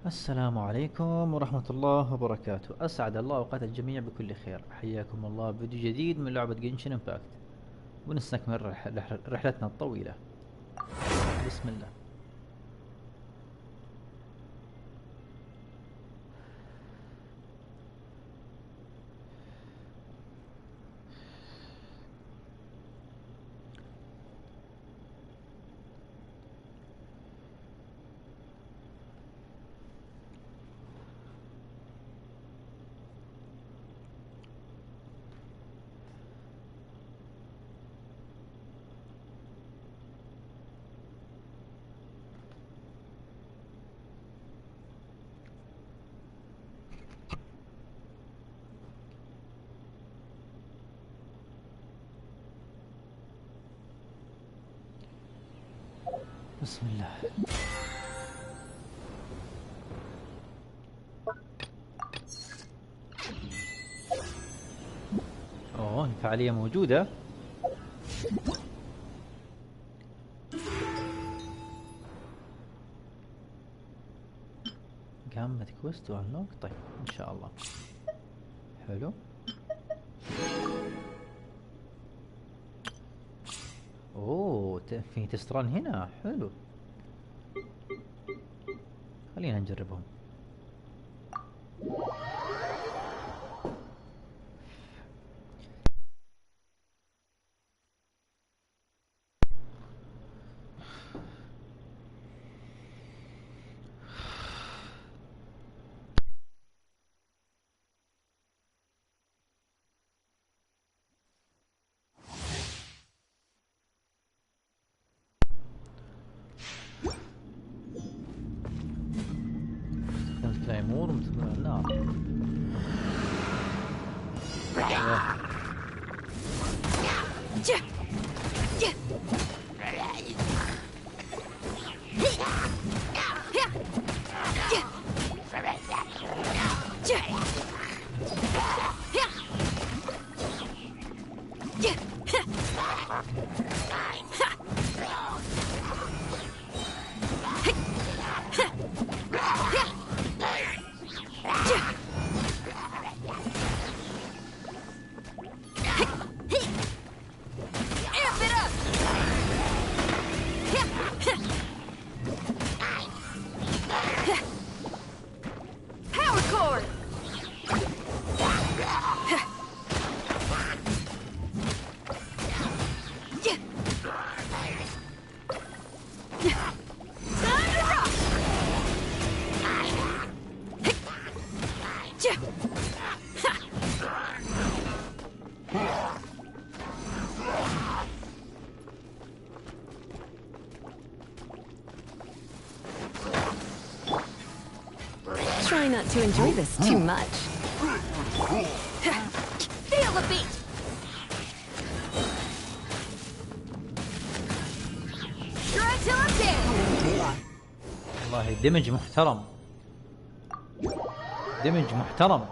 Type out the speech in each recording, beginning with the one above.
السلام عليكم ورحمة الله وبركاته. أسعد الله أوقات الجميع بكل خير. حياكم الله فيديو جديد من لعبة جنشن امباكت، ونستكمل رحلتنا الطويلة. بسم الله. بسم الله. أوه، الفعالية موجودة. قامت كويست وانلوك. طيب إن شاء الله. حلو. أوه، في تستران هنا. حلو، خلينا نجربهم. كلايمور ومتكلم النار. Try not to enjoy this too much. Feel the beat. Try till I'm dead. والله دمج محترم، دمج محترم.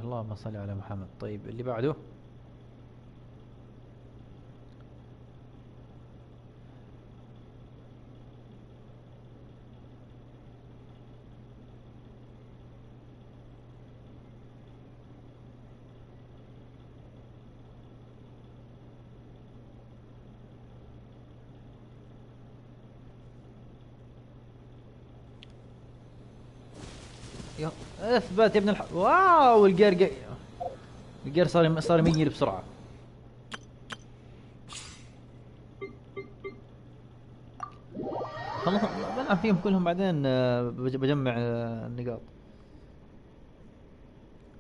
اللهم صل على محمد. طيب اللي بعده. يا اثبت يا ابن واو، الجير صار يميل بسرعة. خلاص بلعب فيهم كلهم بعدين. بجمع النقاط.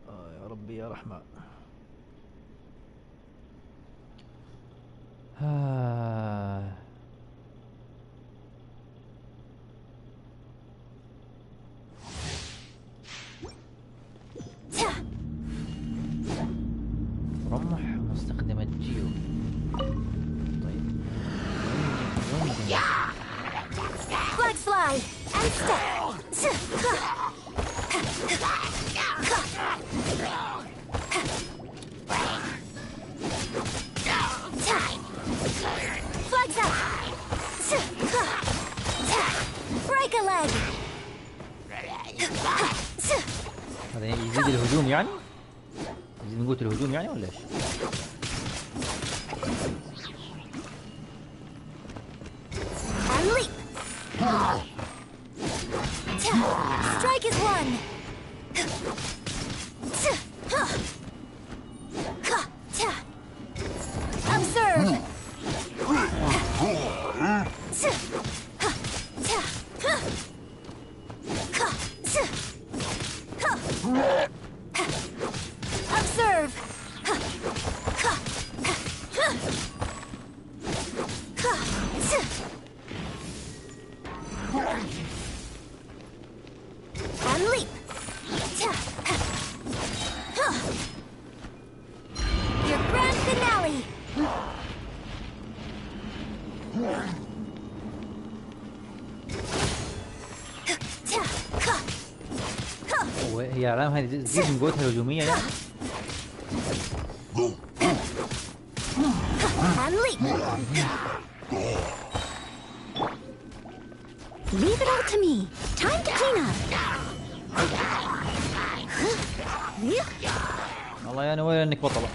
يا ربي يا رحمن. رمح مستخدمة جيو. طيب Flag slide and step. هذا يزيد الهجوم يعني؟ يزيد من قوة الهجوم يعني ولا ايش؟ And leap. Strike is one. Observe. Observe. And leap. Your grand finale. وهي العلامة هذه تزيد من قوتها الهجومية يعني؟ And leap. Leave it all to me. Time to clean up. والله يا نويل انك بطلة.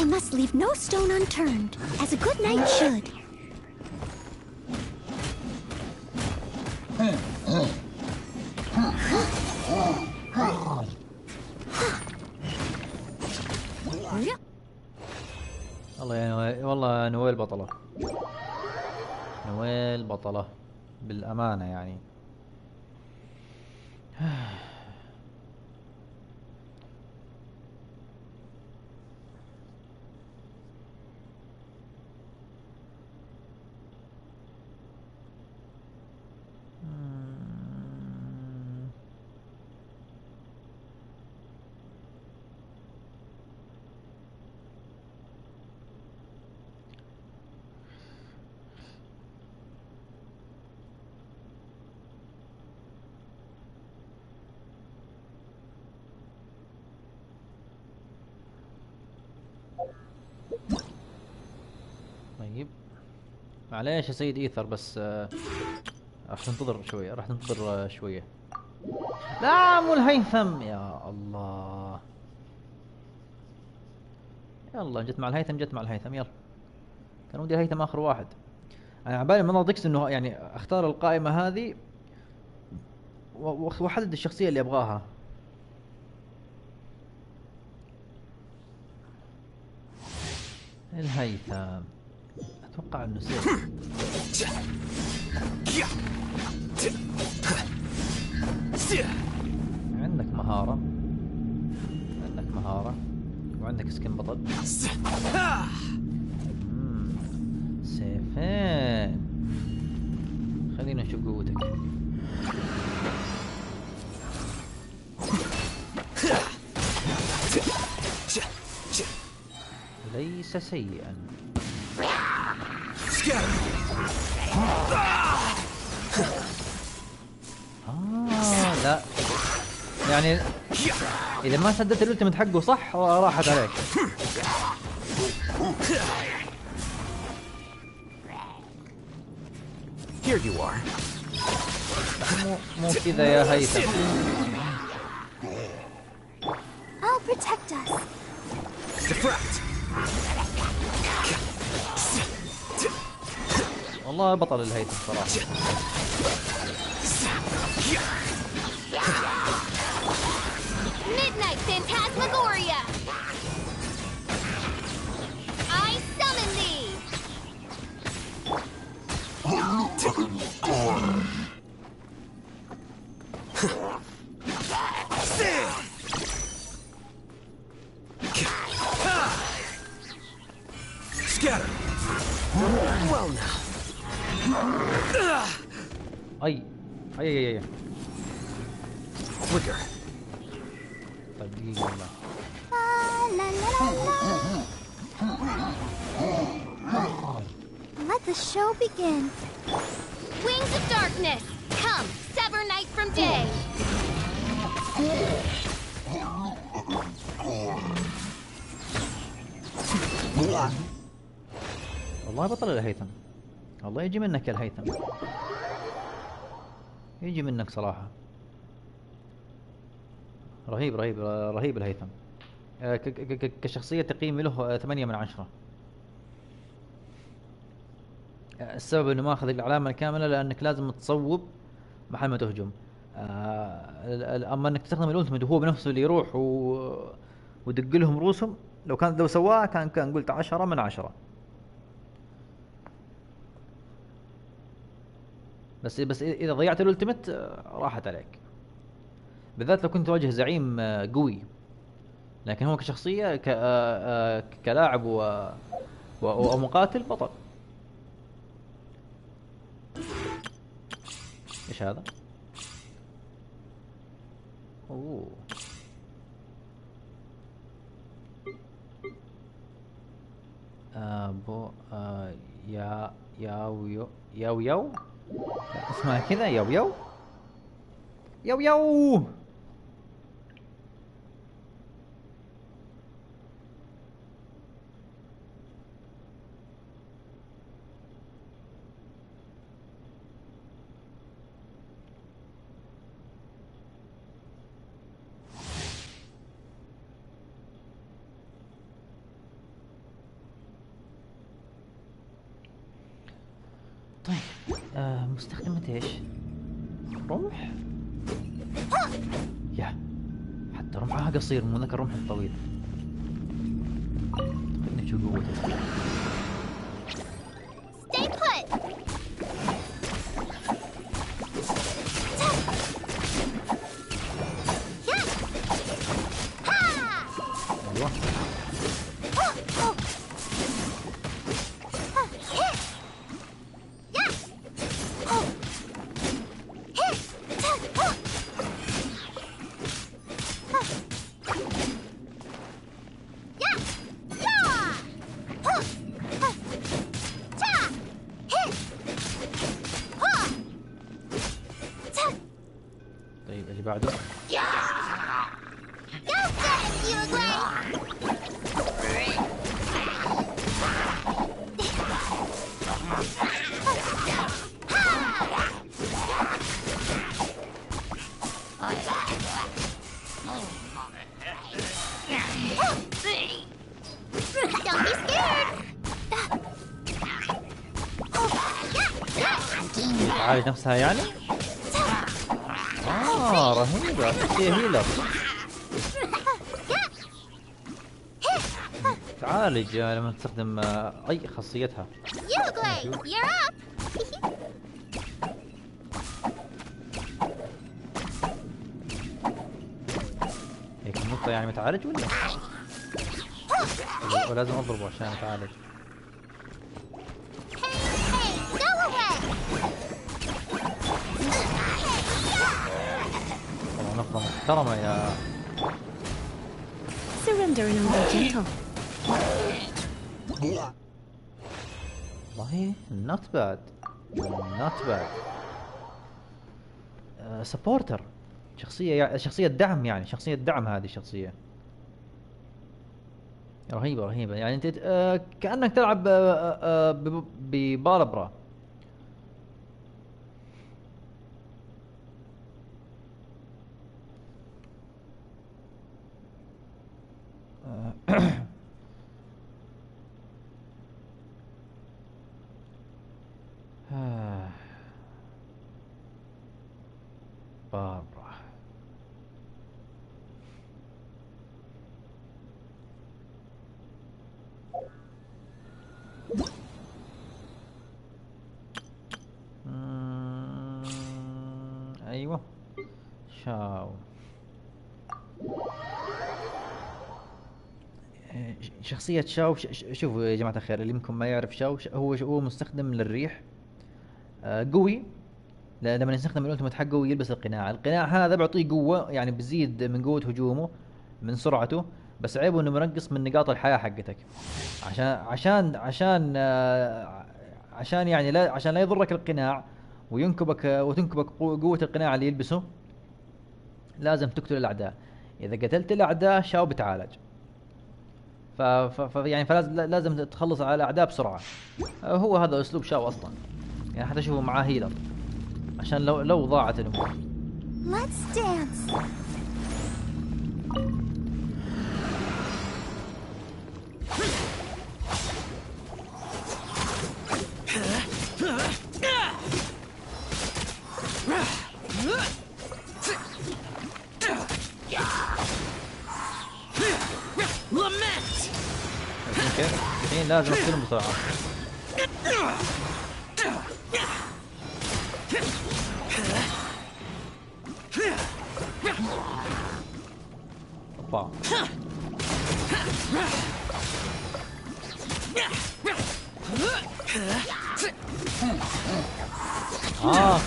I must leave no stone unturned, as a good knight should. والله يا نويل، والله نويل بطلة. نويل بطلة بالأمانة يعني. طيب معليش يا سيد ايثر، بس راح تنتظر شوية، راح تنتظر شوية. لا مو الهيثم، يا الله. يلا جت مع الهيثم، جت مع الهيثم. يلا كان ودي الهيثم اخر واحد. انا عبالي ما ضقت انه يعني اختار القائمة هذه واحدد الشخصية اللي ابغاها. الهيثم اتوقع انه سيف. عندك مهارة، عندك مهارة وعندك سكن بطل. سيفين، خلينا نشوف قوتك. ليس سيئا. لا يعني اذا ما سددت الالتيميت حقه صح راحت عليك. Here you are. مو كذا يا هيثم. I'll protect us. Deflect. والله بطل الهيثم صراحة. Midnight Phantasmagoria. I summon thee. Scatter. Well now. اي اي Flicker. طيب دقيقة والله. La la la la. Let the show begin. Wings of darkness, come, sever night from day. والله بطل الهيثم، والله يجي منك يا الهيثم، يجي منك صراحة. رهيب رهيب رهيب الهيثم. كشخصية تقييمي له 8 من 10. السبب انه ما اخذ العلامة الكاملة لانك لازم تصوب محل ما تهجم. اما انك تستخدم الالتيميت وهو بنفسه اللي يروح ودق لهم رؤوسهم، لو سواها كان قلت 10 من 10. بس اذا ضيعت الالتيميت راحت عليك، بالذات لو كنت تواجه زعيم قوي. لكن هو كشخصية كلاعب ومقاتل بطل. ايش هذا؟ اوه بو ياو اسمها كذا ياو. طيب مستخدمة ايش؟ رمح؟ يا حتى رمحها قصير مو ذاك الرمح الطويل. خلينا نشوف قوته. Stay put. ايوه طيب اللي بعده. Don't be scared. تعالج نفسها يعني؟ رهيبة، هي هيلر. تعالج لما تستخدم اي خاصيتها. You great. You're up. هيك النقطة يعني متعالج ولا؟ ولازم اضربه عشان يتعالج. Hey, go away. والله نقطة محترمة يا. Surrender and be gentle. والله not bad. سبورتر، شخصية دعم، يعني شخصية دعم. هذه الشخصية رهيبة يعني انت كأنك تلعب ببالبرا. باربرا. ايوه شاو. شخصية شاو شوفوا يا جماعة الخير، اللي منكم ما يعرف شاو هو مستخدم للريح. قوي. لما يستخدم الالتيميت حقه ويلبس القناع هذا بيعطيه قوة، يعني بزيد من قوة هجومه، من سرعته. بس عيبه انه منقص من نقاط الحياة حقتك. عشان يعني عشان لا يضرك القناع وتنكبك قوة القناع اللي يلبسه. لازم تقتل الأعداء. إذا قتلت الأعداء شاو بتعالج. يعني فلازم تخلص على الاعداء بسرعه. هو هذا اسلوب شاو اصلا، يعني حتى شوفوا معاه هيلر عشان لو ضاعت الامور. Let's dance. Lament! كيف الحين لازم اقتلهم بسرعه. اوبا.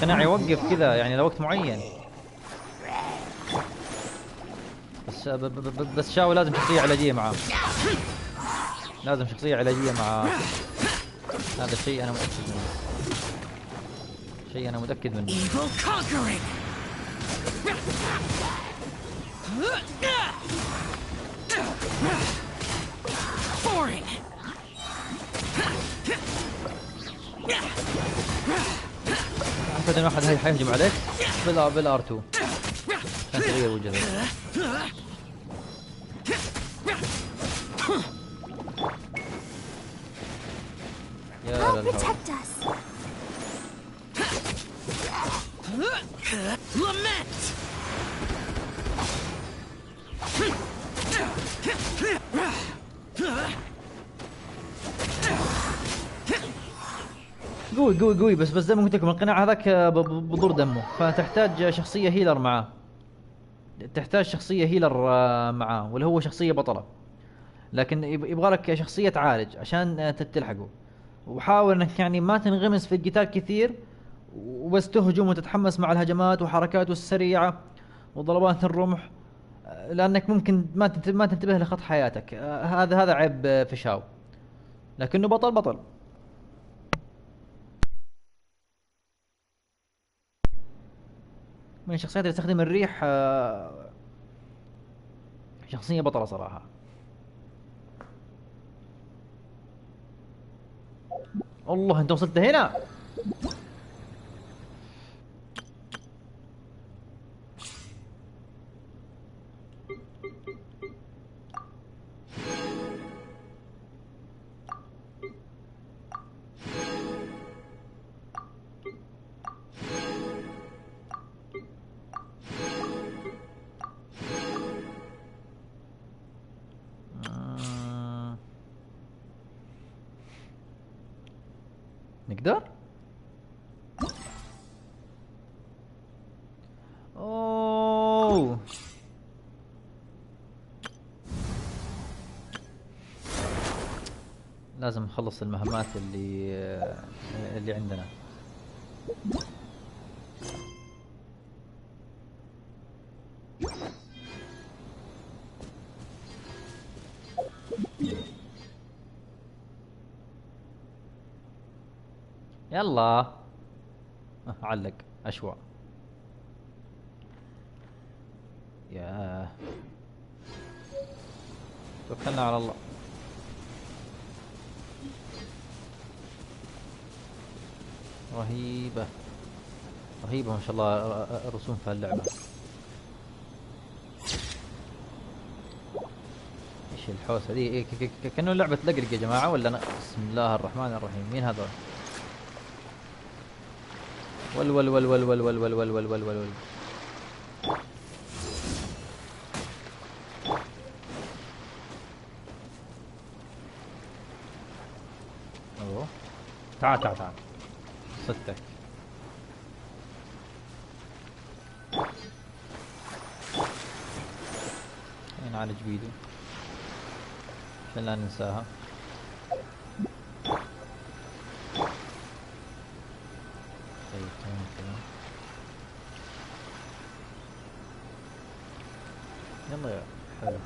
قناع يوقف كذا يعني لوقت معين. بس شاو لازم شخصية علاجية معاه. لازم شخصية علاجية معاه. هذا الشيء أنا متأكد منه. شيء أنا متأكد منه. Evil conquering! Boring! أعتقد إن واحد هاي حيهجم عليك بالار 2 عشان تغير وجهك. يا I'll للهول. protect us. Lament! قوي قوي قوي، بس زي ما قلت لكم القناع هذاك بضر دمه، فتحتاج شخصية هيلر معاه. تحتاج شخصية هيلر معاه، واللي هو شخصية بطلة. لكن يبغى لك شخصية تعالج عشان تلحقه. وحاول انك يعني ما تنغمس في القتال كثير، وبس تهجم وتتحمس مع الهجمات وحركاته السريعة وضربات الرمح، لانك ممكن ما تنتبه لخط حياتك. هذا عيب في شاو، لكنه بطل بطل. من الشخصيات اللي تستخدم الريح، شخصية بطلة صراحة. الله، انت وصلت هنا. نقدر؟ اوه، لازم نخلص المهمات اللي عندنا. يلا. علق اشوى. يا توكلنا على الله. رهيبة رهيبة ما شاء الله الرسوم في اللعبة. ايش الحوسة دي؟ إيه كأنه لعبة لقلق يا جماعة ولا أنا؟ بسم الله الرحمن الرحيم. مين هذول؟ ول ول ول ول ول ول ول ول ول ول ول. اوه، تعال تعال تعال. صدتك. نعالج بيدو عشان لا ننساها. طيب تمام كذا. يلا يا حلو.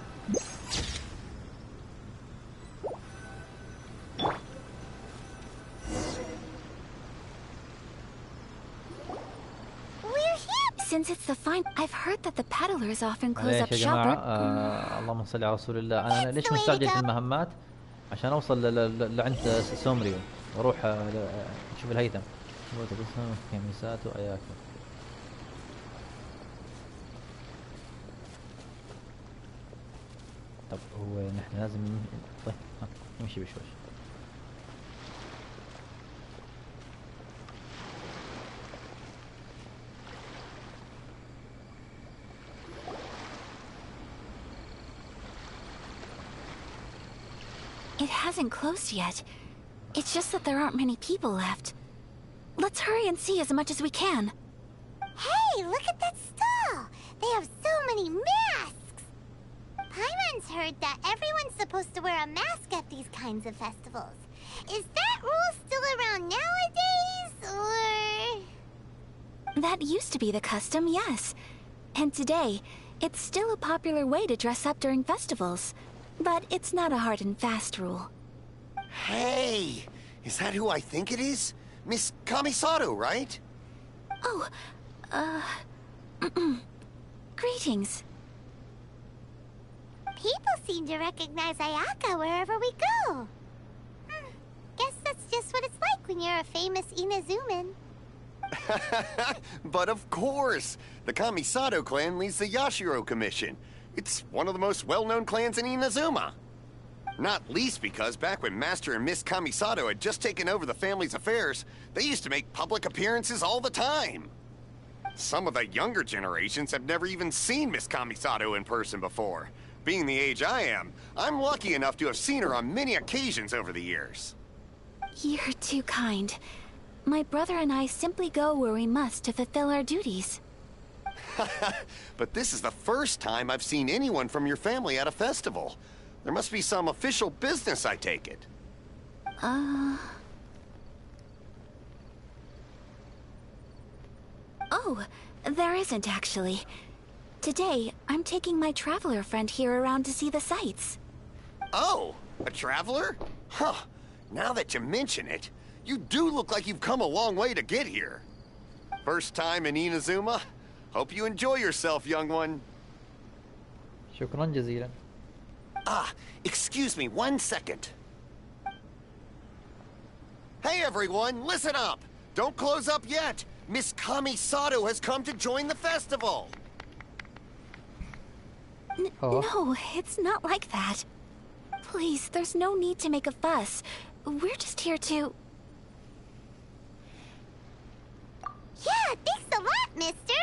We're hips. Since it's the fine, I've heard that the peddlers often close up معليش يا shop. جماعة، اللهم صل على رسول الله. أنا ليش مستعجل في المهمات؟ عشان أوصل لعند سومريو وأروح أشوف الهيثم. كميسات وأياكل. طب هو نحن لازم طيب نمشي بشويش. It hasn't closed yet. It's just that there aren't many people left. Let's hurry and see as much as we can. Hey, look at that stall! They have so many masks! Paimon's heard that everyone's supposed to wear a mask at these kinds of festivals. Is that rule still around nowadays, or...? That used to be the custom, yes. And today, it's still a popular way to dress up during festivals. But it's not a hard and fast rule. Hey! Is that who I think it is? Miss Kamisato, right? Oh, greetings. People seem to recognize Ayaka wherever we go. Guess that's just what it's like when you're a famous Inazuman. But of course! The Kamisato clan leads the Yashiro Commission. It's one of the most well-known clans in Inazuma. Not least because back when Master and Miss Kamisato had just taken over the family's affairs, they used to make public appearances all the time. Some of the younger generations have never even seen Miss Kamisato in person before. Being the age I am, I'm lucky enough to have seen her on many occasions over the years. You're too kind. My brother and I simply go where we must to fulfill our duties. But this is the first time I've seen anyone from your family at a festival. There must be some official business, I take it. Oh, there isn't actually. Today, I'm taking my traveler friend here around to see the sights. Oh, a traveler? Huh. Now that you mention it, you do look like you've come a long way to get here. First time in Inazuma? Hope you enjoy yourself, young one. شكرا جزيلا. Ah, excuse me 1 second. Hey everyone, listen up! Don't close up yet! Miss Kamisato has come to join the festival! No, it's not like that. Please, there's no need to make a fuss. We're just here to... Yeah, thanks a lot, mister.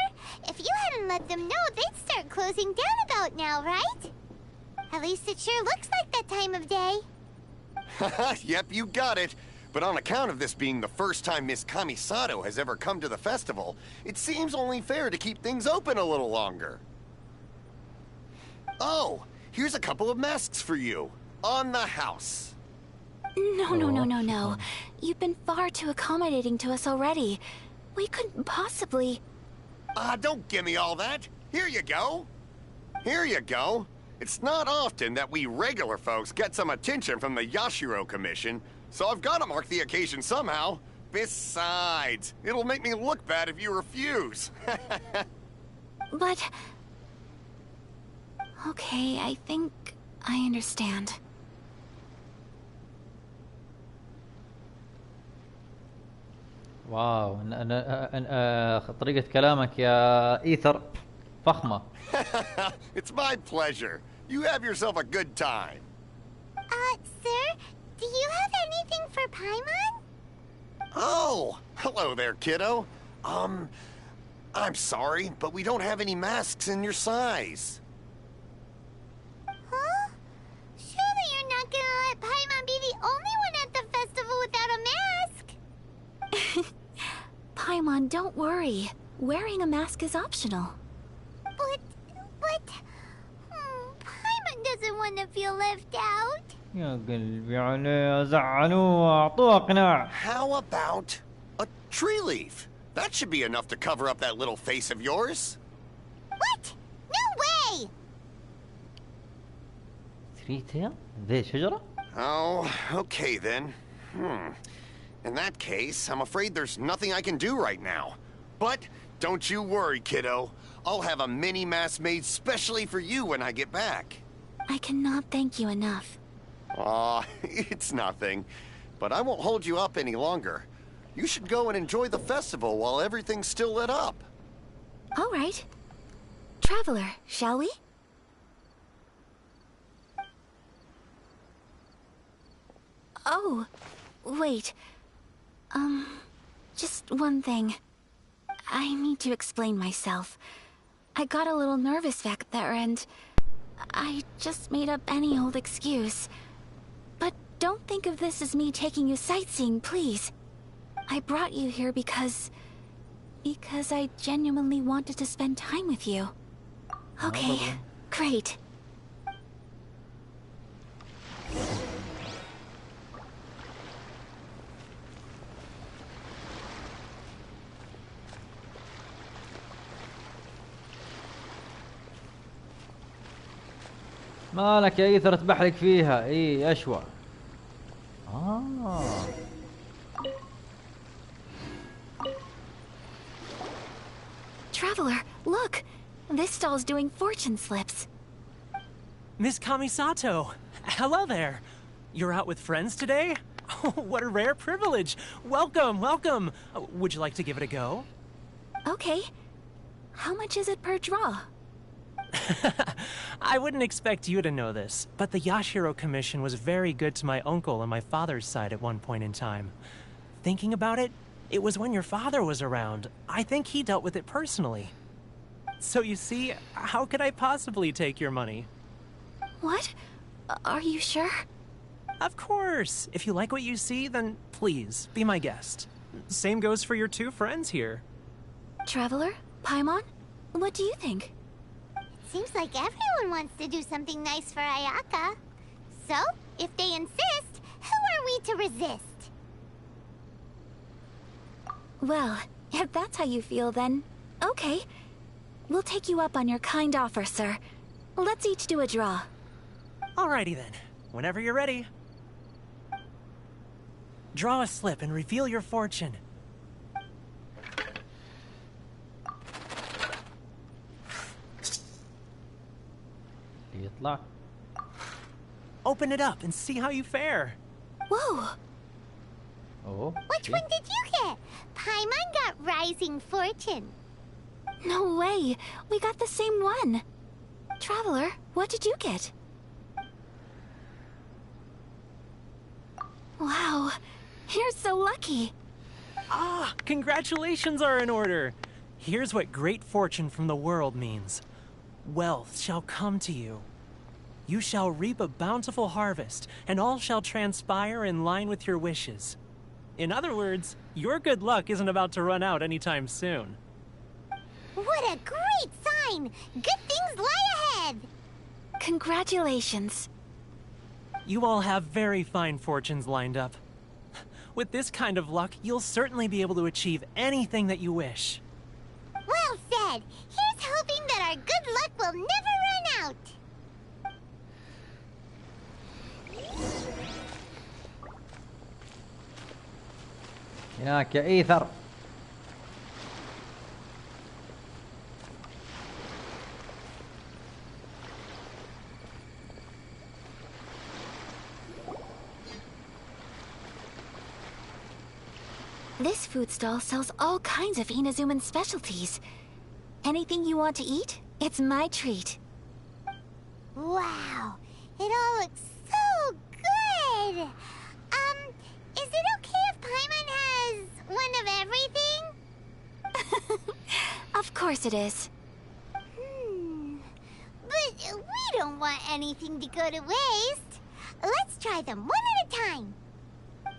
If you hadn't let them know, they'd start closing down about now, right? At least it sure looks like that time of day. Yep, you got it. But on account of this being the first time Miss Kamisato has ever come to the festival, it seems only fair to keep things open a little longer. Oh, here's a couple of masks for you. On the house. No. You've been far too accommodating to us already. We couldn't possibly... Don't give me all that. Here you go. Here you go. It's not often that we regular folks get some attention from the Yashiro Commission, so I've got to mark the occasion somehow. Besides, it'll make me look bad if you refuse. But... Okay, I think I understand. واو طريقة كلامك يا إيثر فخمة. It's my pleasure. You have yourself a good time. Sir, do you have anything for Paimon? Oh, hello there, kiddo. I'm sorry, but we don't have any masks in your size. Huh? Surely you're not gonna let Paimon be the only one at the festival without a mask? Paimon, don't worry. Wearing a mask is optional. But... Paimon doesn't want to feel left out. يا قلبي عليه زعلوه أعطوه قناع. How about a tree leaf? That should be enough to cover up that little face of yours. What? No way! Three tail? ذي شجرة؟ Oh, okay then. In that case, I'm afraid there's nothing I can do right now. But Don't you worry, kiddo. I'll have a mini mask made specially for you when I get back. I cannot thank you enough. Aw, it's nothing. But I won't hold you up any longer. You should go and enjoy the festival while everything's still lit up. All right. Traveler, shall we? Oh, wait. Just one thing. I need to explain myself. I got a little nervous back there and I just made up any old excuse. But don't think of this as me taking you sightseeing, please. I brought you here because I genuinely wanted to spend time with you. Okay, great. مالك يا ايثر تبحلك فيها؟ اي اشوى. Traveler, look! This stall's doing fortune slips. Miss Kamisato! Hello there! You're out with friends today? Oh, what a rare privilege! Welcome, welcome! Would you like to give it a go? Okay. How much is it per draw? I wouldn't expect you to know this, but the Yashiro Commission was very good to my uncle on my father's side at one point in time. Thinking about it, it was when your father was around. I think he dealt with it personally. So you see, how could I possibly take your money? What? Are you sure? Of course! If you like what you see, then please, be my guest. Same goes for your two friends here. Traveler? Paimon? What do you think? Seems like everyone wants to do something nice for Ayaka. So, if they insist, who are we to resist? Well, if that's how you feel, then okay. We'll take you up on your kind offer, sir. Let's each do a draw. Alrighty then. Whenever you're ready. Draw a slip and reveal your fortune. يطلع. Open it up and see how you fare. Whoa! Oh. Which one did you get? Paimon got Rising Fortune. No way! We got the same one! Traveler, what did you get? Wow, you're so lucky! Ah, congratulations are in order. Here's what great fortune from the world means. Wealth shall come to you. You shall reap a bountiful harvest, and all shall transpire in line with your wishes. In other words, your good luck isn't about to run out anytime soon. What a great sign! Good things lie ahead! Congratulations. You all have very fine fortunes lined up. With this kind of luck, you'll certainly be able to achieve anything that you wish. Well said! Here's hoping that our good luck will never run out! هناك يا ايثر. This food stall sells all kinds of Inazuman specialties. Anything you want to eat, it's my treat. Wow! It all looks so good! Is it okay if Paimon has one of everything? Of course it is. But we don't want anything to go to waste. Let's try them one at a time.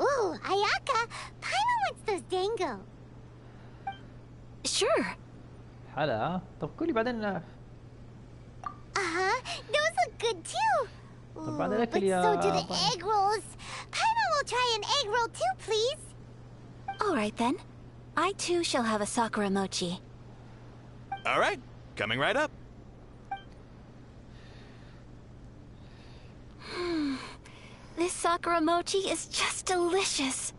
Ooh, Ayaka, Paimon wants those dango. Sure. حلا طب كلي بعدين. Uh-huh, those look good too. طب بعد Ooh, الأكل but يا so do the طيب. egg rolls. Paimon will try an egg roll too, please. All right then. I too shall have a Sakura mochi. All right, coming right up. This Sakura mochi is just delicious.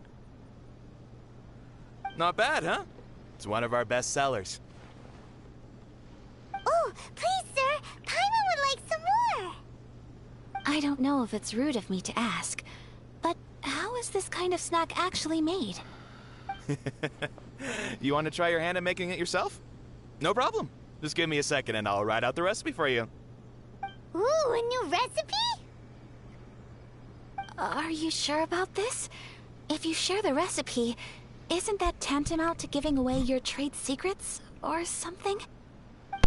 Not bad, huh? It's one of our best sellers. I don't know if it's rude of me to ask, but how is this kind of snack actually made? You want to try your hand at making it yourself? No problem. Just give me a second and I'll write out the recipe for you. Ooh, a new recipe? Are you sure about this? If you share the recipe, isn't that tantamount to giving away your trade secrets or something?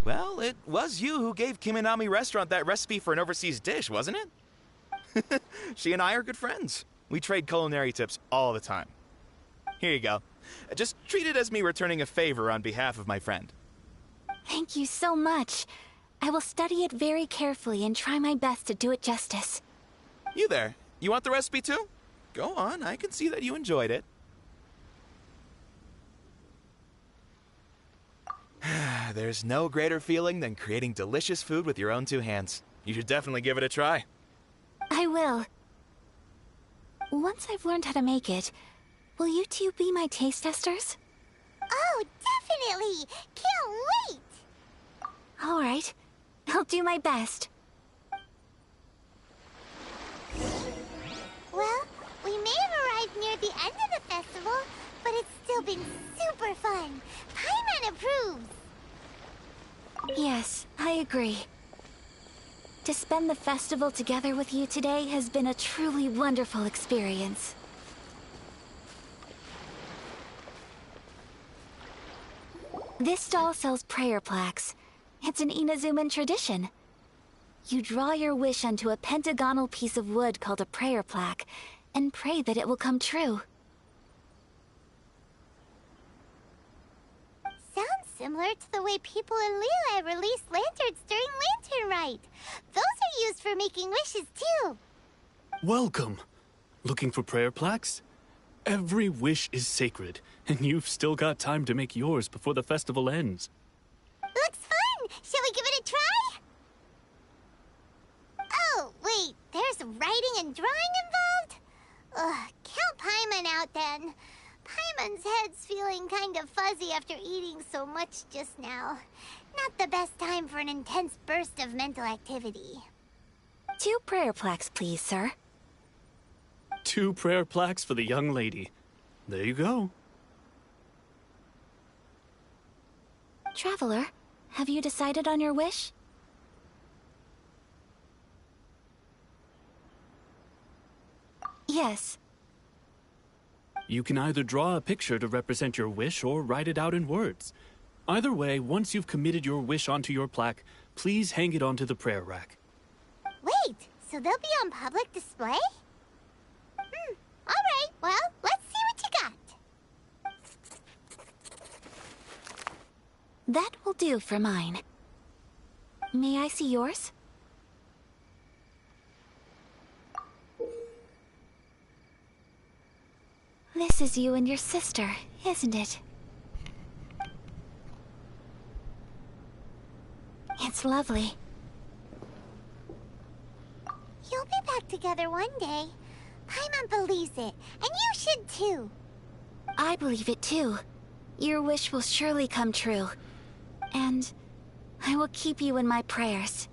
Well, it was you who gave Kiminami Restaurant that recipe for an overseas dish, wasn't it? She and I are good friends. We trade culinary tips all the time. Here you go. Just treat it as me returning a favor on behalf of my friend. Thank you so much. I will study it very carefully and try my best to do it justice. You there. You want the recipe too? Go on, I can see that you enjoyed it. There's no greater feeling than creating delicious food with your own two hands. You should definitely give it a try. I will. Once I've learned how to make it, will you two be my taste testers? Oh, definitely! Can't wait! All right. I'll do my best. Well, we may have arrived near the end of the festival, but it's still been super fun. Paimon approves! Yes, I agree. To spend the festival together with you today has been a truly wonderful experience. This stall sells prayer plaques. It's an Inazuman tradition. You draw your wish onto a pentagonal piece of wood called a prayer plaque, and pray that it will come true. Sounds similar to the way people in Liyue release lanterns during Lantern Rite. Those are used for making wishes, too. Welcome. Looking for prayer plaques? Every wish is sacred, and you've still got time to make yours before the festival ends. Looks fun! Shall we give it a try? Oh, wait, there's writing and drawing involved? Ugh, count Paimon out then. Paimon's head's feeling kind of fuzzy after eating so much just now. Not the best time for an intense burst of mental activity. 2 prayer plaques, please, sir. 2 prayer plaques for the young lady. There you go. Traveler, have you decided on your wish? Yes. You can either draw a picture to represent your wish or write it out in words. Either way, once you've committed your wish onto your plaque, please hang it onto the prayer rack. Wait, so they'll be on public display? Alright, well, let's see what you got. That will do for mine. May I see yours? This is you and your sister, isn't it? It's lovely. You'll be back together one day. Paimon believes it, and you should too. I believe it too. Your wish will surely come true. And I will keep you in my prayers.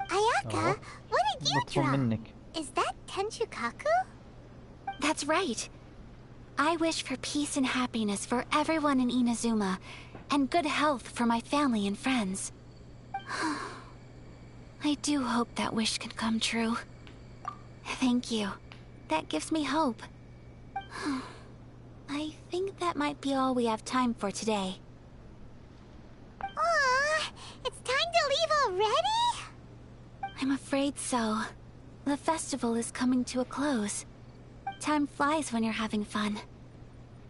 Ayaka, what did you مطلوب draw? منك. Is that Tenchukaku? That's right. I wish for peace and happiness for everyone in Inazuma, and good health for my family and friends. I do hope that wish can come true. Thank you. That gives me hope. I think that might be all we have time for today. Aw, it's time to leave already? I'm afraid so. The festival is coming to a close. Time flies when you're having fun.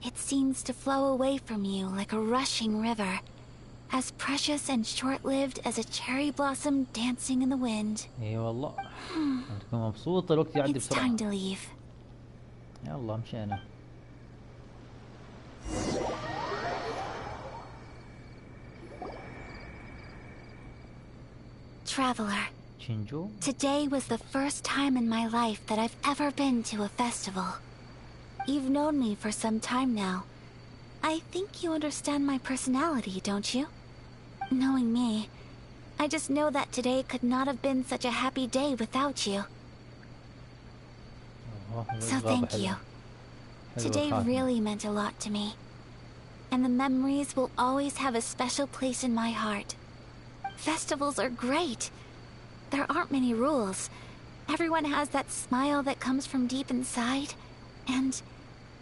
It seems to flow away from you like a rushing river, as precious and short-lived as a cherry blossom dancing in the wind. اي والله تكون مبسوطة الوقت يعدي It's بسرعة. time to leave. يلا مشينا. Traveler, شينجو. today was the first time in my life that I've ever been to a festival. You've known me for some time now. I think you understand my personality, don't you? Knowing me, I just know that today could not have been such a happy day without you. So thank you. Today really meant a lot to me. And the memories will always have a special place in my heart. Festivals are great. There aren't many rules. Everyone has that smile that comes from deep inside. And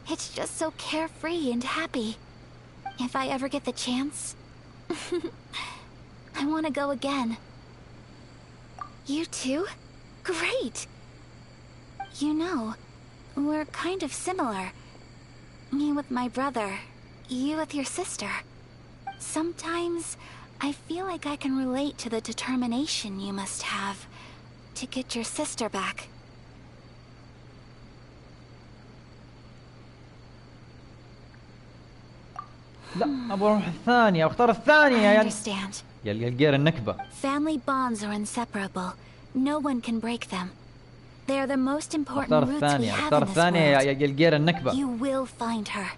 it's just so carefree and happy. If I ever get the chance, I want to go again. You too? Great! You know, we're kind of similar. Me with my brother, you with your sister. Sometimes I feel like I can relate to the determination you must have to get your sister back. لا ابغى اروح الثانية، اختار الثانية I يا understand. يا القير النكبة. Family bonds are inseparable. No one can break them. They are the most important اختار roots we الثانية، have اختار in this الثانية يا world. القير النكبة. You will find her.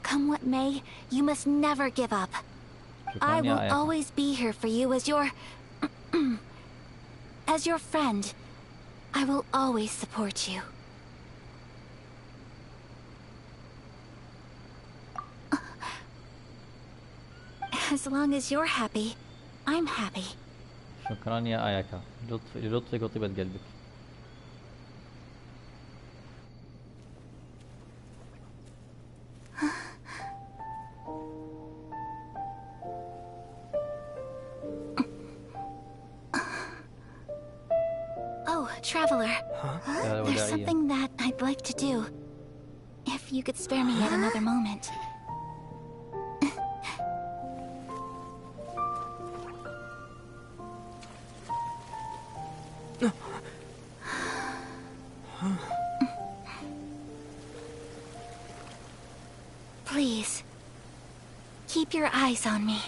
Come what may, you must never give up. I will always be here for you as your... as your friend. I will always support you. As long as you're happy, I'm happy. شكرا يا آياكا للطفك وطيبة قلبك. Oh, Traveler. There's something that I'd like to do. If you could spare me yet another moment. Please, keep your eyes on me.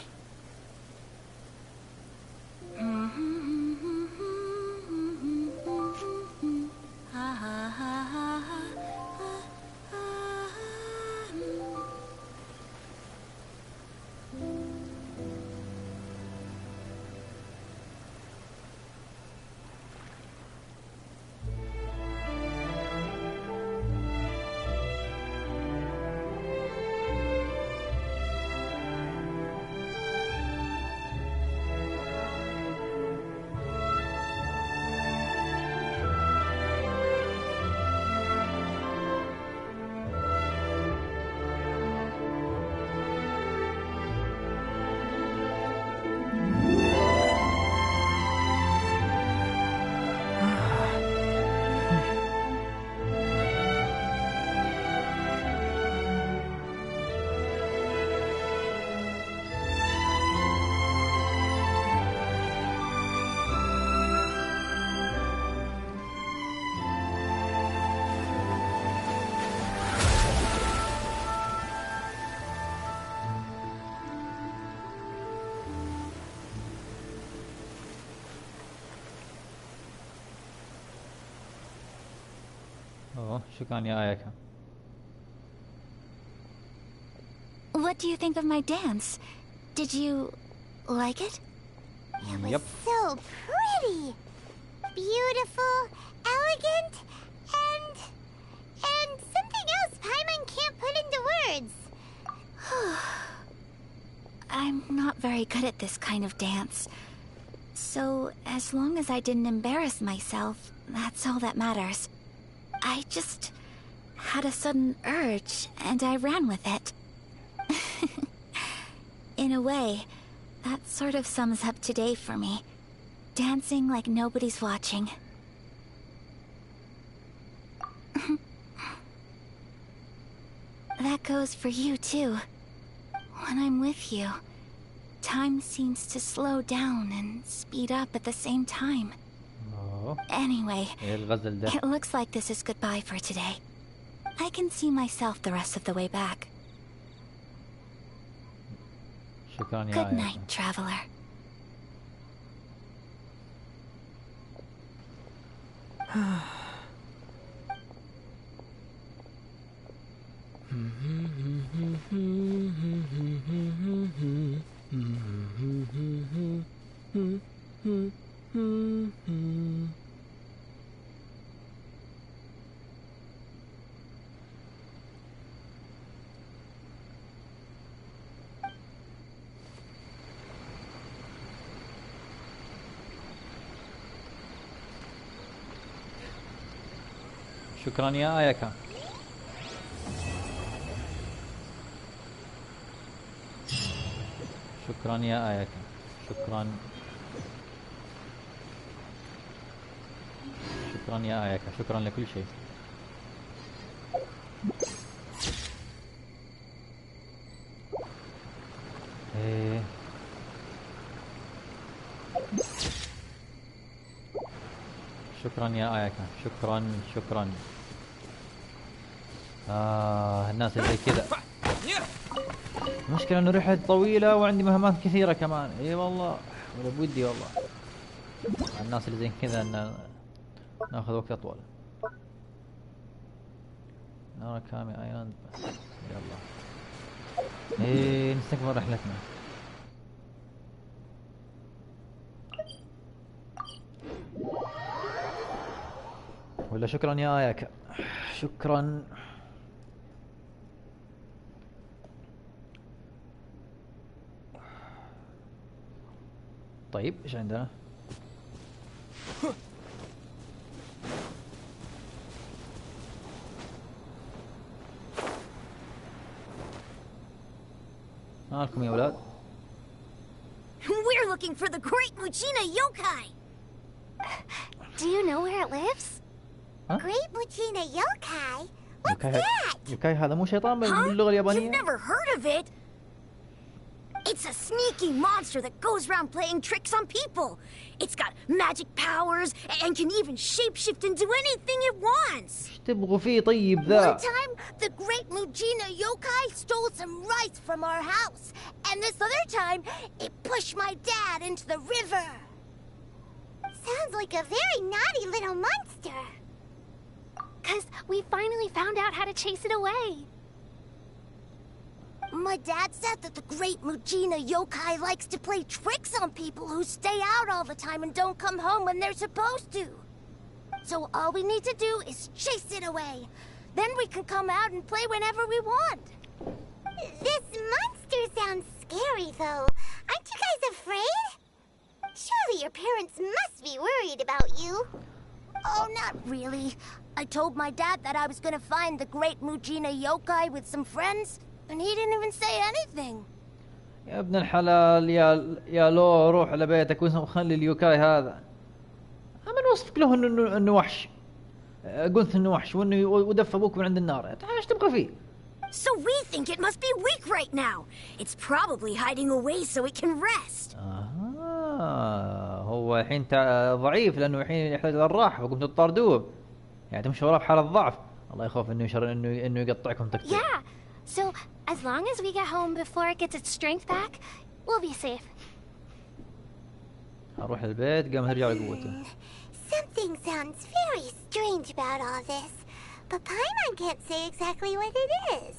شكرا يا آياكا. What do you think of my dance? Did you like it? It was so pretty, beautiful, elegant, and something else Paimon can't put into words. I'm not very good at this kind of dance. So, as long as I didn't embarrass myself, that's all that matters. I just had a sudden urge, and I ran with it. In a way, that sort of sums up today for me. Dancing like nobody's watching. That goes for you, too. When I'm with you, time seems to slow down and speed up at the same time. Anyway, it looks like this is goodbye for today. I can see myself the rest of the way back. Good night, traveler. شكرا يا آياكا. شكرا يا آياكا. شكرا. شكرا يا آياكا. شكرا لكل شيء. إيه. شكرا يا آياكا. شكرا شكرا. الناس اللي زي كذا. المشكلة انه رحلة طويلة وعندي مهمات كثيرة كمان. اي والله ولا بودي والله. الناس اللي زي كذا ان ناخذ وقت اطول. نرى كامي ايلاند بس. يلا. ايه نستكمل رحلتنا. ولا شكرا يا آياكا. شكرا. طيب ايش عندنا؟ مالكم يا ولاد؟ We're looking for the great Mujina yokai. Do you know where it lives? Huh? Great Mujina yokai? What's يوكاي that? يوكاي هذا مو شيطان باللغة You've اليابانية؟ never heard of it? It's a sneaky monster that goes around playing tricks on people. It's got magic powers and can even shapeshift into anything it wants. ايش تبغوا فيه طيب ذا؟ One time, the great Mujina yokai stole some rice from our house. And this other time, it pushed my dad into the river. Sounds like a very naughty little monster. 'Cause we finally found out how to chase it away. My dad said that the great Mujina yokai likes to play tricks on people who stay out all the time and don't come home when they're supposed to. So all we need to do is chase it away. Then we can come out and play whenever we want. This monster sounds scary, though. Aren't you guys afraid? Surely your parents must be worried about you. Oh, not really. I told my dad that I was gonna find the great Mujina yokai with some friends, and he didn't even say anything. يا ابن الحلال يا لو روح لبيتك وخلي اليوكاي هذا. من وصفك له انه وحش. قلت انه وحش وانه ودف ابوك من عند النار. ايش تبغى فيه؟ So we think it must be weak right now. It's probably hiding away so it can rest. هو الحين ضعيف لانه الحين يحتاج للراحه وقمتوا تطاردوه. يعني تمشي وراه بحالة ضعف. الله يخاف انه يقطعكم تقطيع. Yeah. So as long as we get home before it gets its strength back, we'll be safe. اروح البيت قام ترجع لقوته. Something sounds very strange about all this, but Paimon can't say exactly what it is.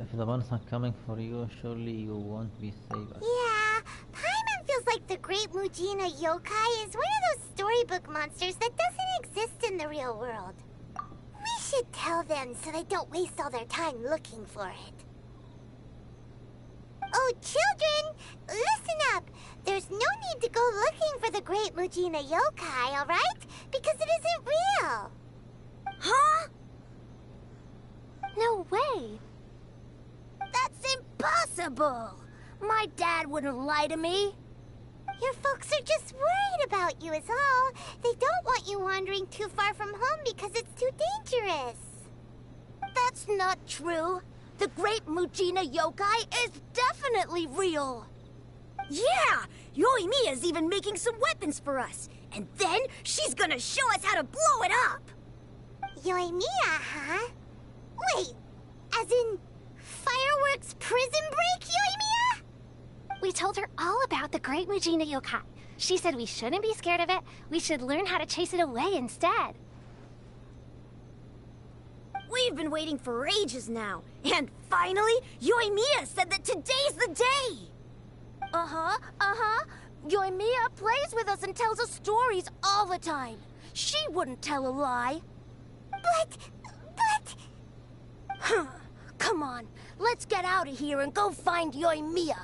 If the one's not coming for you, surely you won't be safe. Yeah, Paimon feels like the great Mujina yokai is one of those storybook monsters that doesn't exist in the real world. We should tell them so they don't waste all their time looking for it. Oh, children, listen up. There's no need to go looking for the great Mujina yokai, all right? Because it isn't real. Huh? No way. That's impossible. My dad wouldn't lie to me. Your folks are just worried about you is all. They don't want you wandering too far from home because it's too dangerous. That's not true. The great Mujina yokai is definitely real. Yeah! Yoimiya's even making some weapons for us. And then she's gonna show us how to blow it up. Yoimiya, huh? Wait, as in fireworks prison break, Yoimiya? We told her all about the great Mujina yokai. She said we shouldn't be scared of it. We should learn how to chase it away instead. We've been waiting for ages now. And finally, Yoimiya said that today's the day. Uh-huh. Yoimiya plays with us and tells us stories all the time. She wouldn't tell a lie. But... Come on, let's get out of here and go find Yoimiya.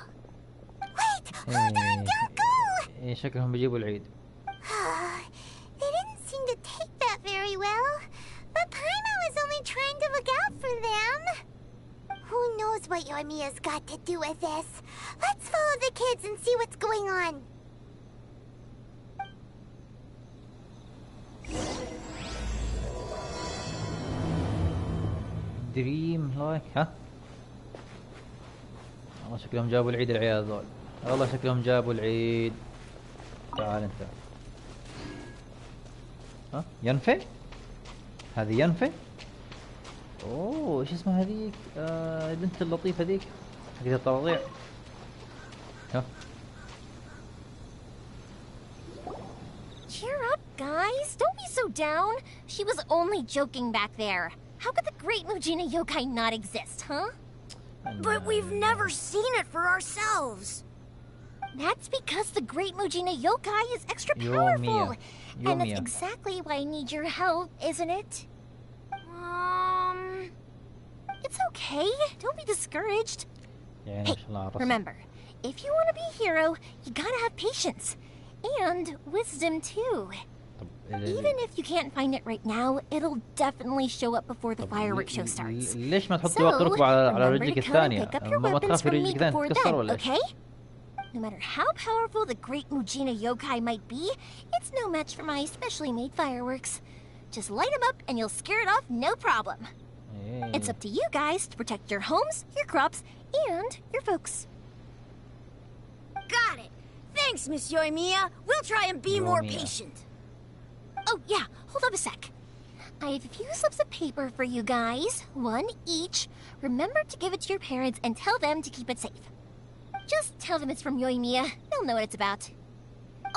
Wait, hold on, don't go! شكلهم بيجيبوا العيد. They didn't seem to take that very well. But what Yoimiya's got to do with this. Let's follow the kids and see what's going on. دريم لايك ها. والله شكلهم جابوا العيد العيال ذول. والله شكلهم جابوا العيد. تعال انت. ها ينفي؟ هذه ينفي؟ اوه ايش اسمها هذيك؟ البنت اللطيفة ذيك حقت التواضيع. ها. Cheer up, guys. Don't be so down. She was only joking back there. How could the Great Mujina Yokai not exist, huh? But we've never seen it for ourselves. That's because the Great Mujina Yokai is extra powerful. And that's Yoimiya. exactly why I need your help, isn't it? It's okay. Don't be discouraged. يعني Hey, ما شاء الله على الرسم. remember, if you want to be a hero, you gotta have patience. And wisdom, too. Even if you can't find it right now, it'll definitely show up before the fireworks show starts. ليش ما تحطي So, وقت ركبه على remember رجلك to come and الثانية؟ pick up your ما weapons تخافي from me رجلك الثانية before تتكسر then, ولا ايش؟ okay? No matter how powerful the Great Mujina Yokai might be, it's no match for my specially made fireworks. Just light them up and you'll scare it off no problem. إيه. It's up to you guys to protect your homes, your crops, and your folks. Got it. Thanks, Miss Yoimiya. We'll try and be more Yoimiya. patient. Oh, yeah, hold up a sec. I have a few slips of paper for you guys, one each. Remember to give it to your parents and tell them to keep it safe. Just tell them it's from Yoimiya. They'll know what it's about.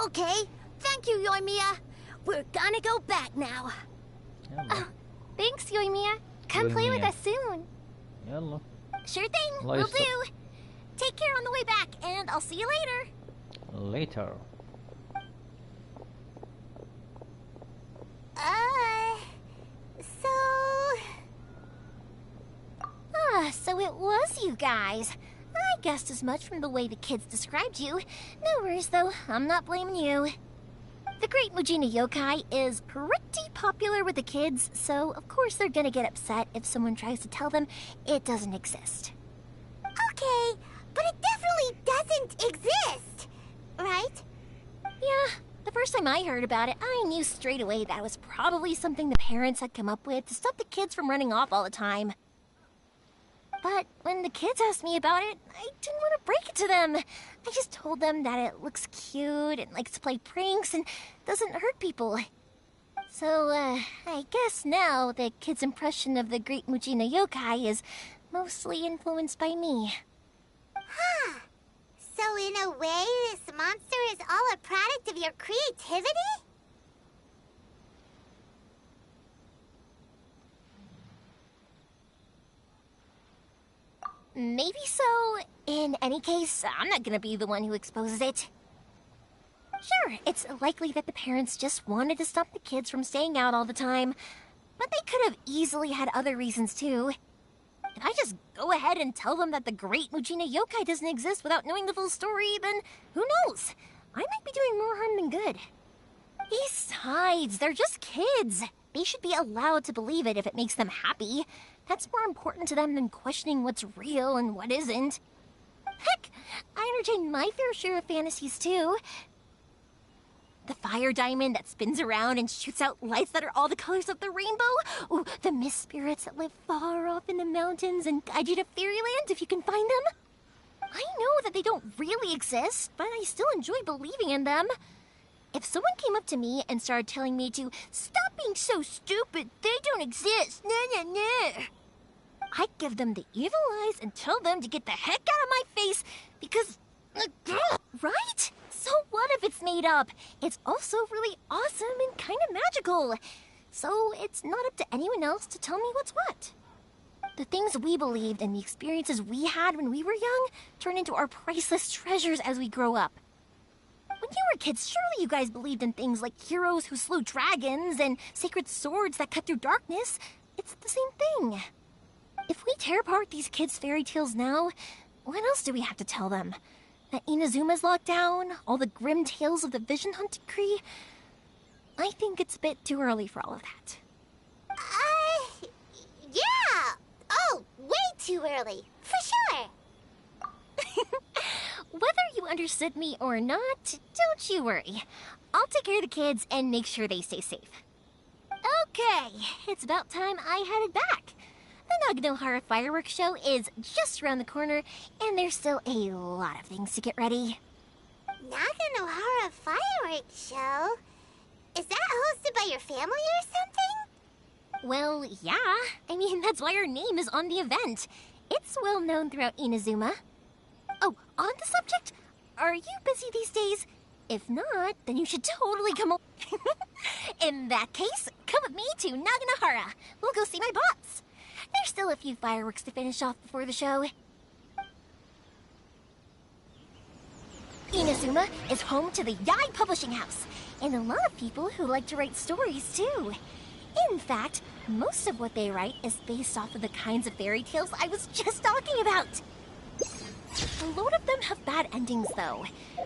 Okay. Thank you, Yoimiya. We're gonna go back now. يلا Thanks, Yoimiya. Come play with Yoimiya. us soon. يلا. Sure thing, الله will يستر. do. Take care on the way back, and I'll see you later. later. So... So it was you guys. I guessed as much from the way the kids described you. No worries, though. I'm not blaming you. The Great Mujina Yokai is pretty popular with the kids, so of course they're gonna get upset if someone tries to tell them it doesn't exist. Okay, but it definitely doesn't exist, right? Yeah, the first time I heard about it, I knew straight away that was probably something the parents had come up with to stop the kids from running off all the time. But when the kids asked me about it, I didn't want to break it to them. I just told them that it looks cute and likes to play pranks and doesn't hurt people. So, I guess now the kids' impression of the Great Mujina Yokai is mostly influenced by me. Huh. So in a way, this monster is all a product of your creativity? Maybe so. In any case, I'm not gonna be the one who exposes it. Sure, it's likely that the parents just wanted to stop the kids from staying out all the time, but they could have easily had other reasons too. If I just go ahead and tell them that the Great Mujina Yokai doesn't exist without knowing the full story, then who knows? I might be doing more harm than good. Besides, they're just kids. They should be allowed to believe it if it makes them happy. That's more important to them than questioning what's real and what isn't. Heck, I entertain my fair share of fantasies too. The fire diamond that spins around and shoots out lights that are all the colors of the rainbow. Ooh, the mist spirits that live far off in the mountains and guide you to fairyland if you can find them. I know that they don't really exist, but I still enjoy believing in them. If someone came up to me and started telling me to stop being so stupid, they don't exist, I'd give them the evil eyes and tell them to get the heck out of my face because... Right? So what if it's made up? It's also really awesome and kind of magical. So it's not up to anyone else to tell me what's what. The things we believed and the experiences we had when we were young turn into our priceless treasures as we grow up. When you were kids, surely you guys believed in things like heroes who slew dragons and sacred swords that cut through darkness. It's the same thing. If we tear apart these kids' fairy tales now, what else do we have to tell them? That Inazuma's locked down? All the grim tales of the Vision Hunt Decree? I think it's a bit too early for all of that. Yeah! Oh, way too early, for understood me or not, don't you worry. I'll take care of the kids and make sure they stay safe. Okay, it's about time I headed back. The Naganohara fireworks show is just around the corner, and there's still a lot of things to get ready. Naganohara fireworks show? Is that hosted by your family or something? Well, yeah. I mean, that's why our name is on the event. It's well known throughout Inazuma. Oh, on the subject, are you busy these days? If not, then you should totally come In that case, come with me to Naganohara. We'll go see my boss. There's still a few fireworks to finish off before the show. Inazuma is home to the Yai Publishing House, and a lot of people who like to write stories too. In fact, most of what they write is based off of the kinds of fairy tales I was just talking about. A lot of them have bad endings though.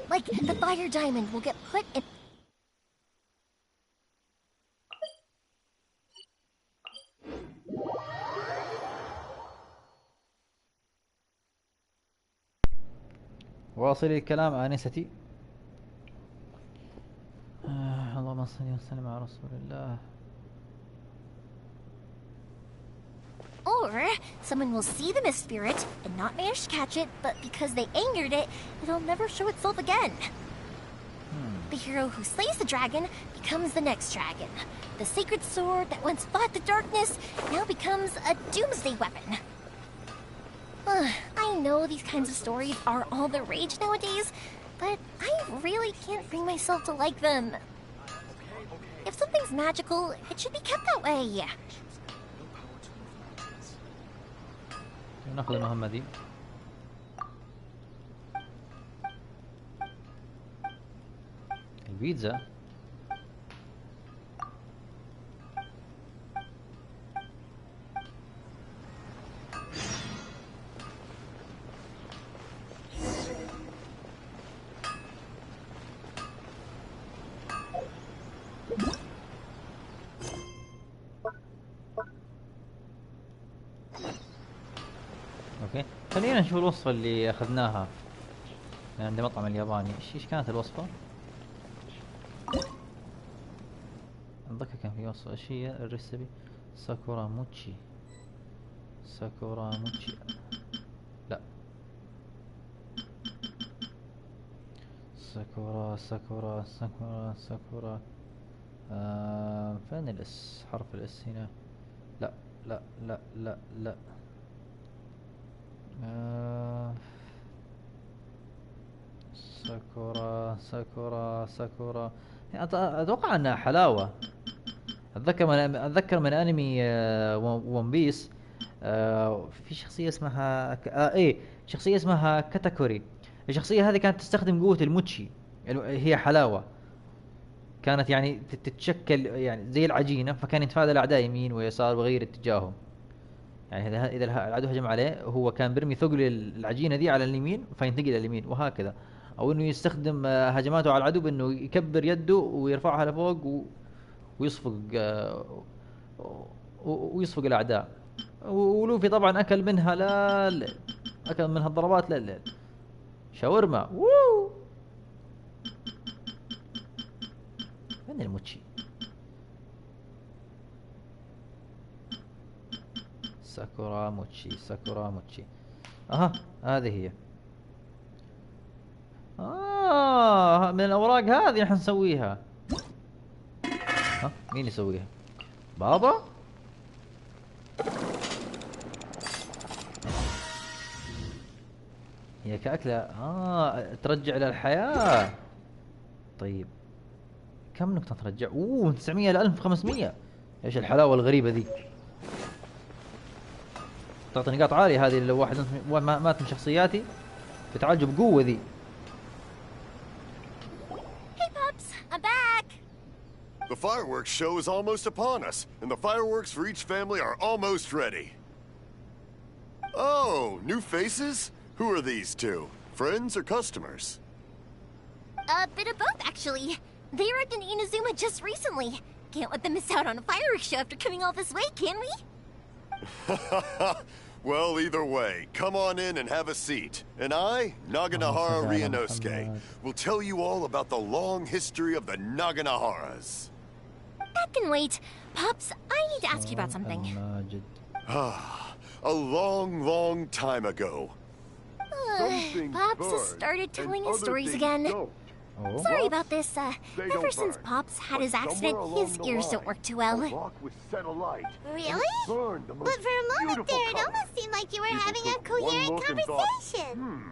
Like, the fire diamond will get put in... واصلي الكلام آنستي. اللهم صل وسلم على رسول الله. Or, someone will see the mist spirit and not manage to catch it, but because they angered it, it'll never show itself again. The hero who slays the dragon becomes the next dragon. The sacred sword that once fought the darkness now becomes a doomsday weapon. I know these kinds of stories are all the rage nowadays, but I really can't bring myself to like them. If something's magical, it should be kept that way. ناخذ المهمة دي. البيتزا. اوكي، خلينا نشوف الوصفة اللي اخذناها من عند المطعم الياباني. ايش كانت الوصفة؟ اتذكر كان في وصفة. ايش هي الريسبي؟ ساكورا موتشي. ساكورا موتشي. لا، ساكورا. فين الاس؟ حرف الاس هنا. لا لا لا لا لا. ساكورا. اتوقع انها حلاوة. اتذكر من انمي ون بيس. في شخصية اسمها شخصية اسمها كاتاكوري. الشخصية هذه كانت تستخدم قوة الموتشي، هي حلاوة. كانت يعني تتشكل يعني زي العجينة، فكان يتفادى الأعداء يمين ويسار ويغير اتجاههم. يعني إذا العدو هجم عليه، هو كان برمي ثقل العجينة دي على اليمين فينتقل إلى اليمين، وهكذا. أو إنه يستخدم هجماته على العدو بإنه يكبر يده ويرفعها لفوق ويصفق الأعداء. ولوفي طبعا أكل منها أكل منها الضربات لليل. شاورما. وين الموتشي؟ ساكورا موتشي. اها، هذه هي. من الاوراق هذه نحن نسويها. مين يسويها؟ بابا؟ هي كأكلة. ترجع إلى الحياة. طيب كم نقطة ترجع؟ 900 ل 1500. ايش الحلاوة الغريبة ذي؟ تعطي نقاط عالية هذه. لو واحد مات من شخصياتي بتعالجه بقوة ذي. Hey pups, I'm back. The fireworks show is almost upon us, and the fireworks for each family are almost ready. Oh, new faces? Who are these two? Friends or customers? A bit of both, actually. They arrived in Inazuma just recently. Can't let them miss out on a fireworks show after coming all this way, can we? Well, either way, come on in and have a seat. And I, Naganahara Ryunosuke, will tell you all about the long history of the Naganaharas. That can wait. Pops, I need to ask you about something. A long, long time ago. Pops has started telling his stories again. Sorry about this. Ever since Pops had his accident, his ears don't work too well. Really? But for a moment there, it almost seemed like you were having a coherent conversation.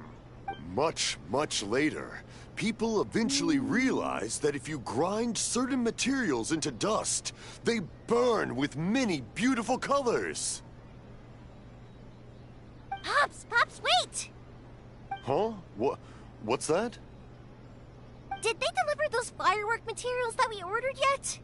Much, much later, people eventually realized that if you grind certain materials into dust, they burn with many beautiful colors. Pops, wait! Huh? What's that? Did they deliver those firework materials that we ordered yet?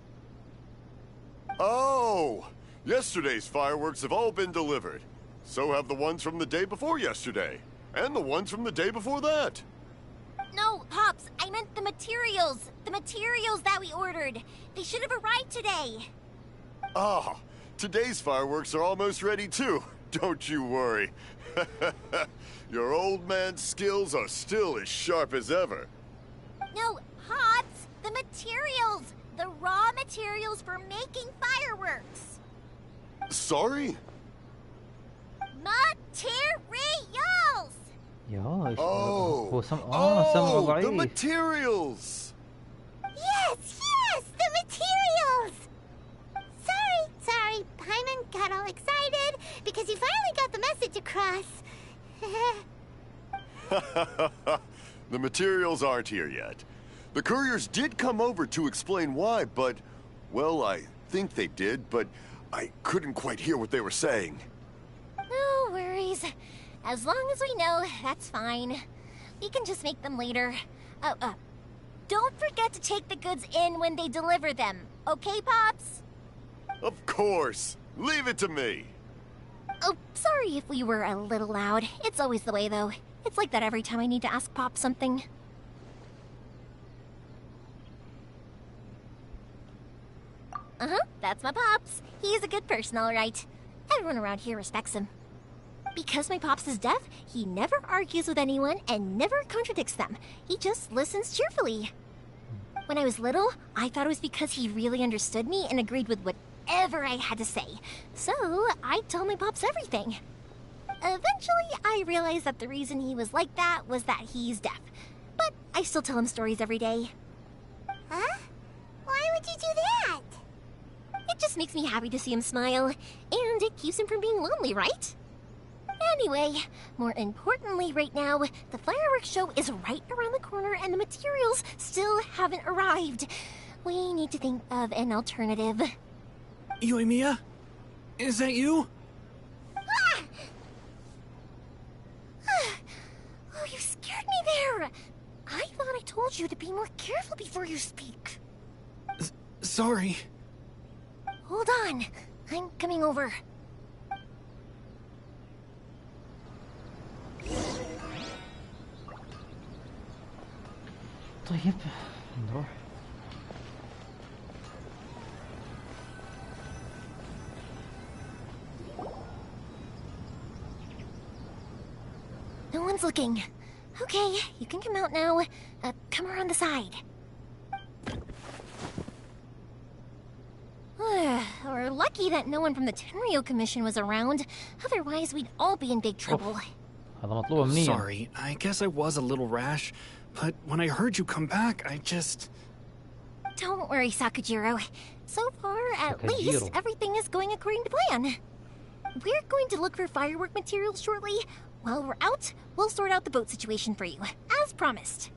Oh! Yesterday's fireworks have all been delivered. So have the ones from the day before yesterday. And the ones from the day before that. No, Pops, I meant the materials. The materials that we ordered. They should have arrived today. Ah, today's fireworks are almost ready too. Don't you worry. Your old man's skills are still as sharp as ever. No, Pops, the materials. The raw materials for making fireworks. Sorry? Materials! The materials! Yes, the materials! Sorry, Paimon got all excited because he finally got the message across. The materials aren't here yet. The couriers did come over to explain why, but, well, I think they did, but I couldn't quite hear what they were saying. No worries. As long as we know, that's fine. We can just make them later. Don't forget to take the goods in when they deliver them. Okay, Pops? Of course. Leave it to me. Oh, sorry if we were a little loud. It's always the way, though. It's like that every time I need to ask Pop something. That's my Pops. He's a good person, all right. Everyone around here respects him. Because my Pops is deaf, he never argues with anyone and never contradicts them. He just listens cheerfully. When I was little, I thought it was because he really understood me and agreed with whatever I had to say. So, I told my Pops everything. Eventually, I realized that the reason he was like that was that he's deaf. But I still tell him stories every day. Huh? Why would you do that? It just makes me happy to see him smile, and it keeps him from being lonely, right? Anyway, more importantly right now, the fireworks show is right around the corner and the materials still haven't arrived. We need to think of an alternative. Yoimiya? Is that you? Ah! Oh, you scared me there! I thought I told you to be more careful before you speak. Sorry. Hold on. I'm coming over. طيب نروح. No one's looking. Okay, you can come out now. Come around the side. We're lucky that no one from the Tenryo Commission was around. Otherwise, we'd all be in big trouble. هذا مطلوب مني. Sorry, I guess I was a little rash, but when I heard you come back, I just... Don't worry, Sakujiro. So far, at least, everything is going according to plan. We're going to look for firework materials shortly. While we're out, we'll sort out the boat situation for you, as promised.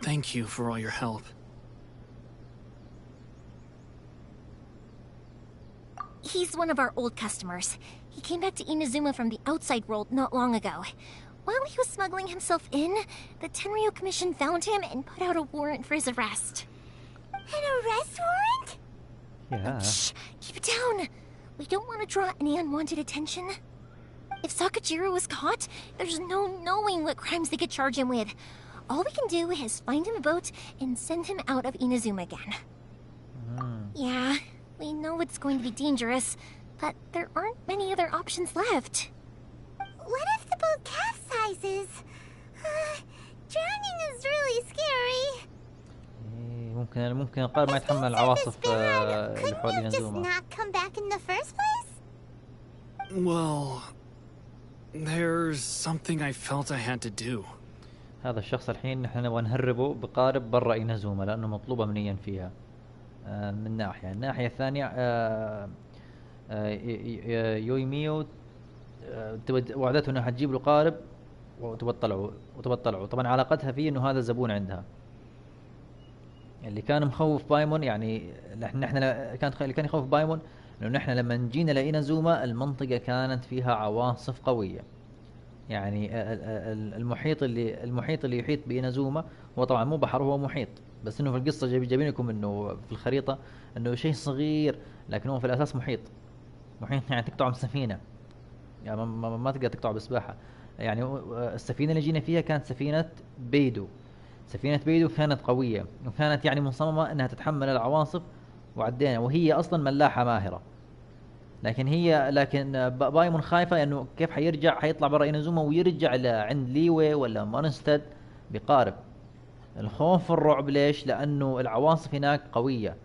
Thank you for all your help. He's one of our old customers. He came back to Inazuma from the outside world not long ago. While he was smuggling himself in, the Tenryo Commission found him and put out a warrant for his arrest. An arrest warrant? Yeah. Shh! Keep it down! We don't want to draw any unwanted attention. If Sakujiro was caught, there's no knowing what crimes they could charge him with. All we can do is find him a boat and send him out of Inazuma again. Yeah, we know it's going to be dangerous, but there aren't many other options left. what if the boat capsizes? Drowning is really scary. ممكن القارب ما يتحمل العواصف اللي Couldn't حول you just ينزومه. not come back in the first place? Well, there's something I felt I had to do. هذا الشخص الحين نحن نبغى نهربه بقارب برا ينزومه لأنه مطلوبة منيا فيها. من ناحية، الناحية الثانية يويميو وعدته انها حتجيب له قارب وتبطلعه. طبعا علاقتها فيه انه هذا زبون عندها. اللي كان مخوف بايمون، يعني نحن اللي كان يخوف بايمون انه نحن لما جينا لقينا زوما المنطقة كانت فيها عواصف قوية. يعني المحيط اللي يحيط بإنازوما هو طبعا مو بحر، هو محيط، بس انه في القصة جايبين لكم انه في الخريطة انه شيء صغير، لكن هو في الاساس محيط يعني تقطع بسفينة، يعني ما تقدر تقطع بسباحة. يعني السفينة اللي جينا فيها كانت سفينة بيدو. سفينة بيدو كانت قوية وكانت يعني مصممة انها تتحمل العواصف، وعدينا وهي اصلا ملاحة ماهرة. لكن بايمون خايفة انه كيف حيطلع برا إنازوما ويرجع عند ليوي ولا مونستد بقارب. الخوف والرعب ليش؟ لانه العواصف هناك قوية،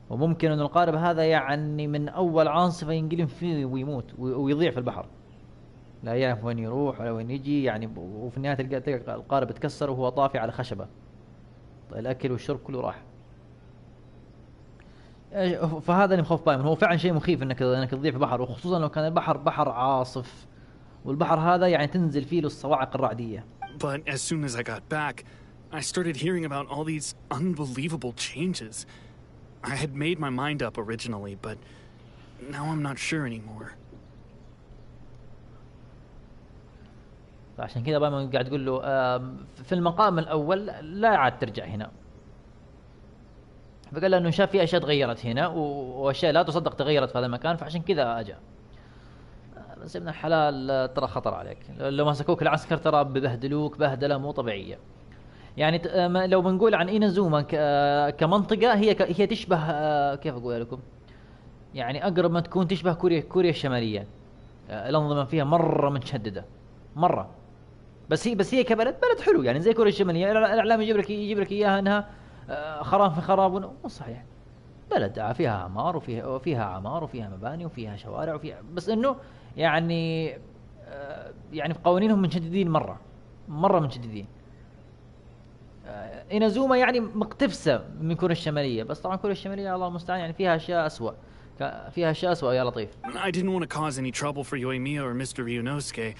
وممكن انه القارب هذا يعني من اول عاصفة ينقلب فيه ويموت ويضيع في البحر، لا يعرف وين يروح ولا وين يجي يعني. وفي النهاية تلقى القارب اتكسر وهو طافي على خشبة، الاكل والشرب كله راح. فهذا اللي مخوف بايمون. هو فعلا شيء مخيف انك تضيع في بحر، وخصوصا لو كان البحر بحر عاصف، والبحر هذا يعني تنزل فيه الصواعق الرعدية. But as soon as I got back, I started hearing about all these unbelievable changes. I had made my mind up originally, but now I'm not sure anymore. فعشان كذا بايمون قاعد تقول له في المقام الأول لا عاد ترجع هنا. فقال له انه شاف في اشياء تغيرت هنا واشياء لا تصدق تغيرت في هذا المكان، فعشان كذا اجى. بس ابن الحلال ترى خطر عليك، لو مسكوك العسكر ترى ببهدلوك بهدله مو طبيعيه. يعني لو بنقول عن إينازوما كمنطقه، هي تشبه كيف اقول لكم، يعني اقرب ما تكون تشبه كوريا الشماليه. الانظمه فيها مره متشدده مره، بس هي كبلد حلو، يعني زي كوريا الشماليه. الاعلام يجيب لك اياها انها خراب في خراب، مو صحيح. بلد فيها عمار وفيها مباني وفيها شوارع بس انه يعني في قوانينهم منشددين مره منشددين. إنازوما يعني مقتبسة من كوريا الشمالية، بس طبعا كوريا الشمالية الله المستعان يعني فيها أشياء أسوأ يا لطيف. I didn't want to cause any trouble for Yoimiya or Mr. Ryunosuke,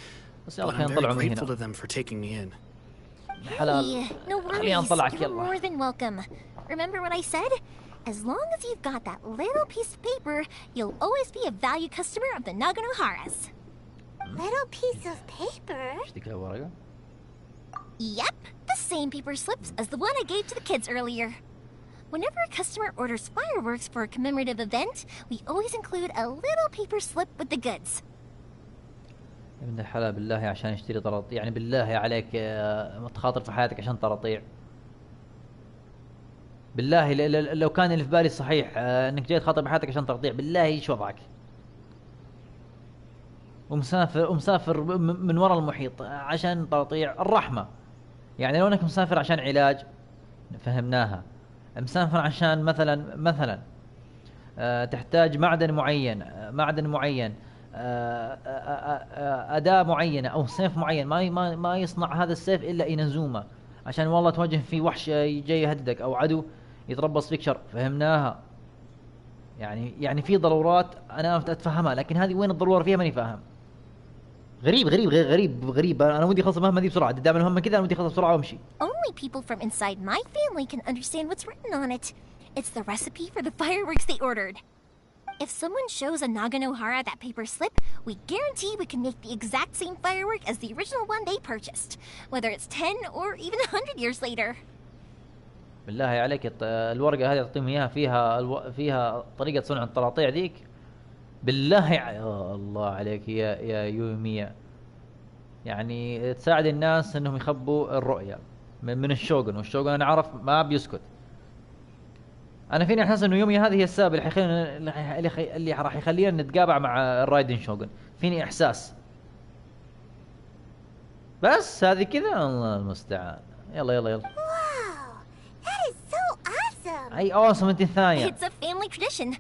but I'm very grateful to them for taking me in. Hey, no worries. You're more than welcome. Remember what I said? As long as you've got that little piece of paper, you'll always be a valued customer of the Naganoharas. Little piece of paper? Yep, the same paper slips as the one I gave to the kids earlier. Whenever a customer orders fireworks for a commemorative event, we always include a little paper slip with the goods. ابن الحلال بالله عشان يشتري طراطيع، يعني بالله عليك تخاطر في حياتك عشان طراطيع؟ بالله لو كان اللي في بالي صحيح انك جاي تخاطر بحياتك عشان طراطيع، بالله ايش وضعك؟ ومسافر من وراء المحيط عشان طراطيع الرحمة. يعني لو انك مسافر عشان علاج فهمناها، مسافر عشان مثلا تحتاج معدن معين، أداة معينة أو سيف معين، ما يصنع هذا السيف إلا إينازوما، عشان والله تواجه في وحش جاي يهددك أو عدو يتربص فيك شر، فهمناها. يعني في ضرورات أنا أتفهمها، لكن هذه وين الضرورة فيها ماني فاهم. غريب. أنا ودي أخلص المهمة دي بسرعة، دام المهمة كذا أنا ودي أخلص بسرعة وأمشي. Only people from inside my family can understand what's written on it. It's the recipe for the fireworks they ordered. If someone shows a Naganohara that paper slip, we guarantee we can make the exact same firework as the original one they purchased, whether it's 10 or even 100 years later. بالله عليك الورقة هذه تعطيهم إياها فيها طريقة صنع الطراطيع ذيك. بالله يا الله عليك يا يوميا، يعني تساعد الناس انهم يخبوا الرؤية من الشوغن، والشوغن انا عارف ما بيسكت. انا فيني احس انه يوميا هذه هي السبب اللي راح يخلينا نتقابع مع الرايدن شوغن. فيني احساس بس هذه كذا، الله المستعان. يلا يلا يلا. Wow, that is so awesome. اي اوسم انت الثانية. It's a family tradition.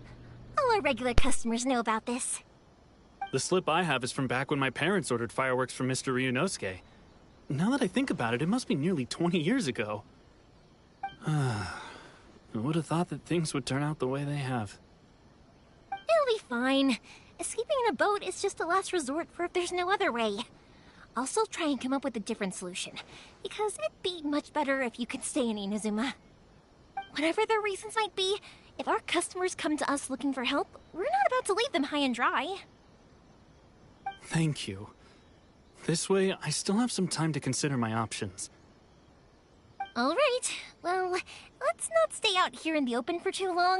All our regular customers know about this. The slip I have is from back when my parents ordered fireworks from Mr. Ryunosuke. Now that I think about it, it must be nearly 20 years ago. I would have thought that things would turn out the way they have. It'll be fine. Escaping in a boat is just a last resort for if there's no other way. I'll still try and come up with a different solution, because it'd be much better if you could stay in Inazuma. Whatever their reasons might be, if our customers come to us looking for help, we're not about to leave them high and dry. Thank you. This way, I still have some time to consider my options. All right. Well, let's not stay out here in the open for too long.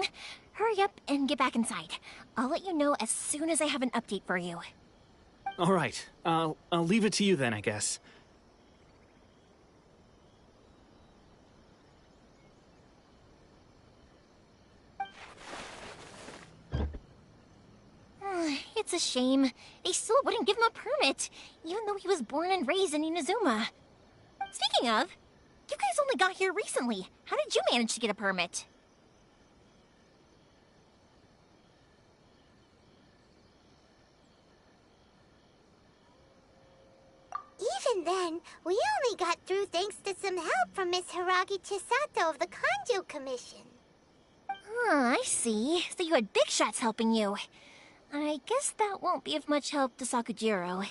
Hurry up and get back inside. I'll let you know as soon as I have an update for you. All right. I'll leave it to you then, I guess. It's a shame. They still wouldn't give him a permit, even though he was born and raised in Inazuma. Speaking of, you guys only got here recently. How did you manage to get a permit? Even then, we only got through thanks to some help from Miss Hiragi Chisato of the Kanjo Commission. I see. So you had big shots helping you. I guess that won't be of much help to Sakujiro.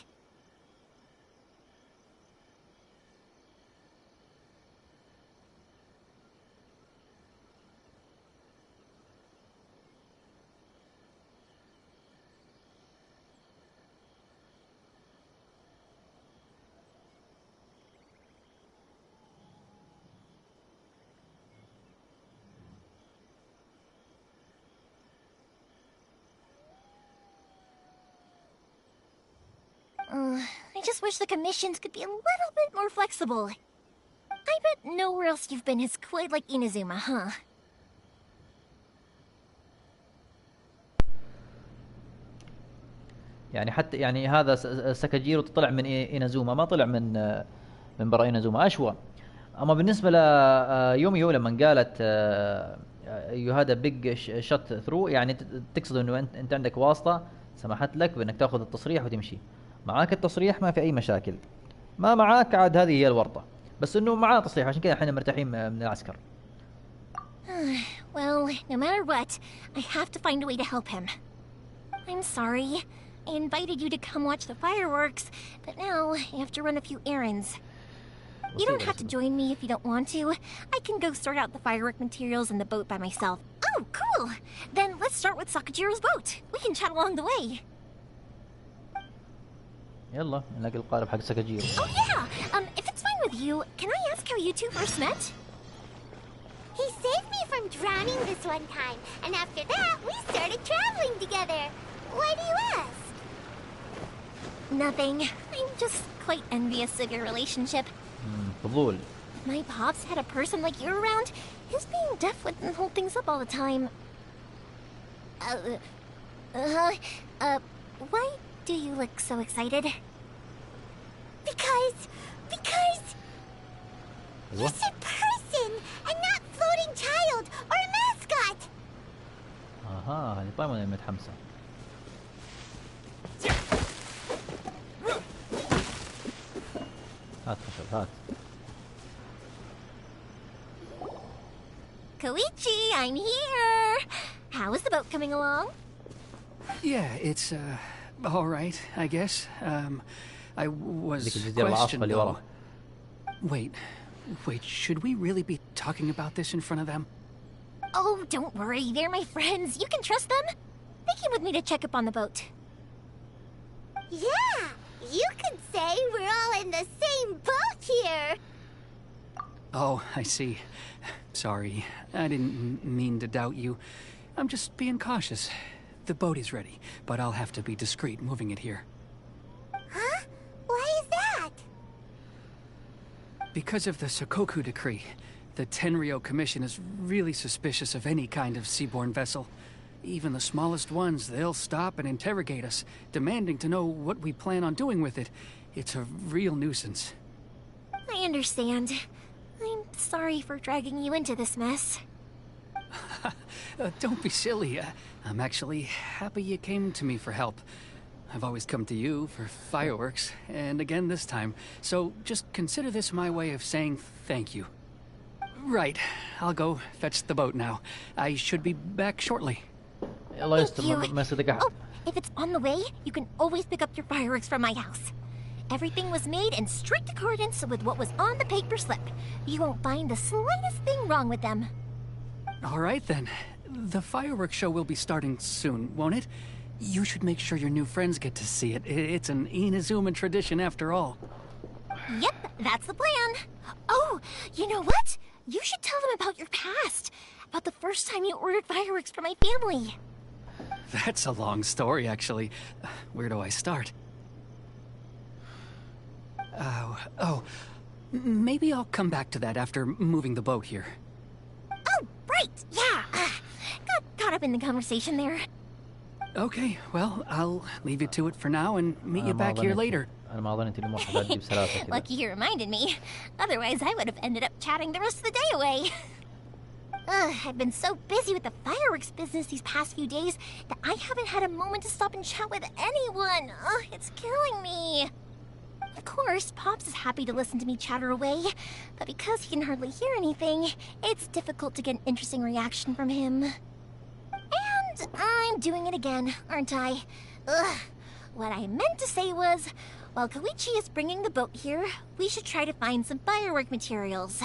I just wish the commissions could be a little bit more flexible. I bet nowhere else you've been is quite like Inazuma, huh? يعني حتى يعني هذا ساكاجيرو طلع من إينازوما، ما طلع من برا إينازوما، أشوى. أما بالنسبة ليوميو لما قالت يو هذا بيج شوت ثرو، يعني تقصد إنه أنت عندك واسطة سمحت لك بإنك تأخذ التصريح وتمشي. معاك التصريح ما في أي مشاكل، ما معاك عاد هذه هي الورطة، بس إنه معاه تصريح عشان كذا إحنا مرتاحين من العسكر. Well, no matter what, I have to find a way to help him. I'm sorry. I invited you to come watch the fireworks, but now I have to run a few errands. You don't have to join me if you don't want to. I can go sort out the firework materials in the boat by myself. Oh, cool! Then let's start with Sakujiro's boat. We can chat along the way. يلا نلاقي القارب حق ساكاجيرو. Oh yeah! If it's fine with you, can I ask how you two first met? He saved me from drowning this one time, and after that, we started traveling together. Why do you ask? Nothing. I'm just quite envious of your relationship. فضول. If my pops had a person like you around, his being deaf wouldn't hold things up all the time. Why do you look so excited? Because you said person and not floating child or a mascot. أها، هذه طيب متحمسة. هات خشب هات. Koichi, I'm here! How is the boat coming along? Yeah, it's, all right, I guess. I was questioned, though. Wait, should we really be talking about this in front of them? Oh, don't worry, they're my friends. You can trust them. They came with me to check up on the boat. Yeah, you could say we're all in the same boat here. Oh, I see. Sorry, I didn't mean to doubt you. I'm just being cautious. The boat is ready, but I'll have to be discreet moving it here. Huh? Why is that? Because of the Sokoku decree, the Tenryo Commission is really suspicious of any kind of seaborne vessel. Even the smallest ones, they'll stop and interrogate us, demanding to know what we plan on doing with it. It's a real nuisance. I understand. I'm sorry for dragging you into this mess. Don't be silly. I'm actually happy you came to me for help. I've always come to you for fireworks, and again this time. So just consider this my way of saying thank you. Right, I'll go fetch the boat now. I should be back shortly. Thank you. Oh, if it's on the way, you can always pick up your fireworks from my house. Everything was made in strict accordance with what was on the paper slip. You won't find the slightest thing wrong with them. All right then. The fireworks show will be starting soon, won't it? You should make sure your new friends get to see it. It's an Inazuma tradition after all. Yep, that's the plan. Oh, you know what? You should tell them about your past. About the first time you ordered fireworks for my family. That's a long story, actually. Where do I start? Maybe I'll come back to that after moving the boat here. Oh, right, yeah. Got caught up in the conversation there. Okay, well, I'll leave you to it for now and meet you back here later. Lucky you reminded me. Otherwise, I would have ended up chatting the rest of the day away. I've been so busy with the fireworks business these past few days that I haven't had a moment to stop and chat with anyone. It's killing me. Of course, Pops is happy to listen to me chatter away, but because he can hardly hear anything, it's difficult to get an interesting reaction from him. And I'm doing it again, aren't I? What I meant to say was, while Koichi is bringing the boat here, we should try to find some firework materials.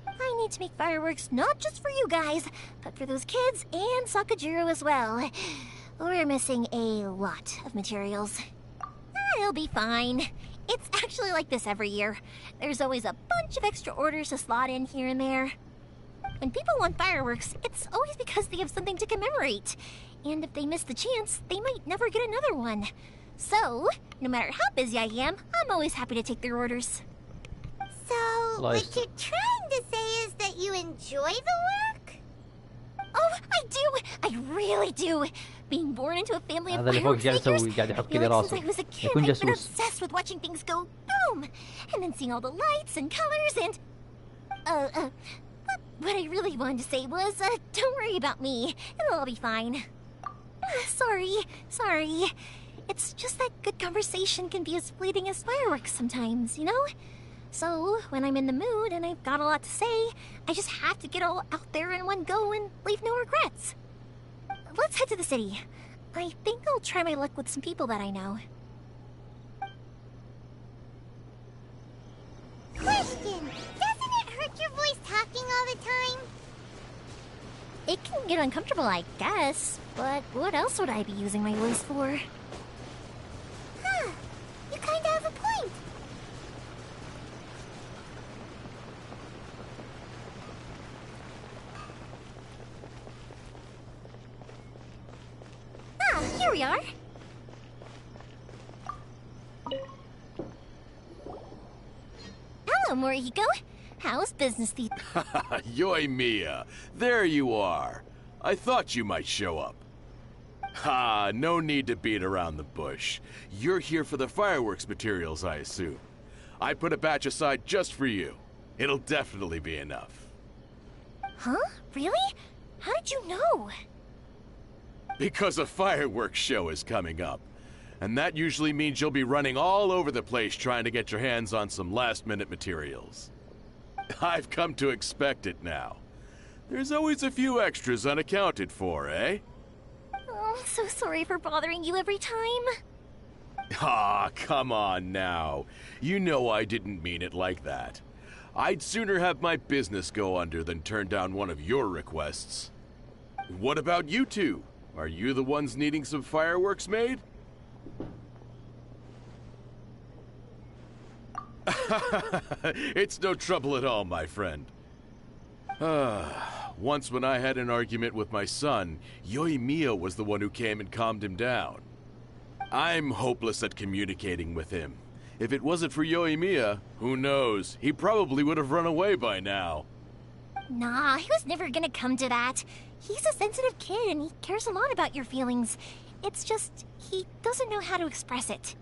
I need to make fireworks not just for you guys, but for those kids and Sakajiro as well. We're missing a lot of materials. It'll be fine. It's actually like this every year. There's always a bunch of extra orders to slot in here and there. When people want fireworks, it's always because they have something to commemorate. And if they miss the chance, they might never get another one. So, no matter how busy I am, I'm always happy to take their orders. So, what you're trying to say is that you enjoy the work? Oh, I do! I really do! Being born into a family of fireworks makers, I feel like since I was a kid, I've been obsessed with watching things go boom! And then seeing all the lights and colors and... What I really wanted to say was, don't worry about me. It'll all be fine. Sorry. It's just that good conversation can be as fleeting as fireworks sometimes, you know? So, when I'm in the mood and I've got a lot to say, I just have to get all out there in one go and leave no regrets. Let's head to the city. I think I'll try my luck with some people that I know. Question! Doesn't it hurt your voice talking all the time? It can get uncomfortable, I guess. But what else would I be using my voice for? Huh. You kinda have a point. Here we are. Hello, Morihiko. How's business these... Yoimiya, there you are. I thought you might show up. Ha, no need to beat around the bush. You're here for the fireworks materials, I assume. I put a batch aside just for you. It'll definitely be enough. Huh? Really? How did you know? Because a fireworks show is coming up. And that usually means you'll be running all over the place trying to get your hands on some last-minute materials. I've come to expect it now. There's always a few extras unaccounted for, eh? Oh, I'm so sorry for bothering you every time. Ah, come on now. You know I didn't mean it like that. I'd sooner have my business go under than turn down one of your requests. What about you two? Are you the ones needing some fireworks made? It's no trouble at all, my friend. Once when I had an argument with my son, Yoimiya was the one who came and calmed him down. I'm hopeless at communicating with him. If it wasn't for Yoimiya, who knows, he probably would have run away by now. Nah, he was never gonna come to that. He's a sensitive kid and he cares a lot about your feelings. It's just, he doesn't know how to express it.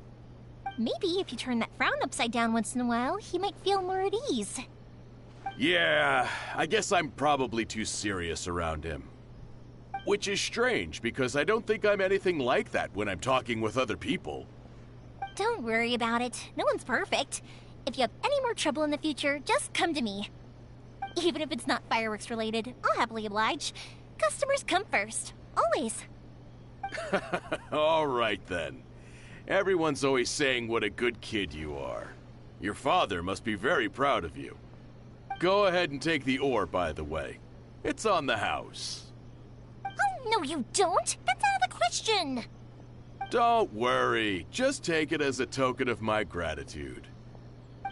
Maybe if you turn that frown upside down once in a while, he might feel more at ease. Yeah, I guess I'm probably too serious around him. Which is strange, because I don't think I'm anything like that when I'm talking with other people. Don't worry about it. No one's perfect. If you have any more trouble in the future, just come to me. Even if it's not fireworks related, I'll happily oblige. Customers come first. Always. All right, then. Everyone's always saying what a good kid you are. Your father must be very proud of you. Go ahead and take the ore, by the way. It's on the house. Oh, no you don't! That's out of the question! Don't worry. Just take it as a token of my gratitude.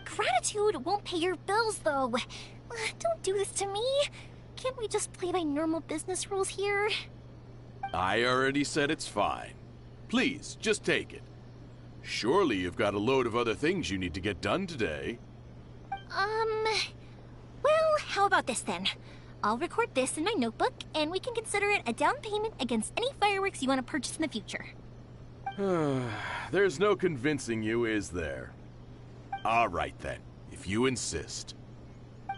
Gratitude won't pay your bills, though. Don't do this to me. Can't we just play by normal business rules here? I already said it's fine. Please, just take it. Surely you've got a load of other things you need to get done today. Well, how about this then? I'll record this in my notebook, and we can consider it a down payment against any fireworks you want to purchase in the future. There's no convincing you, is there? All right then, if you insist.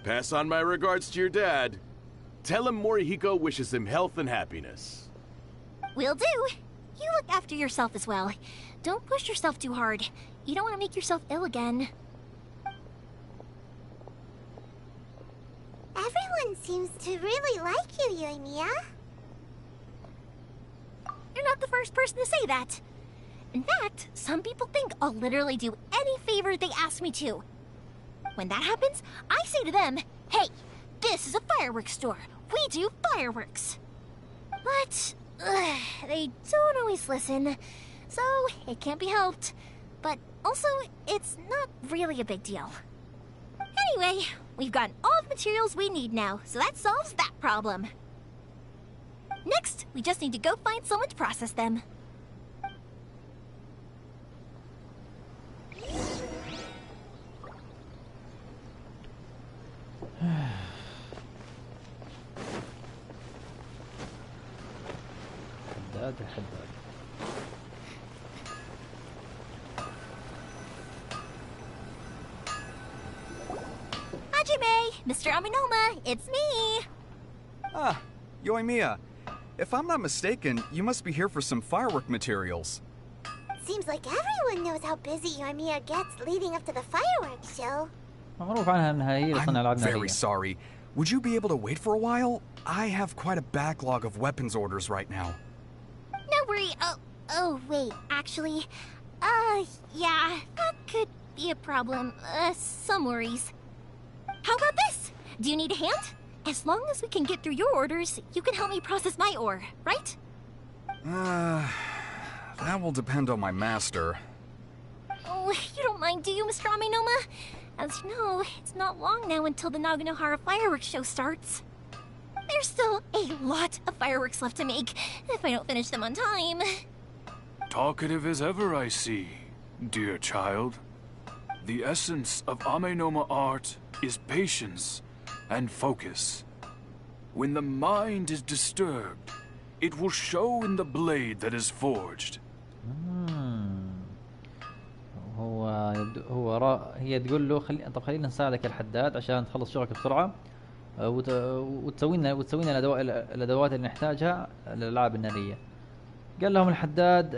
Pass on my regards to your dad. Tell him Morihiko wishes him health and happiness. Will do. You look after yourself as well. Don't push yourself too hard. You don't want to make yourself ill again. Everyone seems to really like you, Yoimiya. You're not the first person to say that. In fact, some people think I'll literally do any favor they ask me to. When that happens, I say to them, hey, this is a fireworks store. We do fireworks. But they don't always listen, so it can't be helped. But also, it's not really a big deal. Anyway, we've gotten all the materials we need now, so that solves that problem. Next, we just need to go find someone to process them. حداد. Hajime, Mr. Aminoma, it's me. Ah, Yoimiya. If I'm not mistaken, you must be here for some firework materials. Seems like everyone knows how busy Yoimiya gets leading up to the fireworks show. معروف عنها انها هي اللي صنع العاب نارية. I'm very sorry. Would you be able to wait for a while? I have quite a backlog of weapons orders right now. No worry. Oh, wait, actually, yeah, that could be a problem. Some worries. How about this? Do you need a hand? As long as we can get through your orders, you can help me process my ore, right? That will depend on my master. Oh, you don't mind, do you, Mr. Aminoma? As you know, it's not long now until the Naganohara fireworks show starts. There's still a lot of fireworks left to make, if I don't finish them on time. Talkative as ever, I see, dear child. The essence of Amenoma art is patience and focus. When the mind is disturbed, it will show in the blade that is forged. هي تقول له طب خلينا نساعدك الحداد عشان تخلص شغلك بسرعة وتسوي لنا الادوات اللي نحتاجها للالعاب النارية. قال لهم الحداد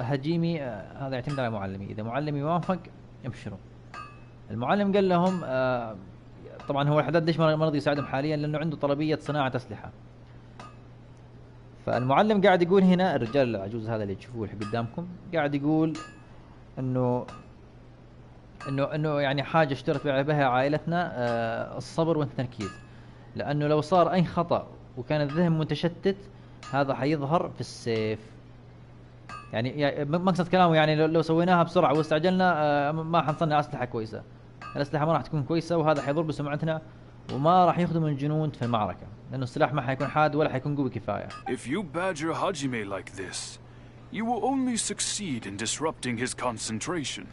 هجيمي هذا يعتمد على معلمي، اذا معلمي يوافق ابشروا. المعلم قال لهم طبعا هو الحداد ليش ما رضي يساعدهم حاليا؟ لانه عنده طلبية صناعة اسلحة. فالمعلم قاعد يقول هنا، الرجال العجوز هذا اللي تشوفوه اللي قدامكم قاعد يقول انه يعني حاجة اشترت بها عائلتنا الصبر والتركيز، لانه لو صار اي خطأ وكان الذهن متشتت هذا حيظهر في السيف. يعني مقصد كلامه يعني لو سويناها بسرعة واستعجلنا ما حنصنع اسلحة كويسة، الاسلحة ما راح تكون كويسة وهذا حيضر بسمعتنا وما راح يخدم الجنود في المعركة، لانه السلاح ما حيكون حاد ولا حيكون قوي كفاية. If you badger Hajime like this, you will only succeed in disrupting his concentration.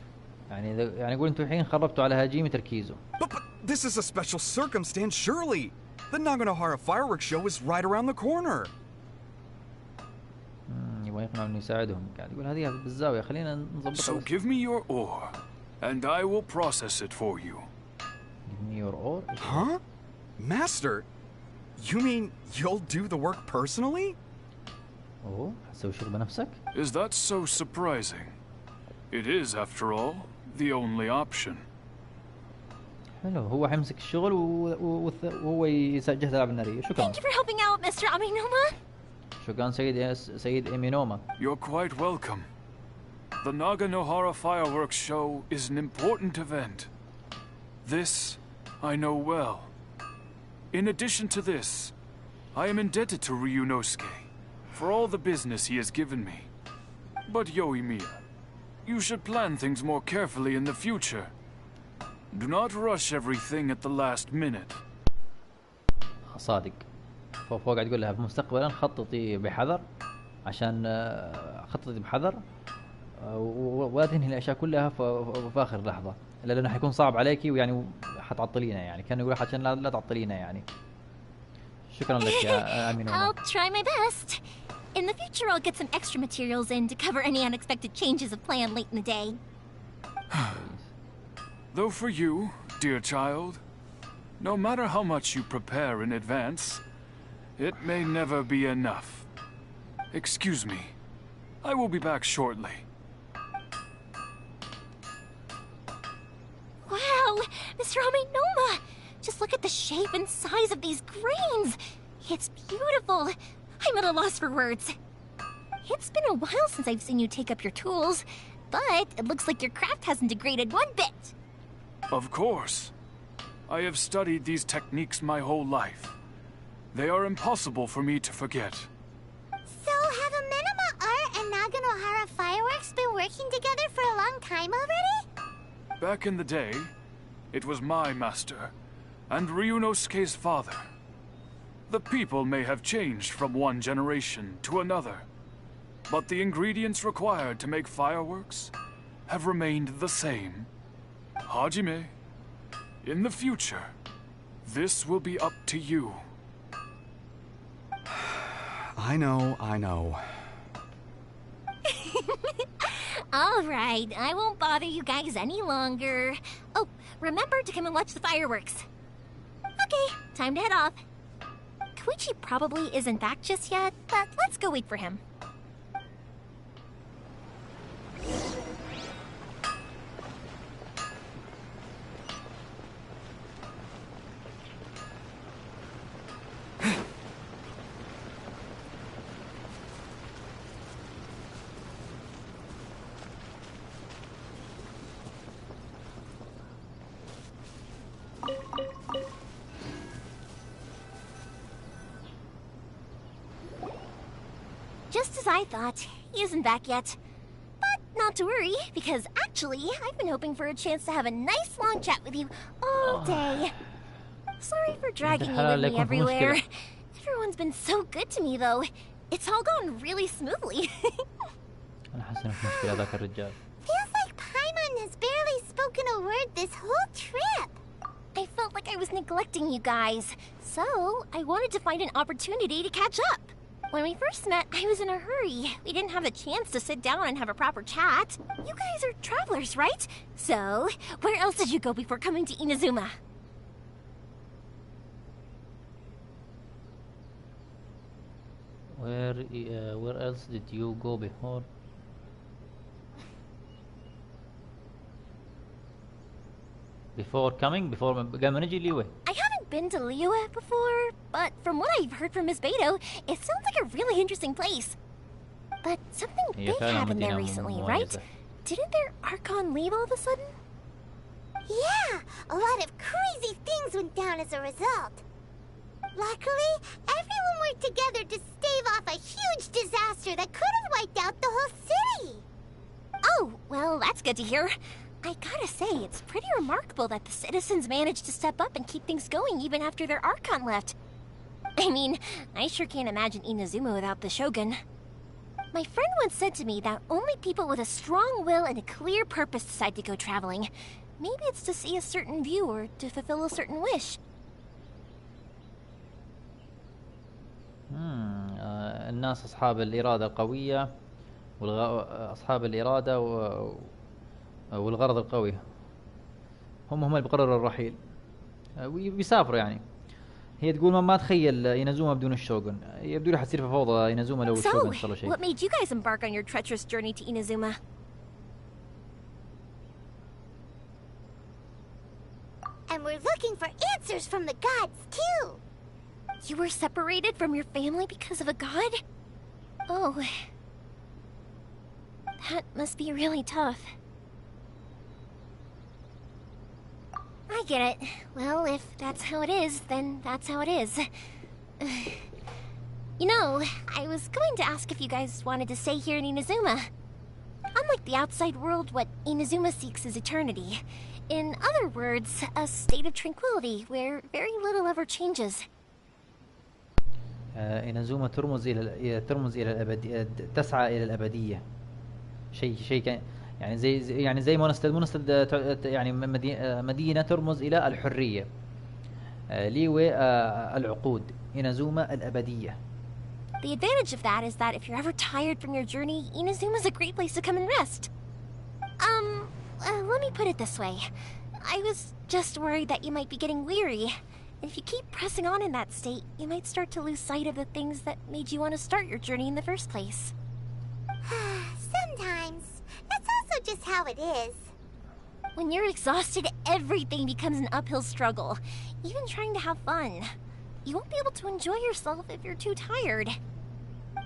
يعني يقول انتوا الحين خربتوا على هاجيمي تركيزه. But this is a special circumstance, surely. The Naganohara fireworks show is right around the corner. يبغى يقنعهم إنه يساعدهم. قاعد يقول هذه بالزاوية خلينا نضبطها. So give me your ore, and I will process it for you. Give me your ore. Huh? Master, you mean you'll do the work personally? أوه هتسوي شغل بنفسك؟ Is that so surprising? It is, after all, the only option. حلو هو حيمسك الشغل وهو يسجل الألعاب النارية. شكرا. Thank you for helping out, Mr. Aminoma. شكرا سيد إيمينوما. You're quite welcome. The Naganohara fireworks show is an important event. This I know well. In addition to this, I am indebted to Ryunosuke for all the business he has given me. But Yoimiya, you should plan things more carefully in the future. Do not rush everything at the last minute. صادق. فهو قاعد يقول لها مستقبلا خططي بحذر عشان خططي بحذر ولا تنهي الاشياء كلها في اخر لحظه الا لانه حيكون صعب عليكي ويعني حتعطلينا يعني كان يقول عشان لا تعطلينا يعني. شكرا لك يا أمينوما. I'll try my best. In the future I'll get some extra materials in to cover any unexpected changes of plan late in the day. Though for you, dear child, no matter how much you prepare in advance, it may never be enough. Excuse me. I will be back shortly. Wow, Mr. Aminoma! Just look at the shape and size of these grains! It's beautiful! I'm at a loss for words. It's been a while since I've seen you take up your tools, but it looks like your craft hasn't degraded one bit. Of course. I have studied these techniques my whole life. They are impossible for me to forget. So have Amenoma Art and Naganohara Fireworks been working together for a long time already? Back in the day, it was my master, and Ryunosuke's father. The people may have changed from one generation to another, but the ingredients required to make fireworks have remained the same. Hajime, in the future, this will be up to you. I know. All right, I won't bother you guys any longer. Oh, remember to come and watch the fireworks. Okay, time to head off. Koichi probably isn't back just yet, but let's go wait for him. Just as I thought, he isn't back yet. But not to worry, because actually, I've been hoping for a chance to have a nice long chat with you all day. Sorry for dragging you with me everywhere. Everyone's been so good to me, though. It's all gone really smoothly. Feels like Paimon has barely spoken a word this whole trip. I felt like I was neglecting you guys, so I wanted to find an opportunity to catch up. When we first met, I was in a hurry. We didn't have a chance to sit down and have a proper chat. You guys are travelers, right? So, where else did you go before coming to Inazuma? Where else did you go before? Before coming? Before قبل ما نجي ليوه. I haven't been to Liyue before, but from what I've heard from Miss Beto, it sounds like a really interesting place. But something big happened there recently, right? Didn't their Archon leave all of a sudden? Yeah, a lot of crazy things went down as a result. Luckily, everyone worked together to stave off a huge disaster that could have wiped out the whole city. Oh, well, that's good to hear. I gotta say, it's pretty remarkable that the citizens managed to step up and keep things going even after their Archon left. I mean, I sure can't imagine Inazuma without the Shogun. My friend once said to me that only people with a strong will and a clear purpose decide to go traveling. Maybe it's to see a certain view or to fulfill a certain wish. الناس أصحاب الإرادة القوية أصحاب الإرادة والغرض القوي هم اللي بيقرروا الرحيل وبيسافروا يعني. هي تقول ما تخيل إينازوما بدون الشوغن، يبدو لي حتصير في فوضى إينازوما لو الشوغن صار له شيء. What made you guys embark on your treacherous journey to Inazuma? And we're looking for answers from the gods, too! You were separated from your family because of a god? Oh. That must be really tough. I get it. Well, if that's how it is, then that's how it is. You know, I was going to ask if you guys wanted to stay here in Inazuma. Unlike the outside world, what Inazuma seeks is eternity. In other words, a state of tranquility where very little ever changes. إينازوما ترمز إلى الأبدية، تسعى إلى الأبدية. شيء كان يعني زي مونستد يعني مدينة ترمز إلى الحرية. ليوي العقود، إينازوما الأبدية. The advantage of that is that if you're ever tired from your journey, Inazuma's a great place to come and rest. Let me put it this way. I was just worried that you might be getting weary. If you keep pressing on in that state, you might start to lose sight of the things that made you want to start your journey in the first place. Sometimes. That's also just how it is. When you're exhausted, everything becomes an uphill struggle. Even trying to have fun. You won't be able to enjoy yourself if you're too tired.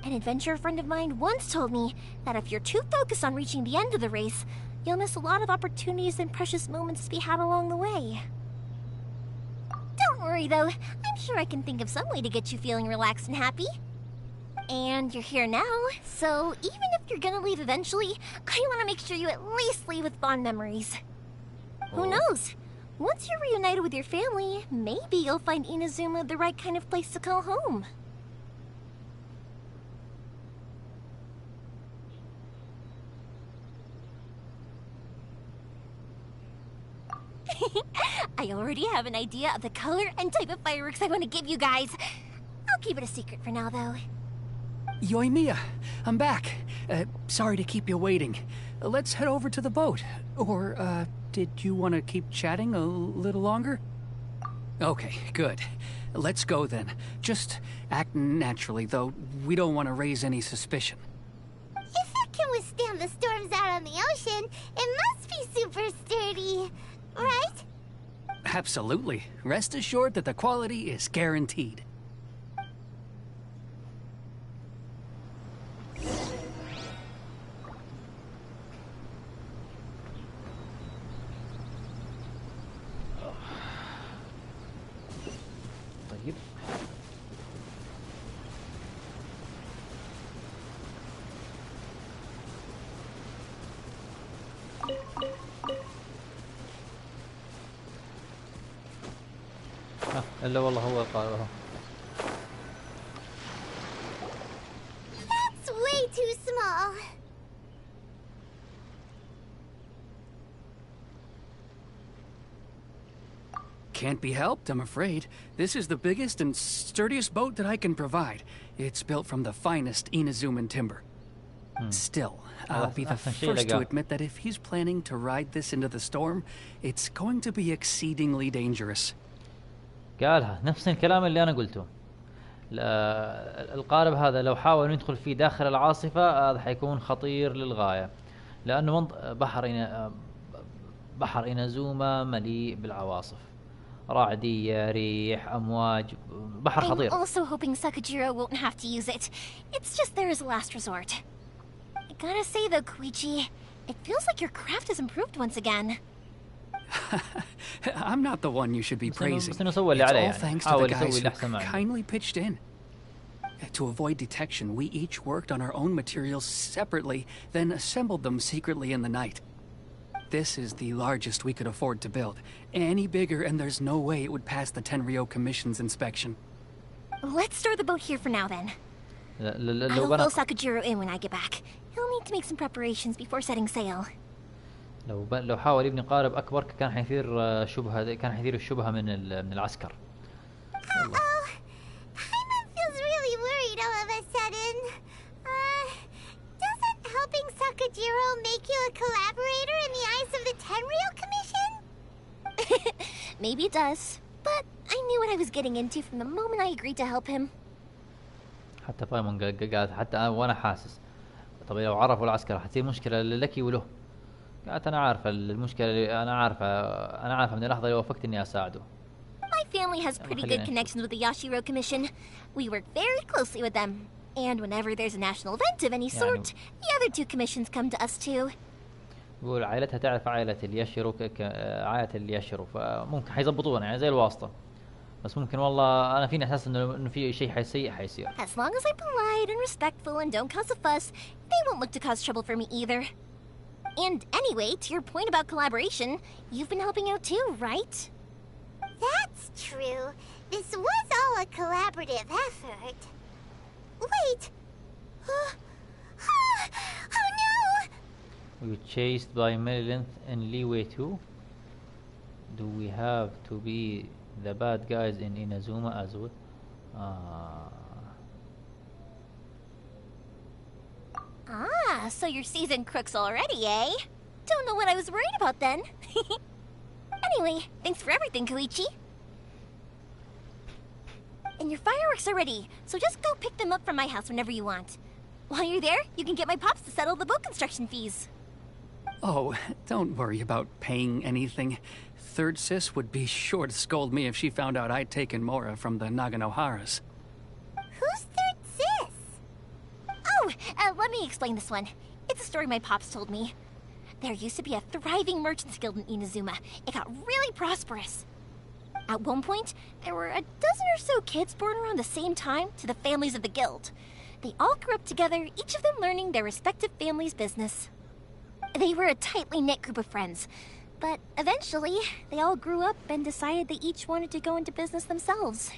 An adventurer friend of mine once told me that if you're too focused on reaching the end of the race, you'll miss a lot of opportunities and precious moments to be had along the way. Don't worry though, I'm sure I can think of some way to get you feeling relaxed and happy. And you're here now, so even if you're gonna leave eventually, I want to make sure you at least leave with fond memories. Who knows? Once you're reunited with your family, maybe you'll find Inazuma the right kind of place to call home. I already have an idea of the color and type of fireworks I want to give you guys. I'll keep it a secret for now, though. Yoimiya, I'm back. Sorry to keep you waiting. Let's head over to the boat. Or, did you want to keep chatting a little longer? Okay, good. Let's go then. Just act naturally, though we don't want to raise any suspicion. If it can withstand the storms out on the ocean, it must be super sturdy, right? Absolutely. Rest assured that the quality is guaranteed. طيب إلا والله هو قال له. That's way too small. Can't be helped, I'm afraid. This is the biggest and sturdiest boat that I can provide. It's built from the finest Inazuman timber. Still, I'll be the first to admit that if he's planning to ride this into the storm, it's going to be exceedingly dangerous. قالها نفس الكلام اللي أنا قلته. القارب هذا لو حاول يدخل فيه داخل العاصفة هذا حيكون خطير للغاية، لأنه بحر إينازوما مليء بالعواصف، رعدية، ريح، أمواج، بحر خطير. I'm also hoping Sakajiro won't have to use it. It's just there as a last resort. I gotta say though, Koichi, it feels like your craft has improved once again. I'm not the one you should be praising. It's all thanks to the guys who kindly pitched in. To avoid detection, we each worked on our own materials separately, then assembled them secretly in the night. This is the largest we could afford to build. Any bigger and there's no way it would pass the Tenryo Commission's inspection. Let's store the boat here for now then. I'll fill Sakajiro in when I get back. He'll need to make some preparations before setting sail. لو حاول يبني قارب أكبر كان حيثير الشبهة من العسكر. Uh-oh. Paimon feels really worried all of a sudden. Doesn't help make you a collaborator in the eyes of the Tenryou Commission? Maybe it does, but I knew what I was getting into from the moment I agreed to help him. حتى بايمون قالت حتى أنا وأنا حاسس. طب لو عرفوا العسكر حتصير مشكلة لكي وله. قالت أنا عارفة المشكلة، أنا عارفة من اللحظة اللي وافقت إني أساعده. My family has pretty good connections with the Yashiro Commission. We work very closely with them. And whenever there's a national event of any sort, the other two commissions come to us too. يقول عائلتها تعرف عائلة الياشيرو فممكن حيظبطونا يعني زي الواسطة. بس ممكن والله أنا فيني إحساس إنه في شيء حيصير. As long as I'm polite and respectful and don't cause a fuss, they won't look to cause trouble for me either. And anyway, to your point about collaboration, you've been helping out too, right? That's true. This was all a collaborative effort. Wait! Oh no! We were chased by Maryland and Leeway too? Do we have to be the bad guys in Inazuma as well? So you're seasoned crooks already, eh? Don't know what I was worried about then. Anyway, thanks for everything, Koichi. And your fireworks are ready, so just go pick them up from my house whenever you want. While you're there, you can get my pops to settle the boat construction fees. Oh, don't worry about paying anything. Third Sis would be sure to scold me if she found out I'd taken Mora from the Naganoharas. Who's Third Sis? Oh, let me explain this one. It's a story my pops told me. There used to be a thriving merchants guild in Inazuma. It got really prosperous. At one point, there were a dozen or so kids born around the same time to the families of the guild. They all grew up together, each of them learning their respective family's business. They were a tightly knit group of friends, but eventually, they all grew up and decided they each wanted to go into business themselves.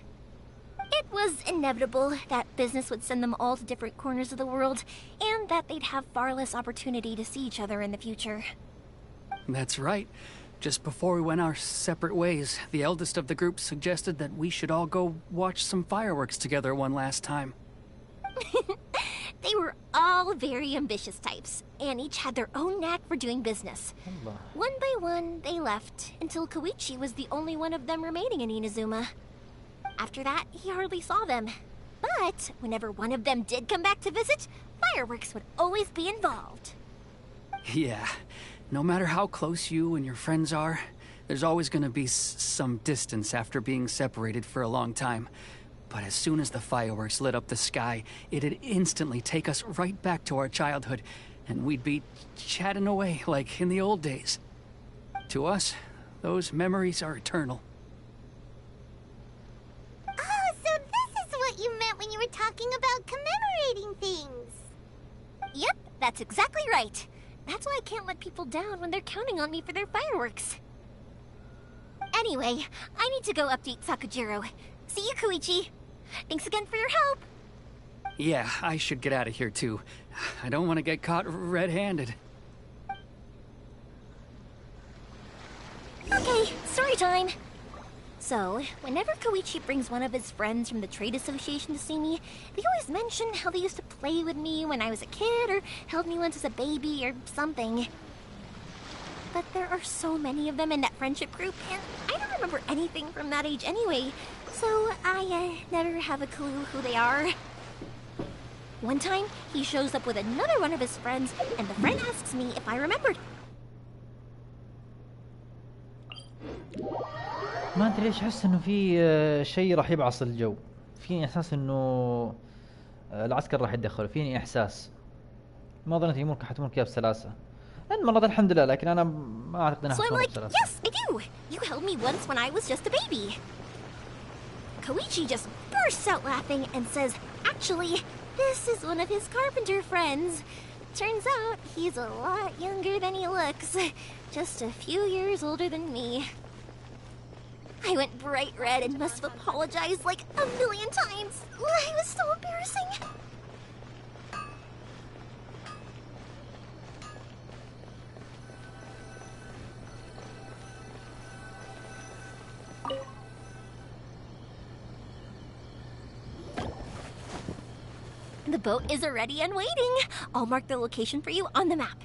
It was inevitable that business would send them all to different corners of the world, and that they'd have far less opportunity to see each other in the future. That's right. Just before we went our separate ways, the eldest of the group suggested that we should all go watch some fireworks together one last time. They were all very ambitious types, and each had their own knack for doing business. One by one, they left, until Koichi was the only one of them remaining in Inazuma. After that, he hardly saw them. But whenever one of them did come back to visit, fireworks would always be involved. Yeah. No matter how close you and your friends are, there's always gonna be some distance after being separated for a long time. But as soon as the fireworks lit up the sky, it'd instantly take us right back to our childhood, and we'd be chatting away like in the old days. To us, those memories are eternal. Oh, so this is what you meant when you were talking about commemorating things. Yep, that's exactly right. That's why I can't let people down when they're counting on me for their fireworks. Anyway, I need to go update Sakujiro. See you, Koichi. Thanks again for your help. Yeah, I should get out of here too. I don't want to get caught red-handed. Okay, story time. So, whenever Koichi brings one of his friends from the trade association to see me, they always mention how they used to play with me when I was a kid, or held me once as a baby, or something. But there are so many of them in that friendship group, and I don't remember anything from that age anyway, so I never have a clue who they are. One time, he shows up with another one of his friends, and the friend asks me if I remembered. ما ادري ليش احس انه في شيء راح يبعص الجو. فيني احساس انه العسكر راح يتدخل، فيني احساس ما ظنيت يمرك حتمر كذا بسلاسه. المرة الحمد لله، لكن انا ما اعتقد انها حتمر بسلاسه. Yes, I do. You held me once when I was just a baby. Koichi just bursts out laughing and says, "Actually, this is one of his carpenter friends. Turns out he's a lot younger than he looks. Just a few years older than me." I went bright red and must have apologized like a million times. It was so embarrassing. The boat is ready and waiting. I'll mark the location for you on the map.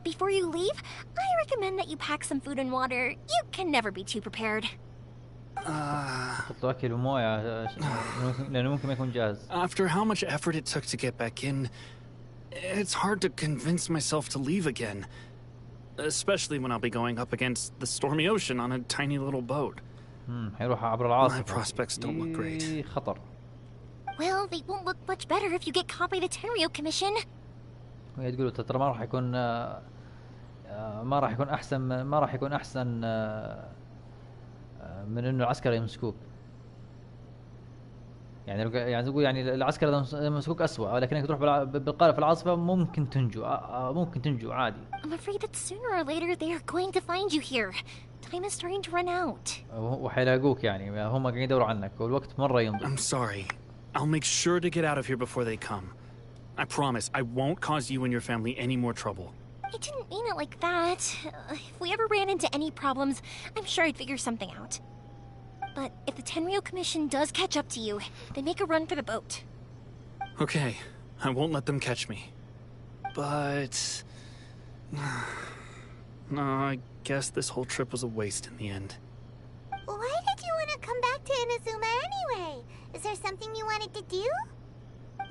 before you leave, I recommend that you pack some food and water. You can never be too prepared. After how much effort it took to get back in, it's hard to convince myself to leave again. Especially when I'll be going up against the stormy ocean on a tiny little boat. My prospects don't look great. Well, they won't look much better if you get caught by the Tenryo Commission. وهي تقول ترى ما راح يكون أحسن من إنه العسكر يمسكوك. يعني تقول يعني العسكر إذا مسكوك أسوأ، لكنك تروح بالقارب في العاصفة ممكن تنجو عادي. I'm afraid that sooner or later they are going to find you here. Time is starting to run out. وحيلاقوك يعني هم قاعدين يدوروا عنك والوقت مرة يمضي. I'm sorry. I'll make sure to get out of here before they come. I promise I won't cause you and your family any more trouble. I didn't mean it like that. If we ever ran into any problems, I'm sure I'd figure something out. But if the Tenryo Commission does catch up to you, then make a run for the boat. Okay, I won't let them catch me. But... no, I guess this whole trip was a waste in the end. Why did you want to come back to Inazuma anyway? Is there something you wanted to do?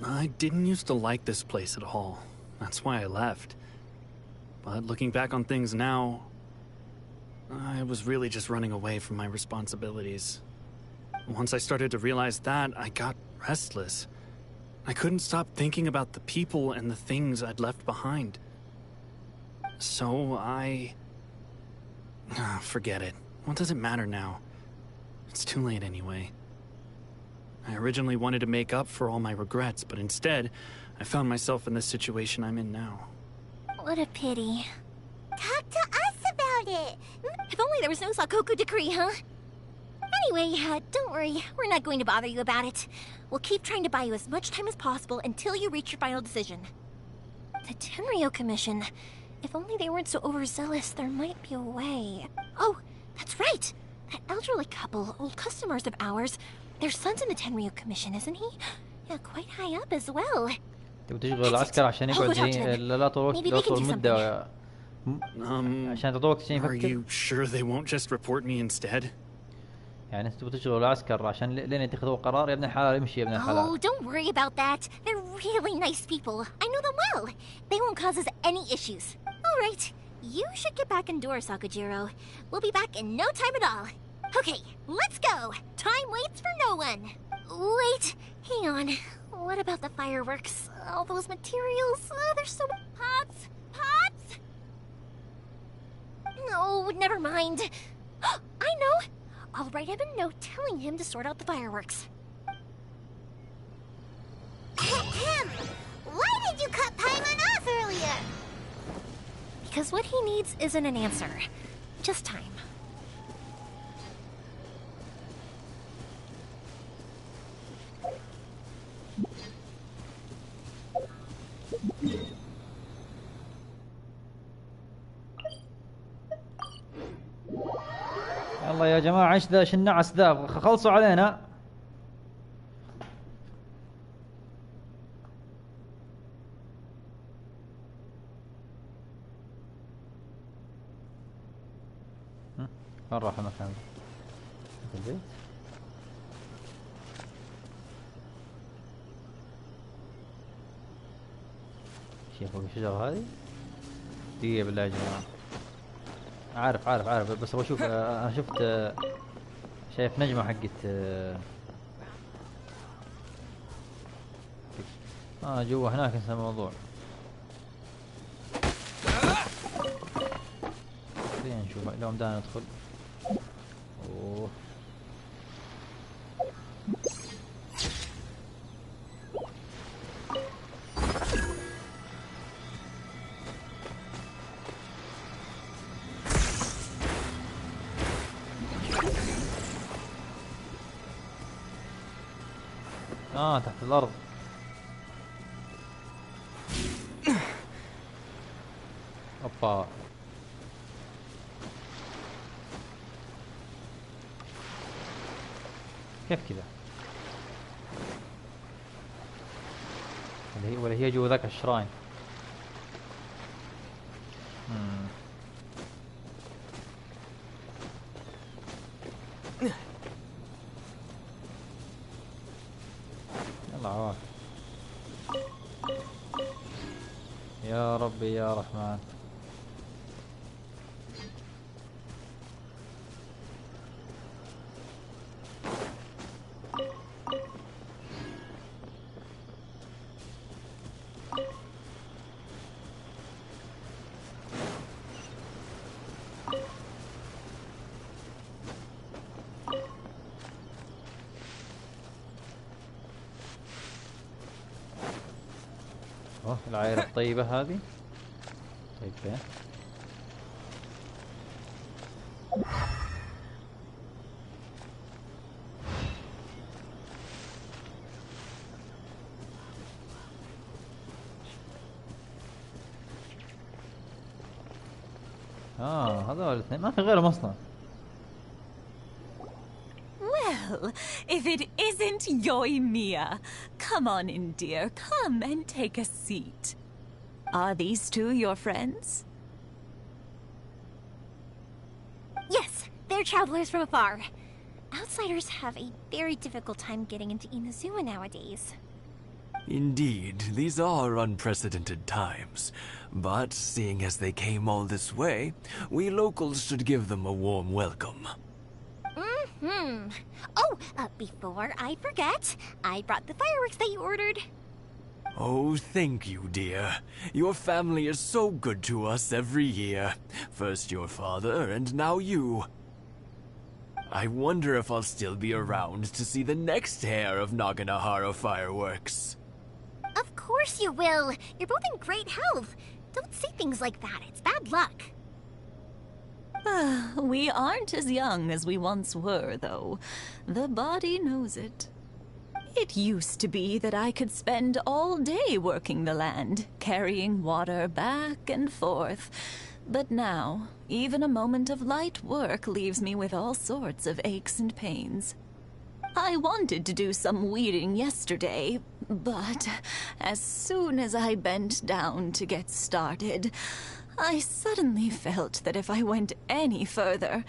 I didn't used to like this place at all. That's why I left. But looking back on things now, I was really just running away from my responsibilities. Once I started to realize that, I got restless. I couldn't stop thinking about the people and the things I'd left behind. So forget it. What does it matter now? It's too late anyway. I originally wanted to make up for all my regrets, but instead, I found myself in the situation I'm in now. What a pity. Talk to us about it! If only there was no Sakoku decree, huh? Anyway, don't worry. We're not going to bother you about it. We'll keep trying to buy you as much time as possible until you reach your final decision. The Tenryo Commission. If only they weren't so overzealous, there might be a way. Oh, that's right! That elderly couple, old customers of ours, their son's in the Tenryo Commission, isn't he? Yeah, quite high up as well. تشغل العسكر عشان يقعد زي لا طول مدة عشان تعطوك شيء يفكر. Are you sure they won't just report me instead? يعني انتوا بتشغلوا العسكر عشان لين يتخذوا قرار يا ابن الحلال يمشي يا ابن الحلال. Oh, don't worry about that. They're really nice people. I know them well. They won't cause us any issues. All right, you should get back indoors, Sakujiro. We'll be back in no time at all. Okay, let's go. Time waits for no one. Wait, hang on. What about the fireworks? All those materials? There's so many pots. Pots? No, never mind. I know. I'll write him a note telling him to sort out the fireworks. Why did you cut Paimon off earlier? Because what he needs isn't an answer. Just time. يلا يا جماعة ايش ذا ايش النعس ذا خلصوا علينا. وين راح المكان في البيت؟ شي فوق الشجرة هذه؟ دقيقة بالله يا جماعة. عارف بس بشوف انا شفت شايف نجمة حقت جوا هناك انسى الموضوع. خلينا نشوف لو مدانا ندخل. اوه تحت الأرض. أوبا كيف كذا؟ ولا هي جوا ذاك الشراين. يلا عواف. يا ربي يا رحمن. العائلة الطيبة هذه. طيب فين؟ هذول الاثنين ما في غيرهم اصلا. Well, if it isn't Yoimiya. Come on in, dear. Come and take a seat. Are these two your friends? Yes, they're travelers from afar. Outsiders have a very difficult time getting into Inazuma nowadays. Indeed, these are unprecedented times. But seeing as they came all this way, we locals should give them a warm welcome. Oh, before I forget, I brought the fireworks that you ordered. Oh, thank you, dear. Your family is so good to us every year. First your father, and now you. I wonder if I'll still be around to see the next hair of Naganahara fireworks. Of course you will. You're both in great health. Don't say things like that. It's bad luck. We aren't as young as we once were, though. The body knows it. It used to be that I could spend all day working the land, carrying water back and forth. But now, even a moment of light work leaves me with all sorts of aches and pains. I wanted to do some weeding yesterday, but as soon as I bent down to get started, I suddenly felt that if I went any further,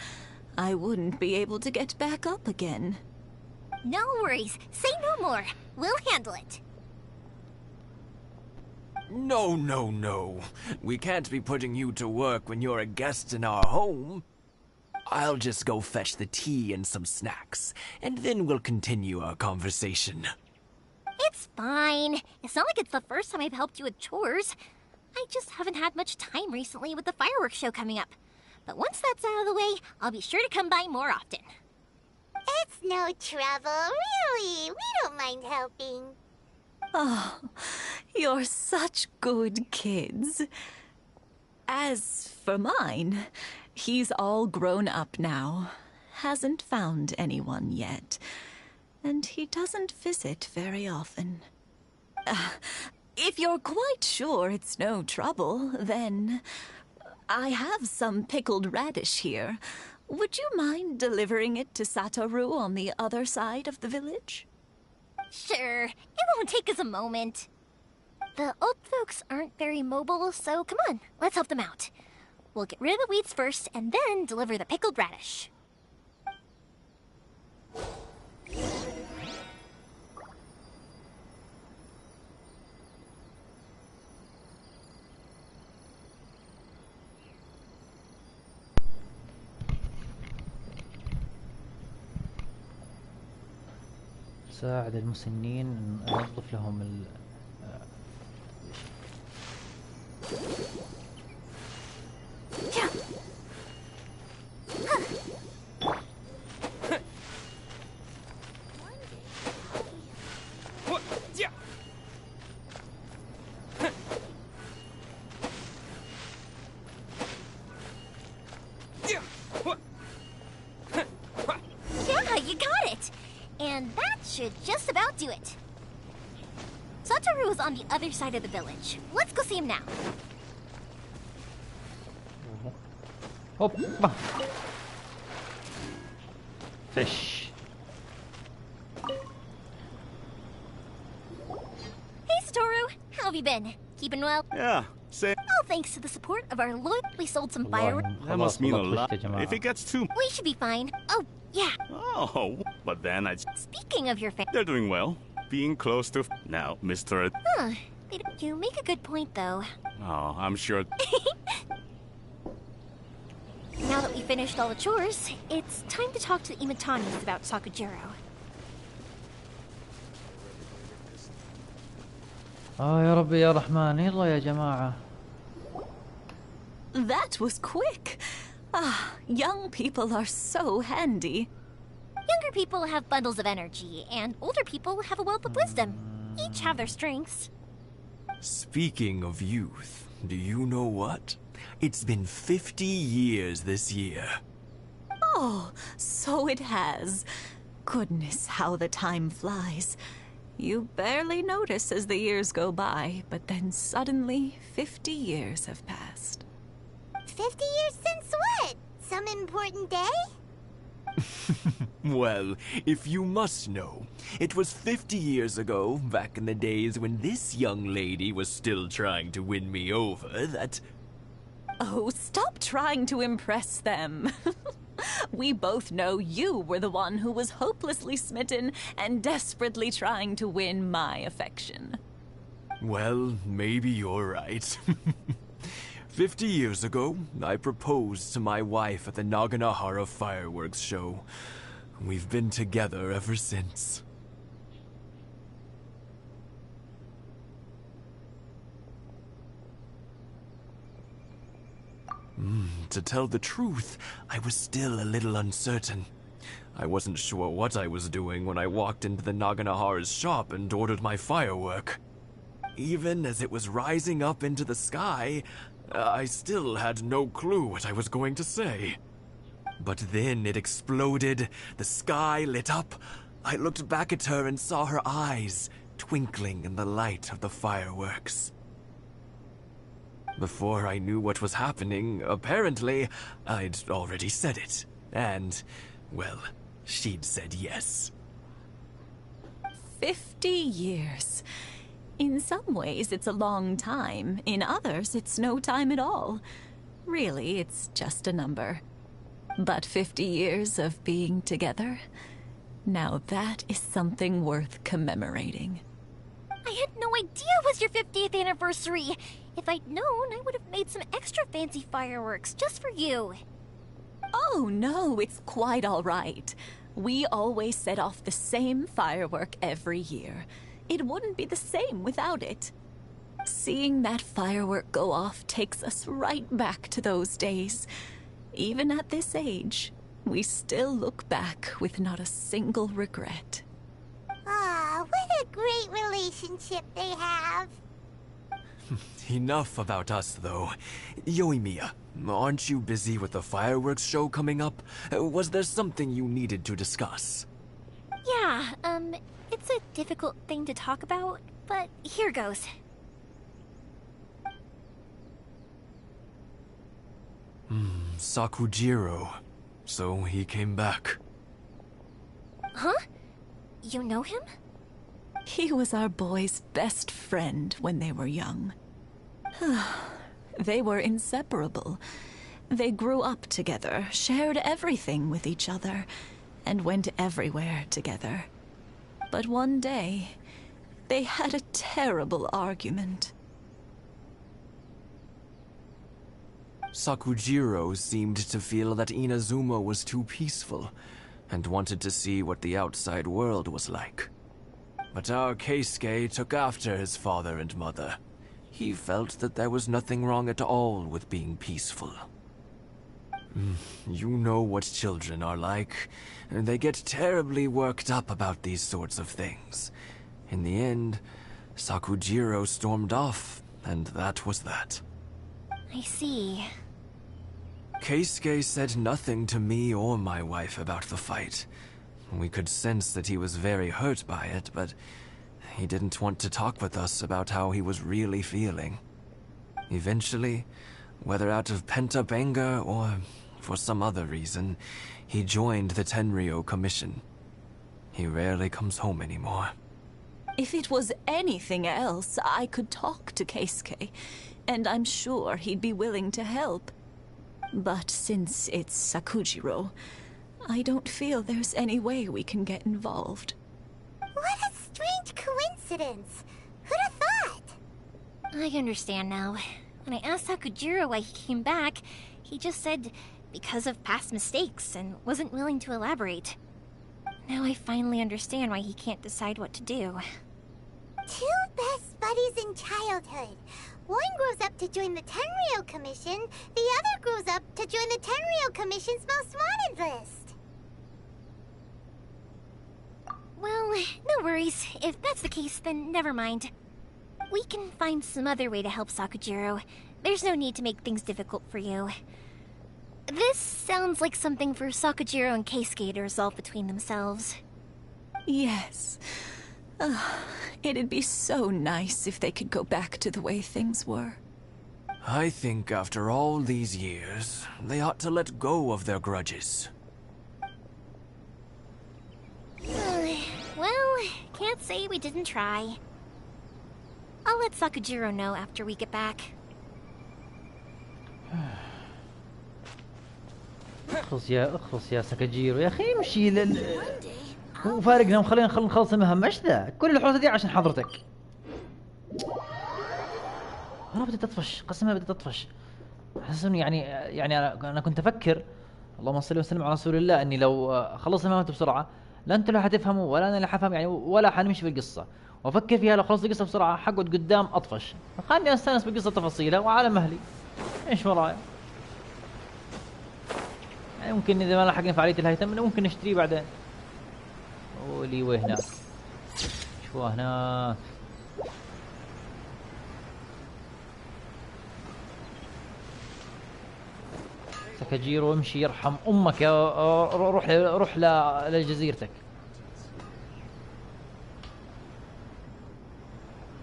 I wouldn't be able to get back up again. No worries. Say no more. We'll handle it. No, no, no. We can't be putting you to work when you're a guest in our home. I'll just go fetch the tea and some snacks, and then we'll continue our conversation. It's fine. It's not like it's the first time I've helped you with chores. I just haven't had much time recently with the fireworks show coming up. But once that's out of the way, I'll be sure to come by more often. It's no trouble, really. We don't mind helping. Oh, you're such good kids. As for mine, he's all grown up now. Hasn't found anyone yet. And he doesn't visit very often. If you're quite sure it's no trouble, then I have some pickled radish here. Would you mind delivering it to Satoru on the other side of the village? Sure. It won't take us a moment. The old folks aren't very mobile, so come on, let's help them out. We'll get rid of the weeds first, and then deliver the pickled radish. ساعد المسنين ننظف لهم ال Yeah, you got it! And that should just about do it. Satoru is on the other side of the village. Let's go see him now. Hoppa. Fish. Hey, Satoru. How have you been? Keeping well? Yeah, All thanks to the support of our loyally sold some fireworks. That must mean a lot. If it gets too... We should be fine. Oh, yeah. Oh, but then I'd... Speaking of your They're doing well. Being close to... Now, Mr. Huh. You make a good point, though. Oh, I'm sure... Now that we finished all the chores, it's time to talk to the Imatanis about Sakujiro. يا ربي يا رحمن يلا يا جماعة. That was quick. Ah, young people are so handy. Younger people have bundles of energy, and older people have a wealth of wisdom. Each have their strengths. Speaking of youth, do you know what? It's been 50 years this year. Oh, so it has. Goodness, how the time flies. You barely notice as the years go by, but then suddenly 50 years have passed. 50 years since what? Some important day? Well, if you must know, it was 50 years ago, back in the days when this young lady was still trying to win me over, that... Oh, stop trying to impress them. We both know you were the one who was hopelessly smitten and desperately trying to win my affection. Well, maybe you're right. 50 years ago, I proposed to my wife at the Naganahara fireworks show. We've been together ever since. To tell the truth, I was still a little uncertain. I wasn't sure what I was doing when I walked into the Naganahara's shop and ordered my firework. Even as it was rising up into the sky, I still had no clue what I was going to say. But then it exploded, the sky lit up. I looked back at her and saw her eyes twinkling in the light of the fireworks. Before I knew what was happening, apparently, I'd already said it. And, well, she'd said yes. 50 years. In some ways, it's a long time. In others, it's no time at all. Really, it's just a number. But 50 years of being together? Now that is something worth commemorating. I had no idea it was your 50th anniversary. If I'd known, I would have made some extra fancy fireworks just for you. Oh, no, it's quite all right. We always set off the same firework every year. It wouldn't be the same without it. Seeing that firework go off takes us right back to those days. Even at this age, we still look back with not a single regret. Ah, what a great relationship they have. Enough about us, though. Yoimiya, aren't you busy with the fireworks show coming up? Was there something you needed to discuss? Yeah, it's a difficult thing to talk about, but here goes. Sakujiro. So he came back. Huh? You know him? He was our boy's best friend when they were young. They were inseparable. They grew up together, shared everything with each other, and went everywhere together. But one day, they had a terrible argument. Sakujiro seemed to feel that Inazuma was too peaceful, and wanted to see what the outside world was like. But our Keisuke took after his father and mother. He felt that there was nothing wrong at all with being peaceful. You know what children are like. They get terribly worked up about these sorts of things. In the end, Sakujiro stormed off, and that was that. I see. Keisuke said nothing to me or my wife about the fight. We could sense that he was very hurt by it, but he didn't want to talk with us about how he was really feeling. Eventually, whether out of pent-up anger or for some other reason, he joined the Tenryou Commission. He rarely comes home anymore. If it was anything else, I could talk to Keisuke. and I'm sure he'd be willing to help. But since it's Sakujiro, I don't feel there's any way we can get involved. What a strange coincidence. Who'd have thought? I understand now. When I asked Sakujiro why he came back, he just said because of past mistakes and wasn't willing to elaborate. Now I finally understand why he can't decide what to do. Two best buddies in childhood. One grows up to join the Tenryou Commission, the other grows up to join the Tenryou Commission's most wanted list. Well, no worries. If that's the case, then never mind. We can find some other way to help Sakujiro. There's no need to make things difficult for you. This sounds like something for Sakujiro and Keisuke to resolve between themselves. Yes. It'd be so nice if they could go back to the way things were. I think after all these years, they ought to let go of their grudges. Well, can't say we didn't try. I'll let Sakujiro know after we get back. اخلص يا ساكاجيرو يا اخي امشي وفارقنا وخلينا نخلص المهمة. ايش ذا؟ كل الحوسة دي عشان حضرتك. انا بدي تطفش، قسما بدي تطفش. احس انه يعني انا كنت افكر اللهم صل وسلم على رسول الله اني لو خلصت المهمة بسرعة لا انتوا اللي حتفهموا ولا انا اللي حفهم يعني ولا حنمشي في القصة. وافكر فيها لو خلصت القصة بسرعة حقعد قدام اطفش. خلني استانس بالقصة تفاصيلها وعلى مهلي. ايش ورايا؟ يعني ممكن اذا ما لحقنا فعالية الهيثم ممكن نشتريه بعدين. ولي وهناك شو هناك ساكاجيرو امشي يرحم امك يا روح لجزيرتك.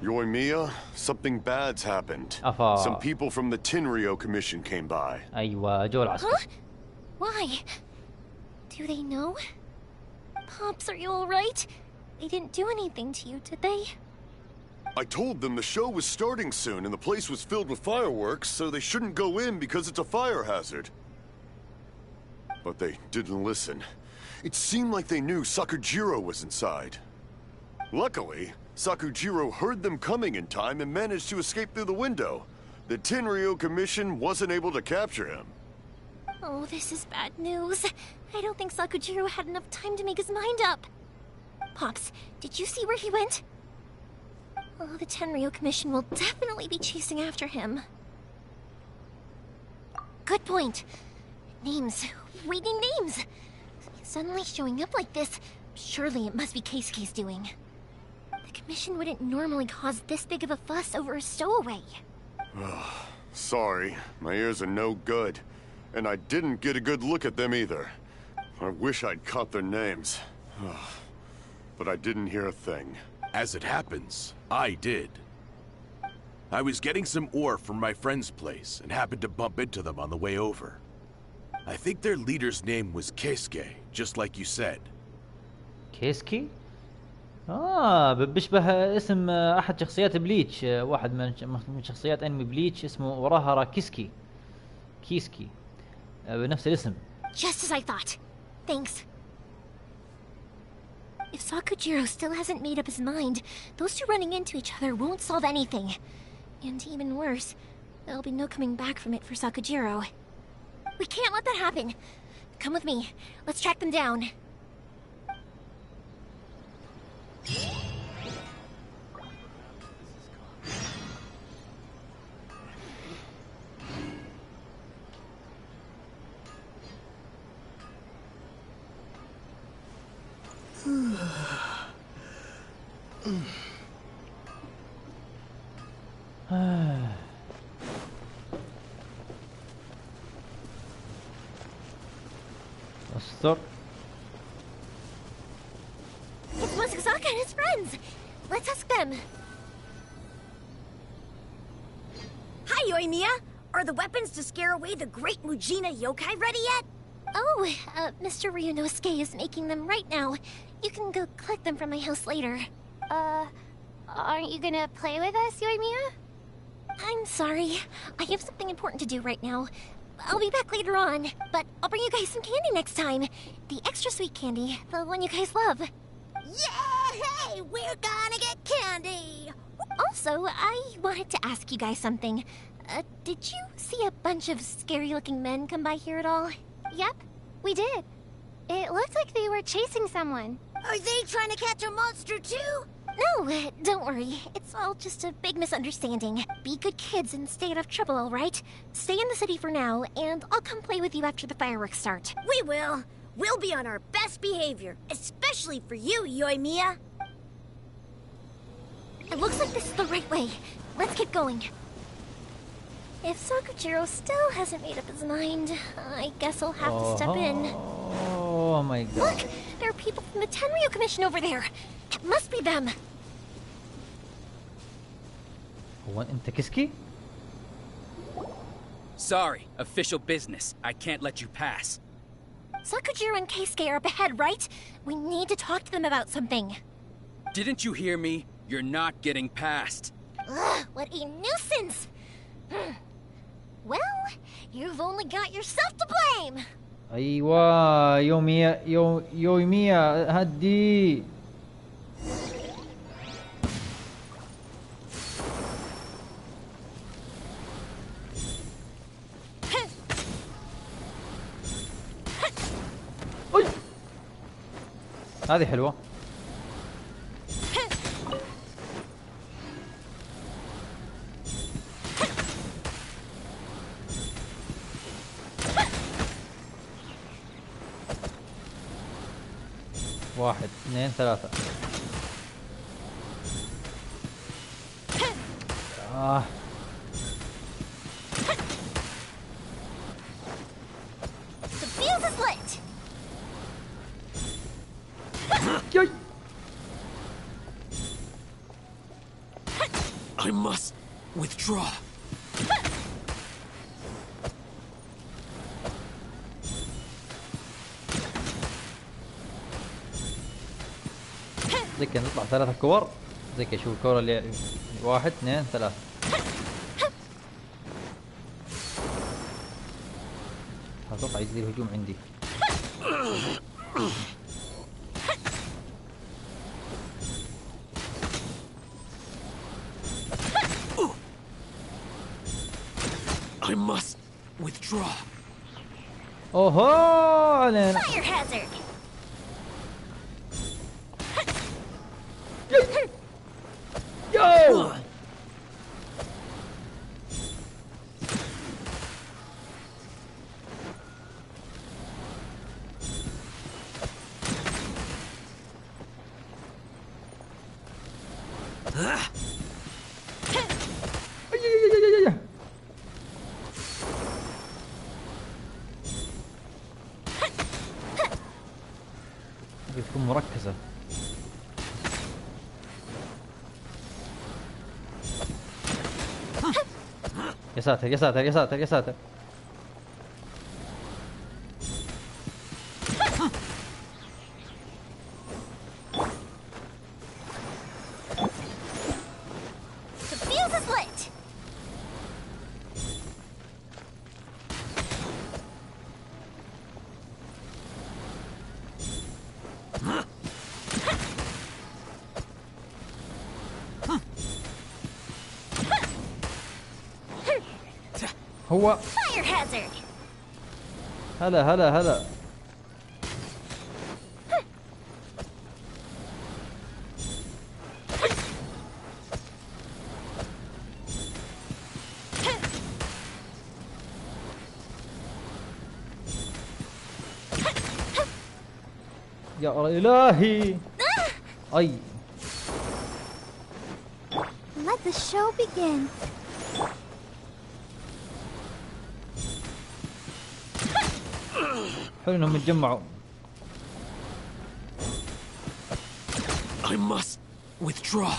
Yoimiya, something bad's happened. Some people from the Tenryou Commission came by. ايوه جو العسكر. Huh? Why? Do they know? Pops, are you alright? They didn't do anything to you, did they? I told them the show was starting soon and the place was filled with fireworks, so they shouldn't go in because it's a fire hazard. But they didn't listen. It seemed like they knew Sakujiro was inside. Luckily, Sakujiro heard them coming in time and managed to escape through the window. The Tenryou Commission wasn't able to capture him. Oh, this is bad news. I don't think Sakujiro had enough time to make his mind up. Pops, did you see where he went? Oh, the Tenryou Commission will definitely be chasing after him. Good point. Names. Reading names. Suddenly showing up like this, surely it must be Keisuke's doing. The Commission wouldn't normally cause this big of a fuss over a stowaway. Sorry, my ears are no good. And I didn't get a good look at them either. I wish I'd caught their names. But I didn't hear a thing. As it happens, I did. I was getting some ore from my friend's place and happened to bump into them on the way over. I think their leader's name was Keisuke, just like you said. كيسكي؟ بيشبه اسم احد شخصيات بليتش، واحد من شخصيات انمي بليتش اسمه وراهارا كيسكي. بنفس الاسم. Just as I thought. Thanks. If Sakujiro still hasn't made up his mind, those two running into each other won't solve anything. And even worse, there'll be no coming back from it for Sakujiro. We can't let that happen. Come with me. Let's track them down. استر. It's Masazaka and his friends. Let's ask them. Hi, Yoimiya. Are the weapons to scare away the great Mujina yokai ready yet? Oh, Mr. Ryunosuke is making them right now. You can go collect them from my house later. Aren't you gonna play with us, Yoimiya? I'm sorry. I have something important to do right now. I'll be back later on, but I'll bring you guys some candy next time. The extra sweet candy, the one you guys love. Yay! We're gonna get candy! Also, I wanted to ask you guys something. Did you see a bunch of scary-looking men come by here at all? Yep, we did. It looked like they were chasing someone. Are they trying to catch a monster too? No, don't worry. It's all just a big misunderstanding. Be good kids and stay out of trouble, all right? Stay in the city for now, and I'll come play with you after the fireworks start. We will. We'll be on our best behavior, especially for you, Yoimiya. It looks like this is the right way. Let's get going. If Sakujiro still hasn't made up his mind, I guess I'll have to step in. Oh my god. Look! There are people from the Tenryu Commission over there! It must be them! هو انت كسكي؟ Sorry, official business. I can't let you pass. Sakujiro and Keisuke are up ahead, right? We need to talk to them about something. Didn't you hear me? You're not getting past. Ugh, what a nuisance! Well, you've only got yourself to blame! ايوه يوميا هدي. هذه حلوة. واحد اثنين ثلاثة. The fuse is lit! I must withdraw. زي كذا نطلع ثلاثة كور. زي كذا شوف الكورة اللي واحد اثنين ثلاثة. اتوقع يزيد الهجوم عندي. I must withdraw. اوهو علينا. Fire hazard! Yo! تكون مركزة. يا ساتر يا ساتر يا ساتر يا ساتر. The fuse is lit! هو Fire hazard! هلا هلا هلا. يا إلهي. أي. Let the show begin. حلو انهم يتجمعوا. I must withdraw.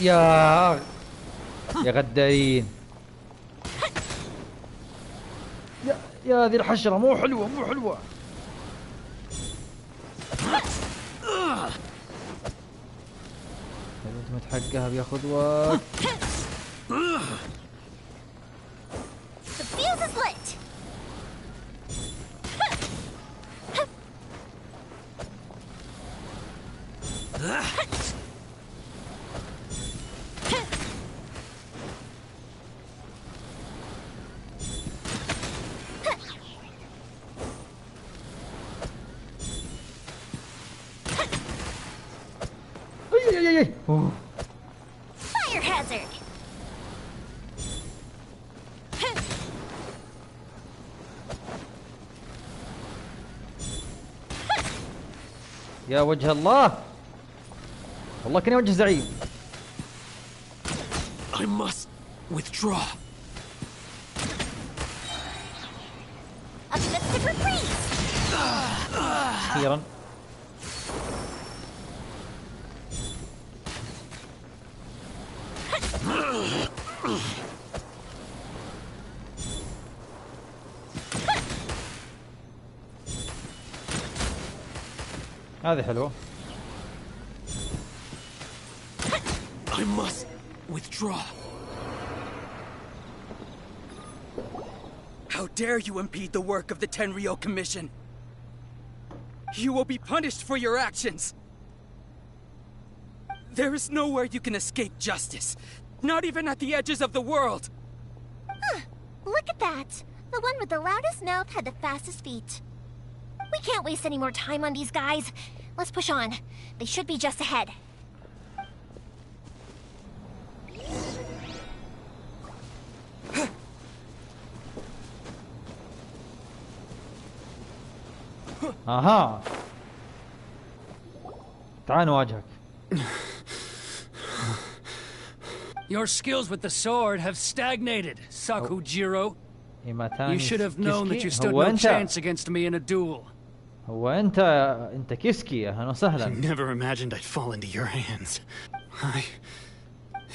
يا غدارين. يا ذي الحشرة مو حلوة مو حلوة. انت متحقها بياخذ وقت. The fuse is lit. Fire hazard. يا وجه الله، والله كني وجه زعيم. I must withdraw. Uplifted reprise. أخيرا. هذه حلوة. I must withdraw. How dare you impede the work of the Tenryou Commission? You will be punished for your actions. There is nowhere you can escape justice, not even at the edges of the world. Huh, look at that. The one with the loudest mouth had the fastest feet. We can't waste any more time on these guys. Let's push on. They should be just ahead. اها تعال نواجهك. Your skills with the sword have stagnated, Sakujiro. You should have known that you stood no chance against me in a duel. هو انت كيسكي. اهلا وسهلا. I never imagined I'd fall into your hands.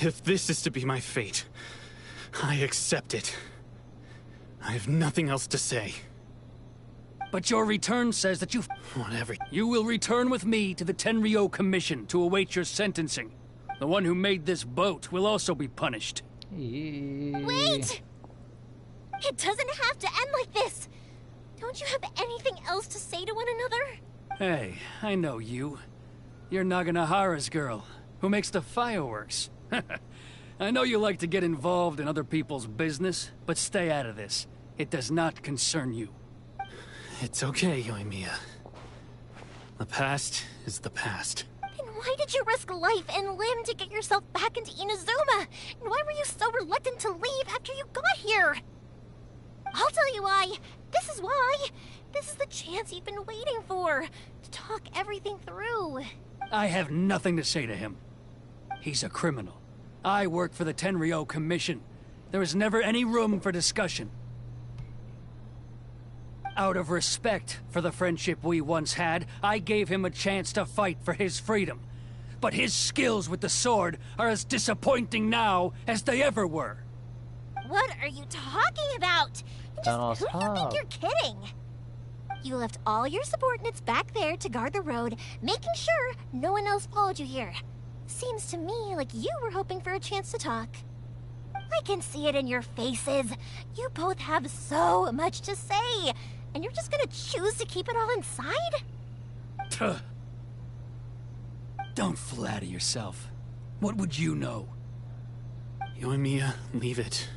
If this is to be my fate, I accept it. I have nothing else to say. But your return says that Whatever. You will return with me to the Tenryou Commission to await your sentencing. The one who made this boat will also be punished. Wait! It doesn't have to end like this. Don't you have anything else to say to one another? Hey, I know you. You're Naganahara's girl, who makes the fireworks. I know you like to get involved in other people's business, but stay out of this. It does not concern you. It's okay, Yoimiya. The past is the past. Then why did you risk life and limb to get yourself back into Inazuma? And why were you so reluctant to leave after you got here? I'll tell you why. This is why. This is the chance you've been waiting for. To talk everything through. I have nothing to say to him. He's a criminal. I work for the Tenryou Commission. There is never any room for discussion. Out of respect for the friendship we once had, I gave him a chance to fight for his freedom. But his skills with the sword are as disappointing now as they ever were. What are you talking about? Just who do you think you're kidding? You left all your subordinates back there to guard the road, making sure no one else followed you here. Seems to me like you were hoping for a chance to talk. I can see it in your faces. You both have so much to say. And you're just gonna choose to keep it all inside? Tuh. Don't flatter yourself. What would you know? Yoimiya, leave it.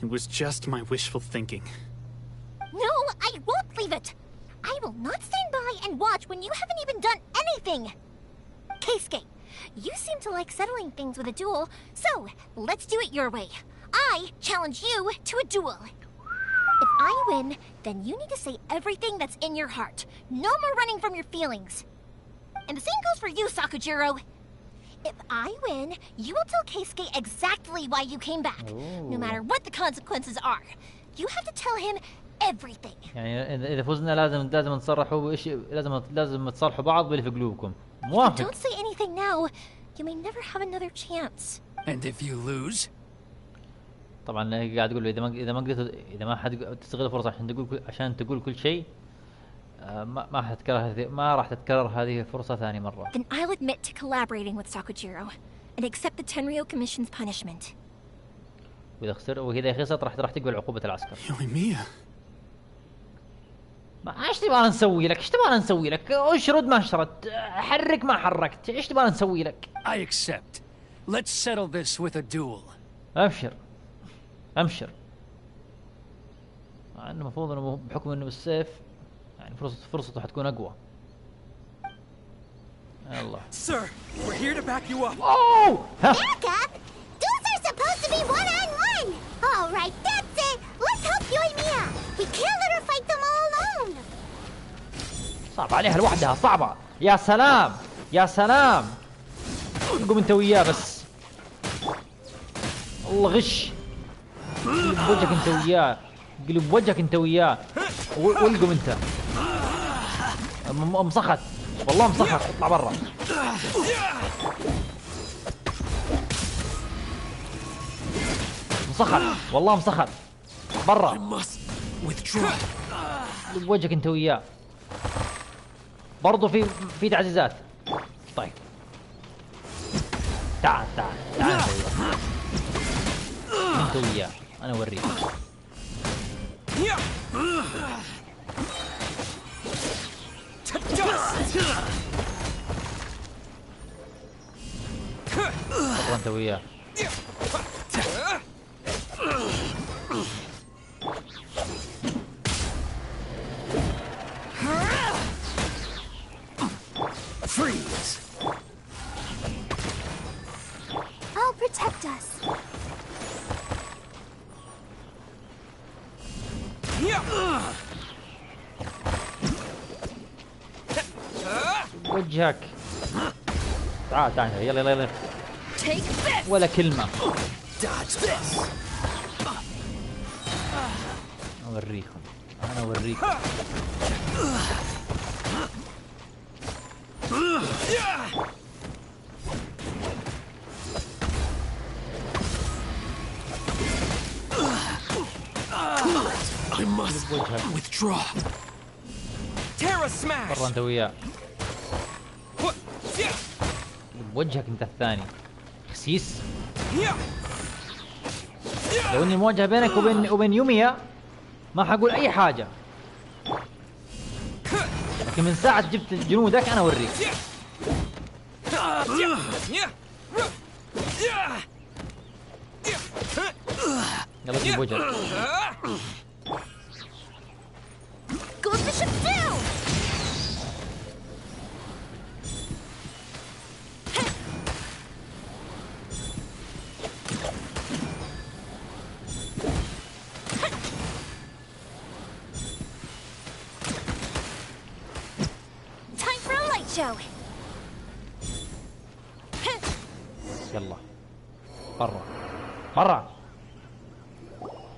It was just my wishful thinking. No, I won't leave it. I will not stand by and watch when you haven't even done anything. Keisuke, you seem to like settling things with a duel, so let's do it your way. I challenge you to a duel. If I win, then you need to say everything that's in your heart. No more running from your feelings. And the same goes for you, Sakujiro. If I win, you will tell Keisuke exactly why you came back. No matter what the consequences are. You have to tell him everything. يعني إذا فزنا لازم نصرحوا لازم تصالحوا بعض باللي في قلوبكم. موافق. Don't say anything now. you may never have another chance. And if you lose? طبعا قاعد تقول له اذا ما قدرت، اذا ما حد تستغل الفرصه عشان تقول كل شيء، ما راح تتكرر هذه الفرصه ثاني مره. Then I'll admit to collaborating with Sakujiro and accept the Tenryo Commission's punishment. وإذا خسرت راح تقبل عقوبة العسكر. يوميا. ما ايش تبغى نسوي لك؟ ايش تبغى نسوي لك؟ اشرد ما شردت، حرك ما حركت، ايش تبغى نسوي لك؟ I accept. Let's settle this with a duel. ابشر. ابشر. مع انه المفروض انه بحكم انه بالسيف يعني فرصته حتكون اقوى. يلا. Sir, we're here to back you up. Oh! Back up? Duels are supposed to be one-on-one. All right, that's it. Let's help Yoimiya. We can't let her fight them all alone. صعب عليها لوحدها، صعبة. يا سلام، يا سلام. قوم انت وياه بس. الله غش. قلب وجهك انت وياه، قلب وجهك انت وياه. والقم انت. مسخت، والله مسخت، اطلع برا. مسخت، والله مسخت. برا. قلب وجهك انت وياه. برضو في تعزيزات. طيب. تعال تعال تعال انت وياه، انا اوريك. والله انت وياه. Freeze. I'll protect us. وجهك. تعال تعال يلا يلا يلا. ولا كلمة. اوريكم، انا اوريكم. I must withdraw. Terra smash. برا انت وياه. وجهك انت الثاني خسيس. لو اني المواجهة بينك وبين يوميا ما حقول اي حاجة، لكن من ساعة جبت جنودك انا اوريك. يلا جيب وجهك. Goes the ship down. Time for a light show. يلا برا برا.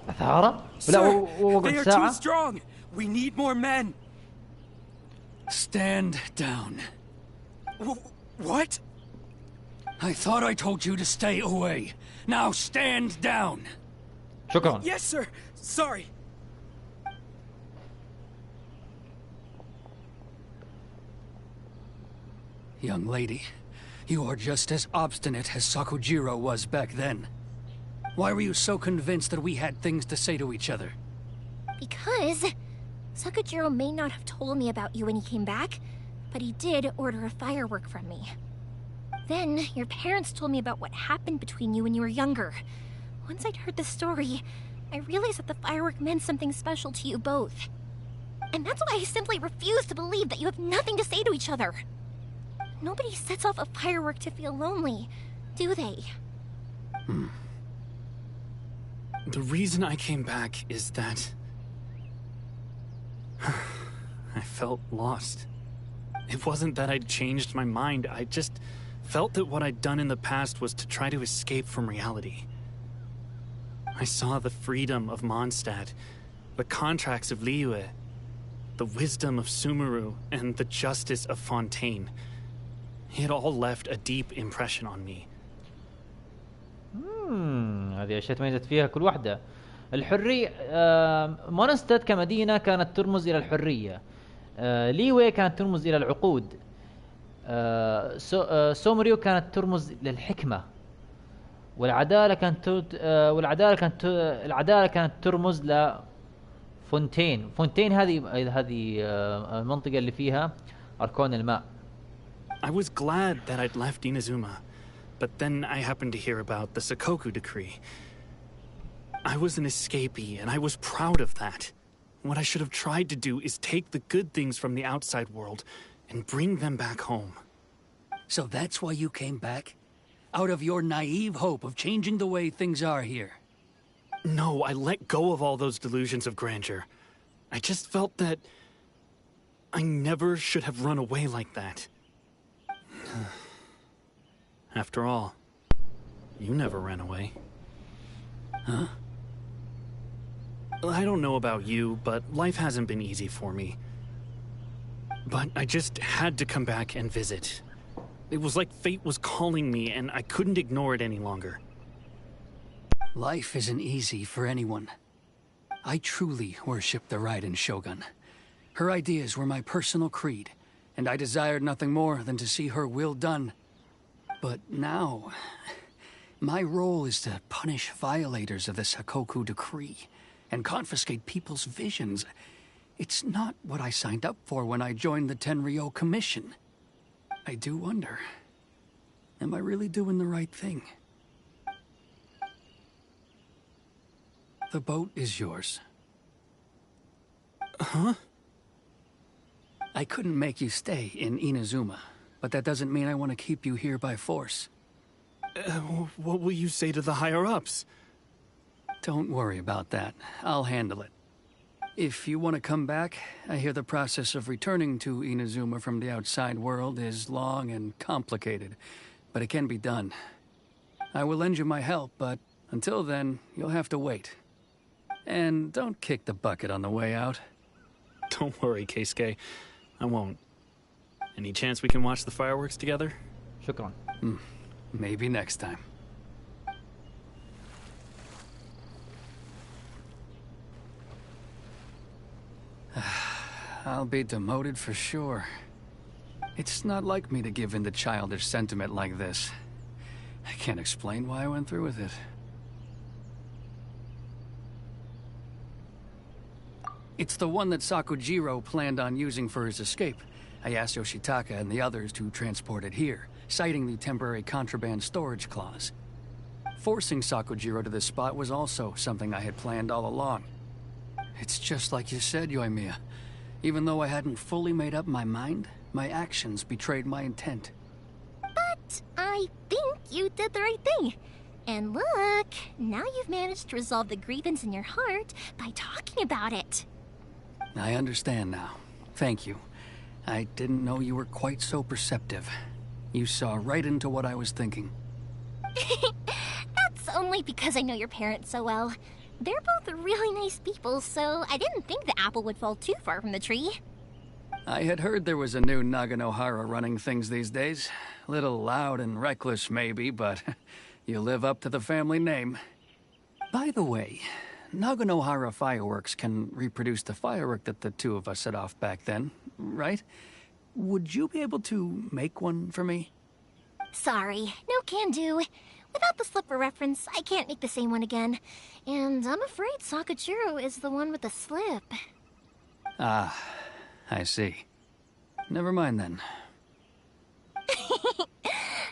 أثارة؟ لا وقعد ساعة. Too strong. We need more men. Stand down. What? I thought I told you to stay away. Now stand down. شكرا. Yes, sir. Sorry. Young lady, you are just as obstinate as Sakujiro was back then. Why were you so convinced that we had things to say to each other? Because Sakujiro may not have told me about you when he came back, but he did order a firework from me. Then, your parents told me about what happened between you when you were younger. Once I'd heard the story, I realized that the firework meant something special to you both. And that's why I simply refuse to believe that you have nothing to say to each other. Nobody sets off a firework to feel lonely, do they? The reason I came back is that I felt lost. It wasn't that I'd changed my mind, I just felt that what I'd done in the past was to try to escape from reality. I saw the freedom of Mondstadt, the contracts of Liyue, the wisdom of Sumeru, and the justice of Fontaine. It all left a deep impression on me. هذه أشياء تميزت فيها كل واحدة. الحرية، مونستد كمدينة كانت ترمز إلى الحرية. ليوي كانت ترمز إلى العقود. سومريو كانت ترمز للحكمة. والعدالة كانت ترمز لفونتين. فونتين هذه المنطقة اللي فيها أركون الماء. I was glad that I'd left Inazuma, but then I happened to hear about the Sakoku decree. I was an escapee, and I was proud of that. What I should have tried to do is take the good things from the outside world and bring them back home. So that's why you came back? Out of your naive hope of changing the way things are here? No, I let go of all those delusions of grandeur. I just felt that I never should have run away like that. After all, you never ran away. Huh? I don't know about you, but life hasn't been easy for me. But I just had to come back and visit. It was like fate was calling me, and I couldn't ignore it any longer. Life isn't easy for anyone. I truly worship the Raiden Shogun. Her ideas were my personal creed, and I desired nothing more than to see her will done. But now, my role is to punish violators of the Sakoku decree and confiscate people's visions. It's not what I signed up for when I joined the Tenryo Commission. I do wonder, am I really doing the right thing? The boat is yours. Huh? I couldn't make you stay in Inazuma, but that doesn't mean I want to keep you here by force. What will you say to the higher-ups? Don't worry about that. I'll handle it. If you want to come back, I hear the process of returning to Inazuma from the outside world is long and complicated, but it can be done. I will lend you my help, but until then, you'll have to wait. And don't kick the bucket on the way out. Don't worry, Keisuke. I won't. Any chance we can watch the fireworks together? شكرا. Maybe next time. I'll be demoted for sure. It's not like me to give in to childish sentiment like this. I can't explain why I went through with it. It's the one that Sakujiro planned on using for his escape. I asked Yoshitaka and the others to transport it here, citing the temporary contraband storage clause. Forcing Sakujiro to this spot was also something I had planned all along. It's just like you said, Yoimiya. Even though I hadn't fully made up my mind, my actions betrayed my intent. But I think you did the right thing. And look, now you've managed to resolve the grievance in your heart by talking about it. I understand now. Thank you. I didn't know you were quite so perceptive. You saw right into what I was thinking. That's only because I know your parents so well. They're both really nice people, so I didn't think the apple would fall too far from the tree. I had heard there was a new Naganohara running things these days. Little loud and reckless, maybe, but you live up to the family name. By the way, Naganohara fireworks can reproduce the firework that the two of us set off back then, right? Would you be able to make one for me? Sorry, no can do. Without the slipper reference, I can't make the same one again. And I'm afraid Sakujiro is the one with the slip. Ah, I see. Never mind then.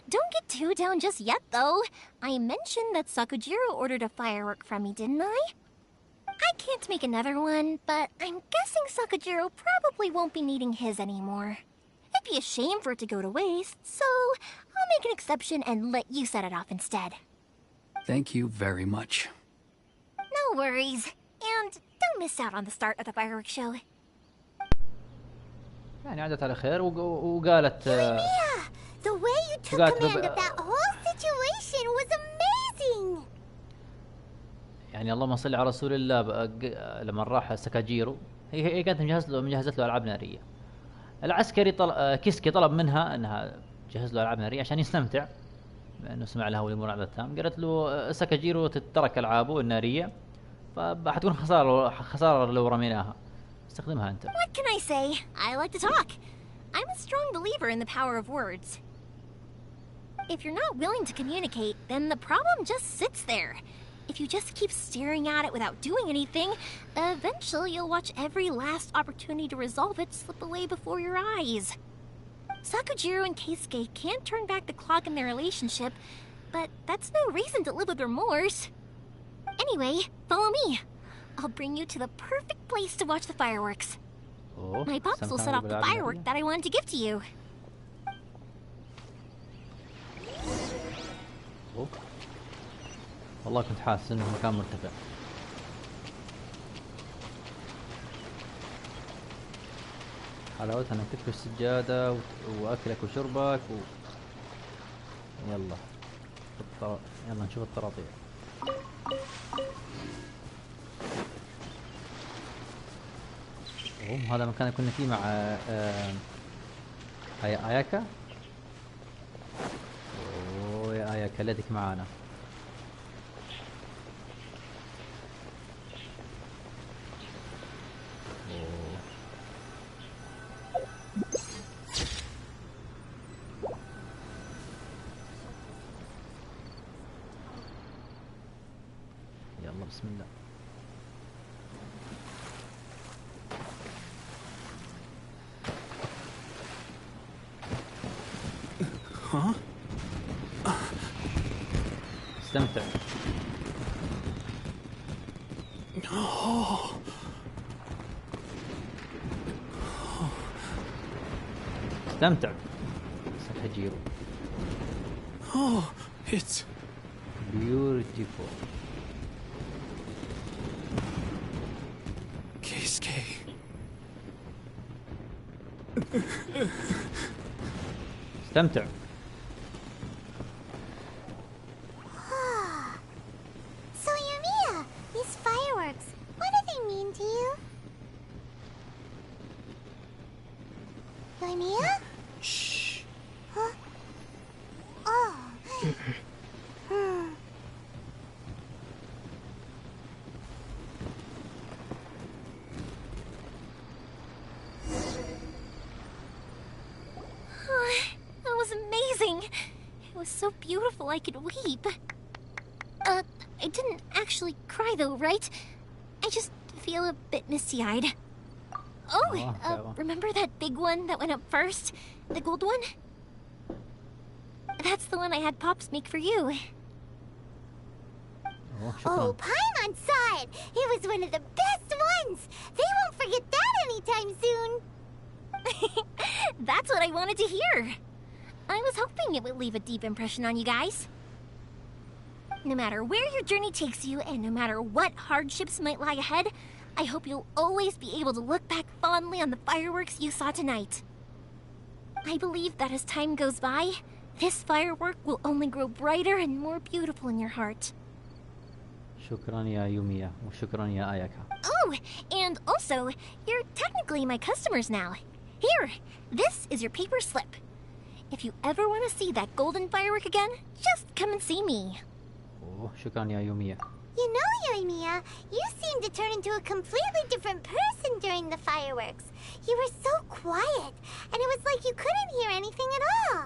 Don't get too down just yet, though. I mentioned that Sakujiro ordered a firework from me, didn't I? I can't make another one, but I'm guessing Sakujiro probably won't be needing his anymore. It'd be a shame for it to go to waste, so I'll make an exception and let you set it off instead. Thank you very much. No worries. And don't miss out on the start of the fireworks show. يعني عادت على خير وقالت The way you took command of that whole situation was amazing. يعني اللهم صل على رسول الله. لما راح ساكاجيرو هي كانت مجهزت له العاب ناريه. العسكري كيسكي طلب منها انها تجهز له ألعاب نارية عشان يستمتع، لأنه سمع لها والأمور على التام. قالت له ساكاجيرو تترك ألعابه النارية، فحتكون خسارة لو رميناها. استخدمها أنت. What can I say? I like to talk. I'm a strong believer in the power of words. If you're not willing to communicate, then the problem just sits there. If you just keep staring at it without doing anything, eventually you'll watch every last opportunity to resolve it slip away before your eyes. Sakujiro and Keisuke can't turn back the clock in their relationship, but that's no reason to live with remorse. Anyway, follow me. I'll bring you to the perfect place to watch the fireworks. My pops will set off the firework that I wanted to give to you. والله كنت حاسس انه مكان مرتفع. حلاوتها انك تفرش السجادة واكلك وشربك يلا يلا نشوف الطراطيع. هذا مكان كنا فيه مع اياكا. يا اياكا ليتك معانا. يلا بسم الله. ها؟ استمتع. استمتع. ساكاجيرو. Oh, it's beautiful. Keisuke. استمتع. So Yumiya, these fireworks, what do they mean to you? Yumiya? Shh. Huh? Oh. That was amazing. It was so beautiful I could weep. I didn't actually cry though, right? I just feel a bit misty-eyed. Remember that big one that went up first? The gold one? That's the one I had Pops make for you. Oh, Paimon saw it! It was one of the best ones! They won't forget that anytime soon! That's what I wanted to hear. I was hoping it would leave a deep impression on you guys. No matter where your journey takes you, and no matter what hardships might lie ahead, I hope you'll always be able to look back fondly on the fireworks you saw tonight. I believe that as time goes by, this firework will only grow brighter and more beautiful in your heart. شكرا يا يوميا وشكرا يا اياكا. Oh, and also, you're technically my customers now. Here, this is your paper slip. If you ever want to see that golden firework again, just come and see me. شكرا يا يوميا. You know, Yumiya, you seemed to turn into a completely different person during the fireworks. You were so quiet, and it was like you couldn't hear anything at all.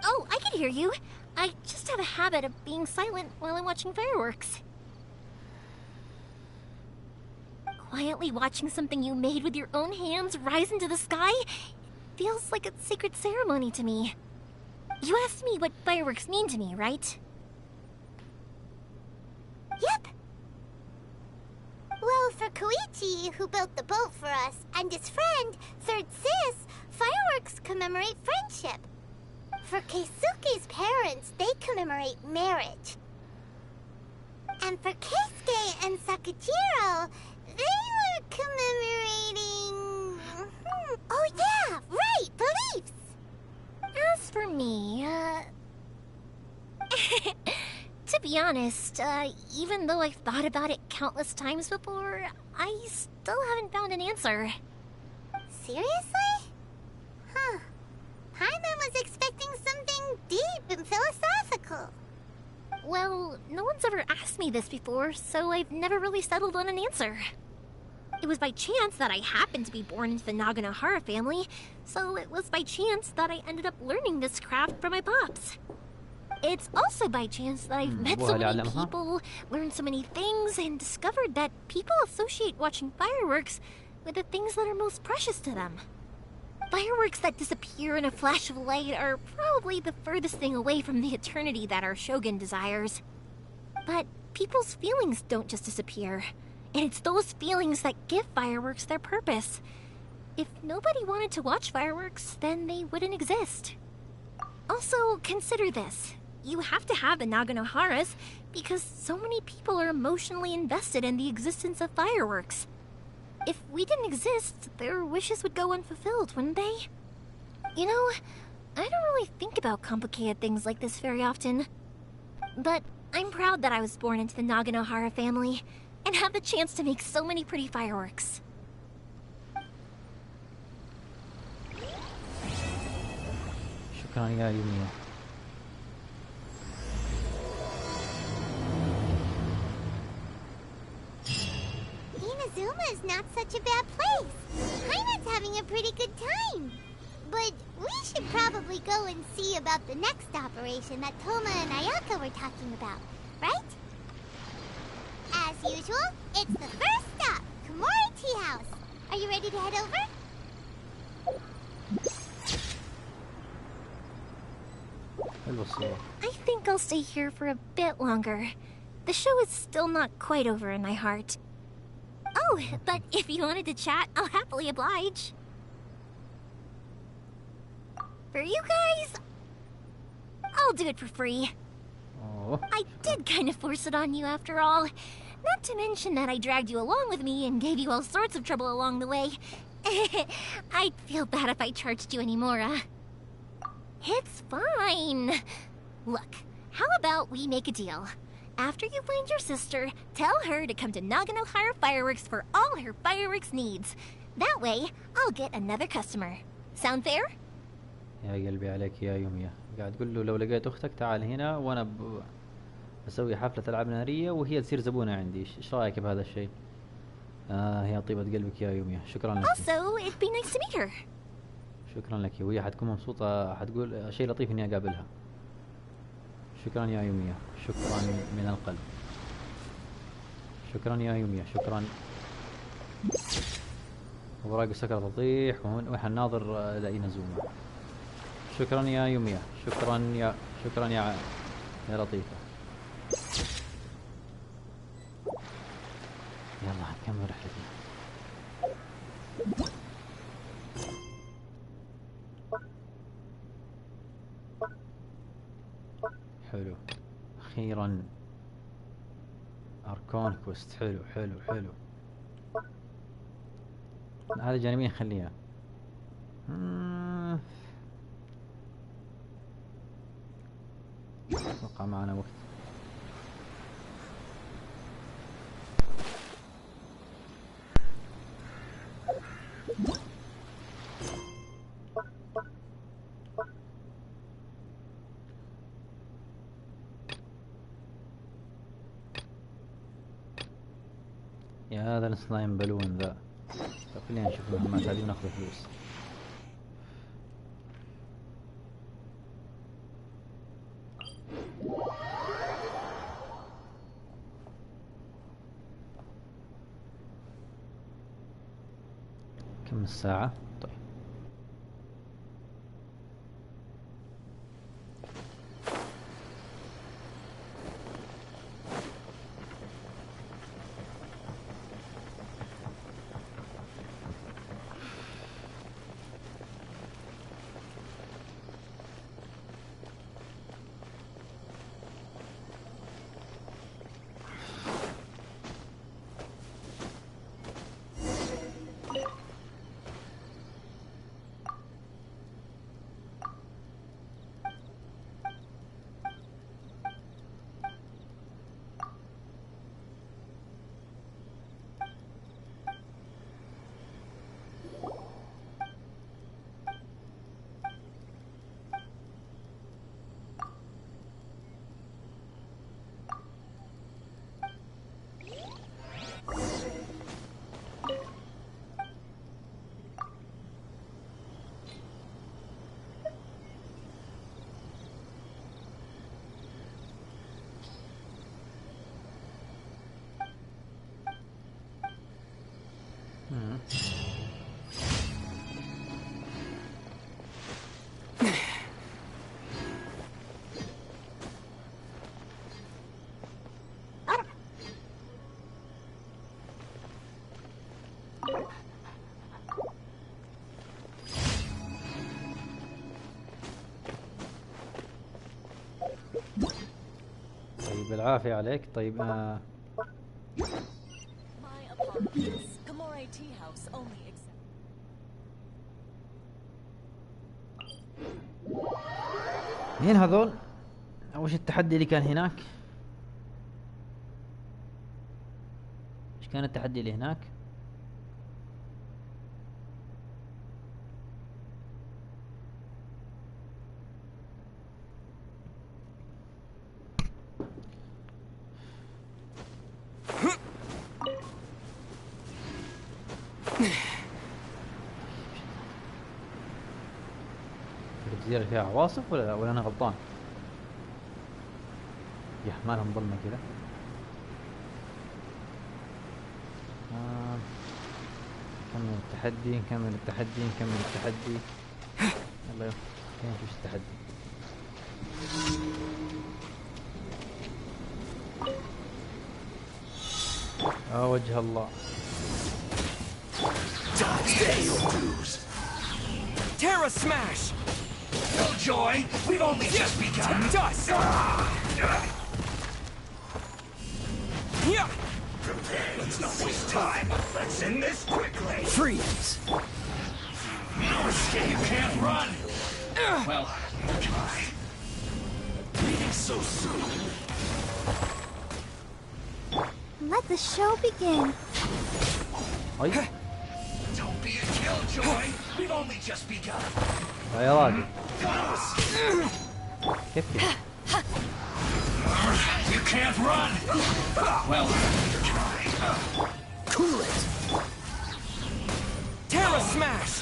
Oh, I can hear you. I just have a habit of being silent while I'm watching fireworks. Quietly watching something you made with your own hands rise into the sky feels like a sacred ceremony to me. You asked me what fireworks mean to me, right? Yep. Well, for Koichi, who built the boat for us, and his friend, Third Sis, fireworks commemorate friendship. For Keisuke's parents, they commemorate marriage. And for Keisuke and Sakujiro, they were commemorating... Oh yeah, right, beliefs! As for me, to be honest, even though I've thought about it countless times before, I still haven't found an answer. Seriously? Huh. Paimon was expecting something deep and philosophical. Well, no one's ever asked me this before, so I've never really settled on an answer. It was by chance that I happened to be born into the Naganohara family, so it was by chance that I ended up learning this craft from my pops. It's also by chance that I've met so many people, learned so many things, and discovered that people associate watching fireworks with the things that are most precious to them. Fireworks that disappear in a flash of light are probably the furthest thing away from the eternity that our shogun desires. But people's feelings don't just disappear, and it's those feelings that give fireworks their purpose. If nobody wanted to watch fireworks, then they wouldn't exist. Also, consider this. You have to have the Naganoharas because so many people are emotionally invested in the existence of fireworks. If we didn't exist, their wishes would go unfulfilled, wouldn't they? You know, I don't really think about complicated things like this very often. But I'm proud that I was born into the Naganohara family and have the chance to make so many pretty fireworks. شكرا يا يوميا. Inazuma is not such a bad place. Paimon's having a pretty good time. But we should probably go and see about the next operation that Toma and Ayaka were talking about, right? As usual, it's the first stop, Komori Tea House. Are you ready to head over? I think I'll stay here for a bit longer. The show is still not quite over in my heart. Oh, but if you wanted to chat, I'll happily oblige. For you guys, I'll do it for free. Oh. I did kind of force it on you after all. Not to mention that I dragged you along with me and gave you all sorts of trouble along the way. I'd feel bad if I charged you anymore, It's fine. Look, how about we make a deal? After you find your sister, tell her to come to Naganohara Fireworks for all her fireworks needs. That way, I'll get another customer. Sound fair? يا قلبي عليك يا يوميا. قاعد تقول له لو لقيت اختك تعال هنا وانا بسوي حفلة العاب نارية وهي تصير زبونة عندي. ايش رايك بهذا الشيء؟ هي طيبة قلبك يا يوميا. شكرا لك. Also, it'd be nice to meet her. شكرا لك وهي حتكون مبسوطة حتقول شيء لطيف اني اقابلها. شكرا يا يوميا. شكرا من القلب. شكرا يا يوميا. شكرا. وراقي سكرة تطيح ونحن ناظر لإنازوما. شكرا يا يوميا. شكرا يا لطيفة. يلا نكمل رحلتنا. حلو أخيرا أركون كوست. حلو حلو حلو. هذا جانبين خليها. أتوقع معنا وقت. يا هذا السلايم بالون ذا. خلينا نشوف المهمات هذه وناخذ فلوس. كم الساعة؟ طيب طيب بالعافية عليك. طيب مين هذول؟ وش التحدي اللي كان هناك؟ ايش كان التحدي اللي هناك؟ الجزيرة فيها عواصف ولا أنا غلطان؟ يا مالهم ظلمة كذا. نكمل التحدي نكمل التحدي نكمل التحدي. يلا فين وش التحدي؟ وجه الله. Terra Smash! No joy, we've only just begun. Dust! Let's not waste time. Let's end this quickly. Freeze! No escape, you can't run. Well, try. Leaving so soon. Let the show begin. Don't be a killjoy. We've only just begun. يا راجل كيف كذا؟ You can't run. Well, try. Cool it. Terra Smash.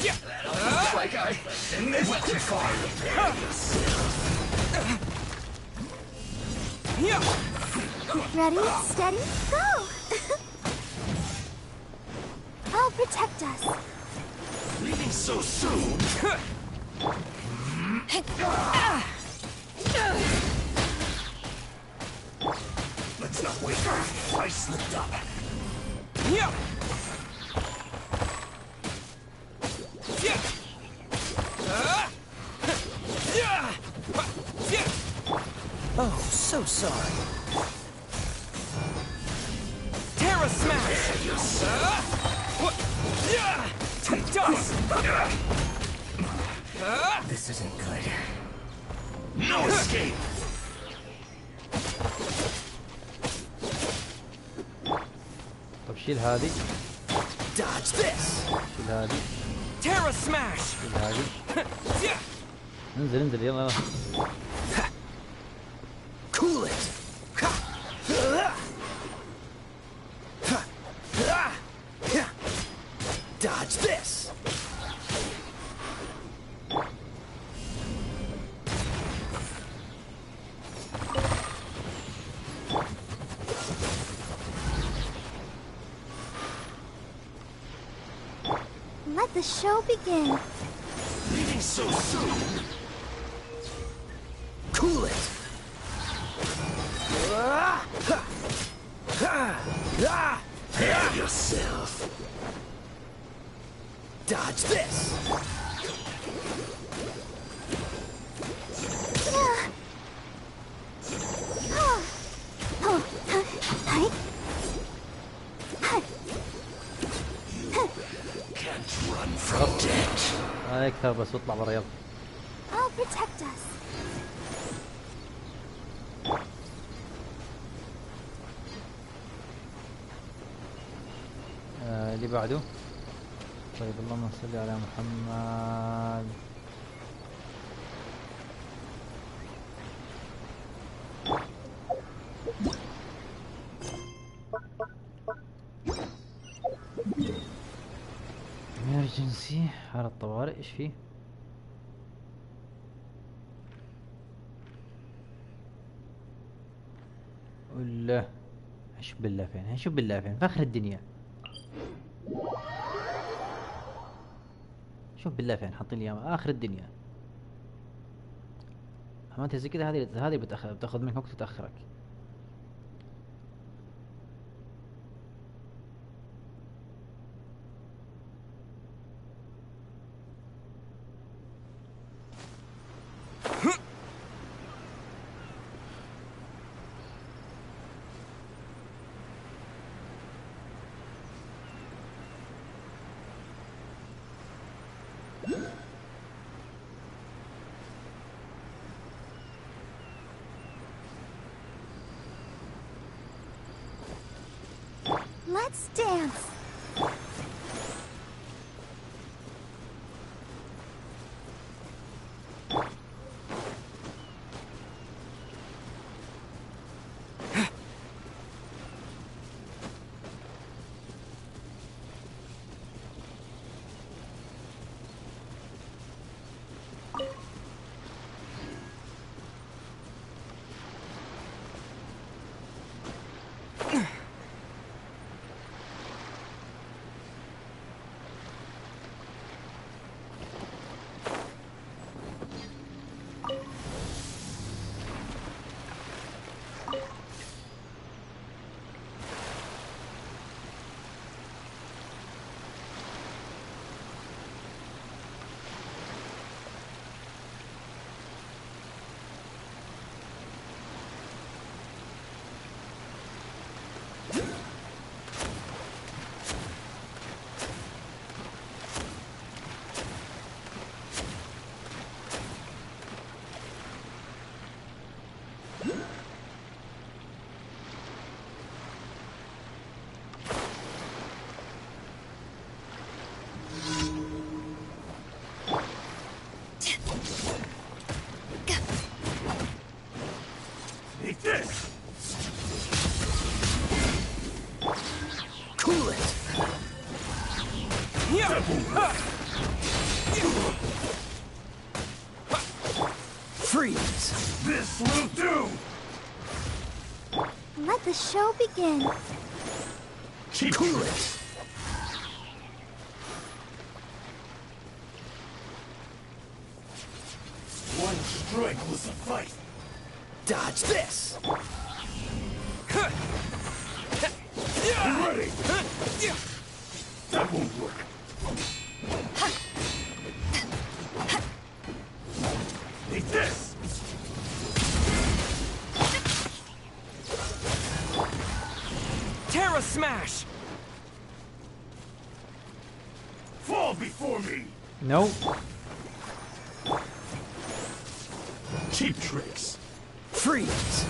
Looks like I went too far. Ready, steady, go! I'll protect us. Leaving so soon. Let's not wait. I slipped up. Oh, so sorry. Terra Smash! Dust! This isn't good. No escape! طب شيل هذه. Dodge this! شيل هذه. Terra Smash! شيل هذه. انزل انزل يلا. Cool it! Dodge this! Let the show begin. Leaving so soon. Cool it! Prepare yourself. Dodge this! Can't run from death. هذا أكثر بس اطلع برا يلا. I'll protect us. اللي بعده. طيب اللهم صل على محمد. emergency حالة طوارئ. ايش فيه؟ ولا شوف بالله فين، شوف بالله فين، في آخر الدنيا. شوف بالله فين، حاطين لي إياه آخر الدنيا. عملت زي كذا، هذه بتاخذ منك وقت وتأخرك. Let's dance. Freeze! This will do! Let the show begin. Cool it! One strike will suffice. Dodge this! I'm ready! That won't work. Take this! Terra Smash! Fall before me! No. Cheap tricks. Freeze!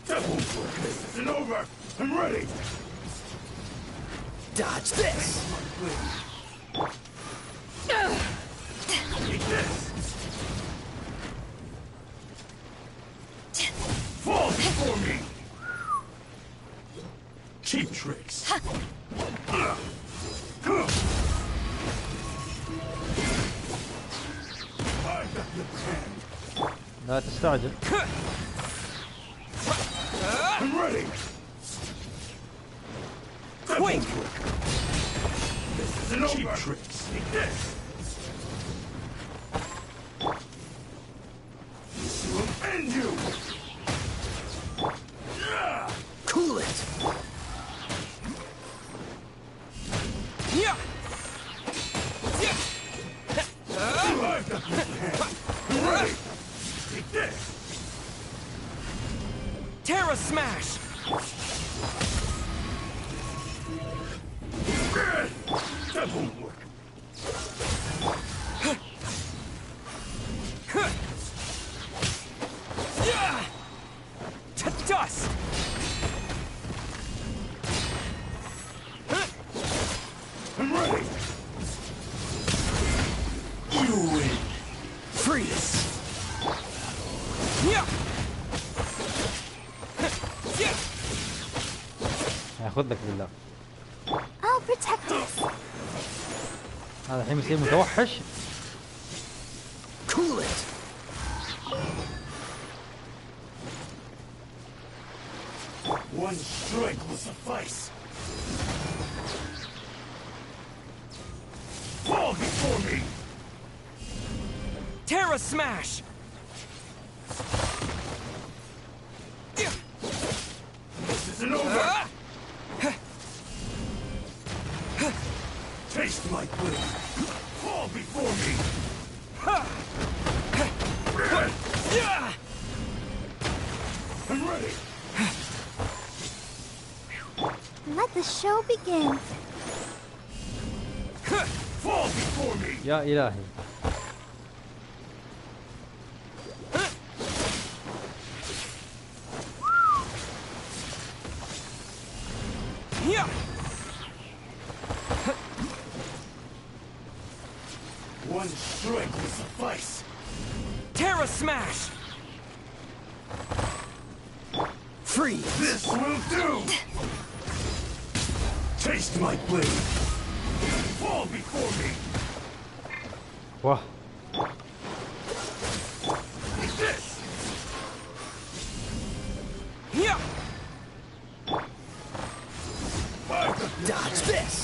That won't work. This isn't over. I'm ready. Dodge this! Take this. Fall before me. Cheap tricks. لا تستعجل. I'm ready. Quick! This isn't over. Cheap tricks. Take this. This will end you. Cool it! Yeah! I've got this in hand. I'm ready. Take this. Terra Smash! That won't work. To dust! I'm ready. You win. Freeze! Yeah! خذ لك بالله. I'll protect us. هذا الحين يصير متوحش. Cool it! One strike will suffice. Fall before me! Terra Smash! This isn't over! Taste my blade! Fall before me! I'm ready! Let the show begin. Fall before me! يا إلهي. One strike will suffice. Terra Smash! Freeze! This will do! Taste my blade! Fall before me! واه. Take this! Here! Dodge this!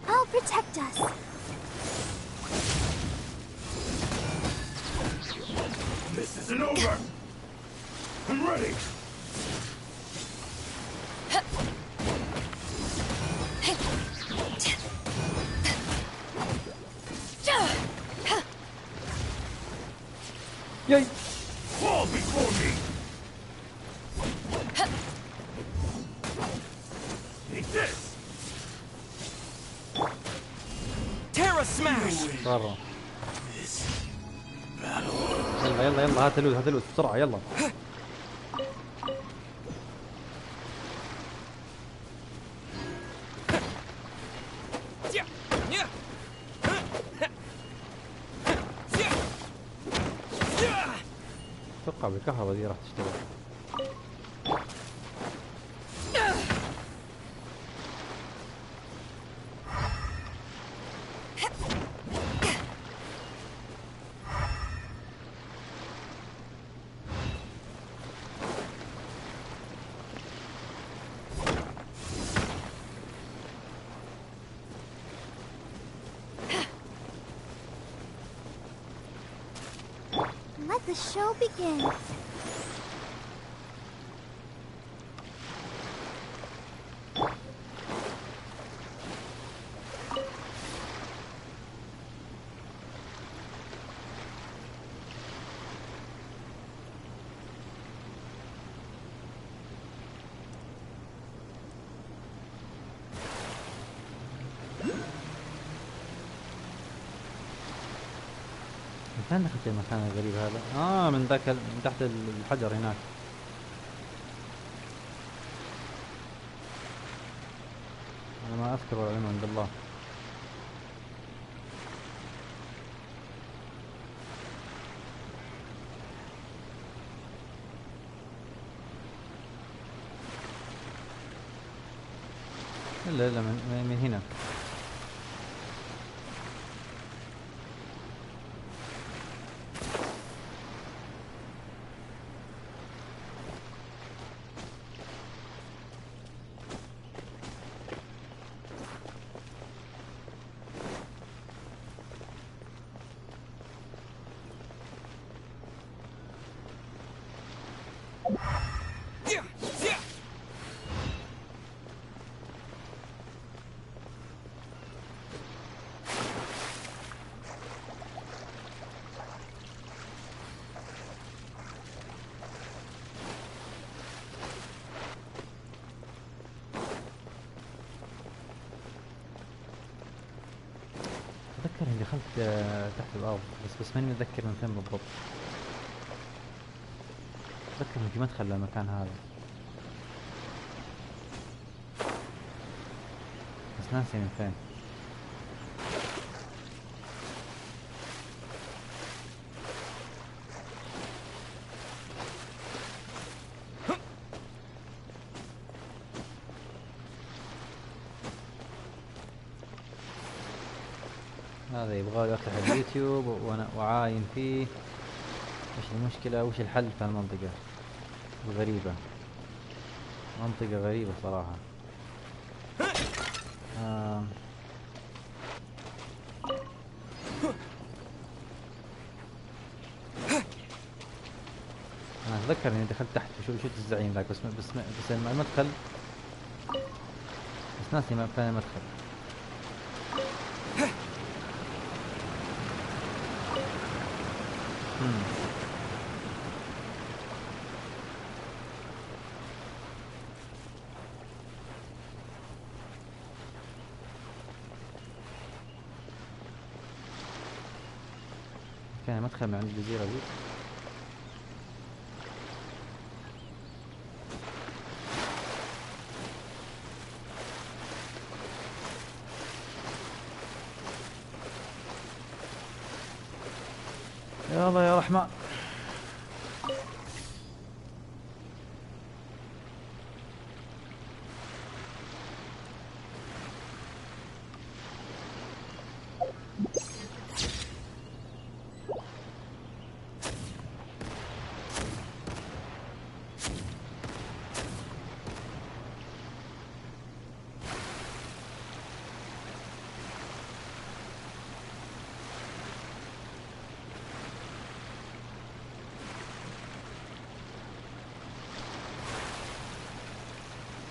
I'll protect us. This isn't over! I'm ready! Yay! Fall before me! Take this! Terra Smash! برا. يلا يلا يلا هات اللوت هات اللوت بسرعة يلا. اتوقع بالكهرباء دي راح تشتغل. Let the show begin. فين دخلت المكان الغريب هذا؟ من ذاك من تحت الحجر هناك. أنا ما أذكر العلم عند الله. إلا إلا من هنا. أتذكر إني دخلت تحت الأرض بس ماني متذكر من فين بالضبط. أتذكر إني في مدخل للمكان هذا بس ناسي من فين. هذا يبغى له افتح اليوتيوب وانا وعاين فيه. وش المشكلة؟ وش الحل في المنطقة الغريبة؟ منطقة غريبة صراحة. أنا أتذكر إني دخلت تحت شفت الزعيم ذاك، بس المدخل، بس ناسي مكان المدخل. كان مدخل من عند الجزيرة دي. يا الله يا رحمن.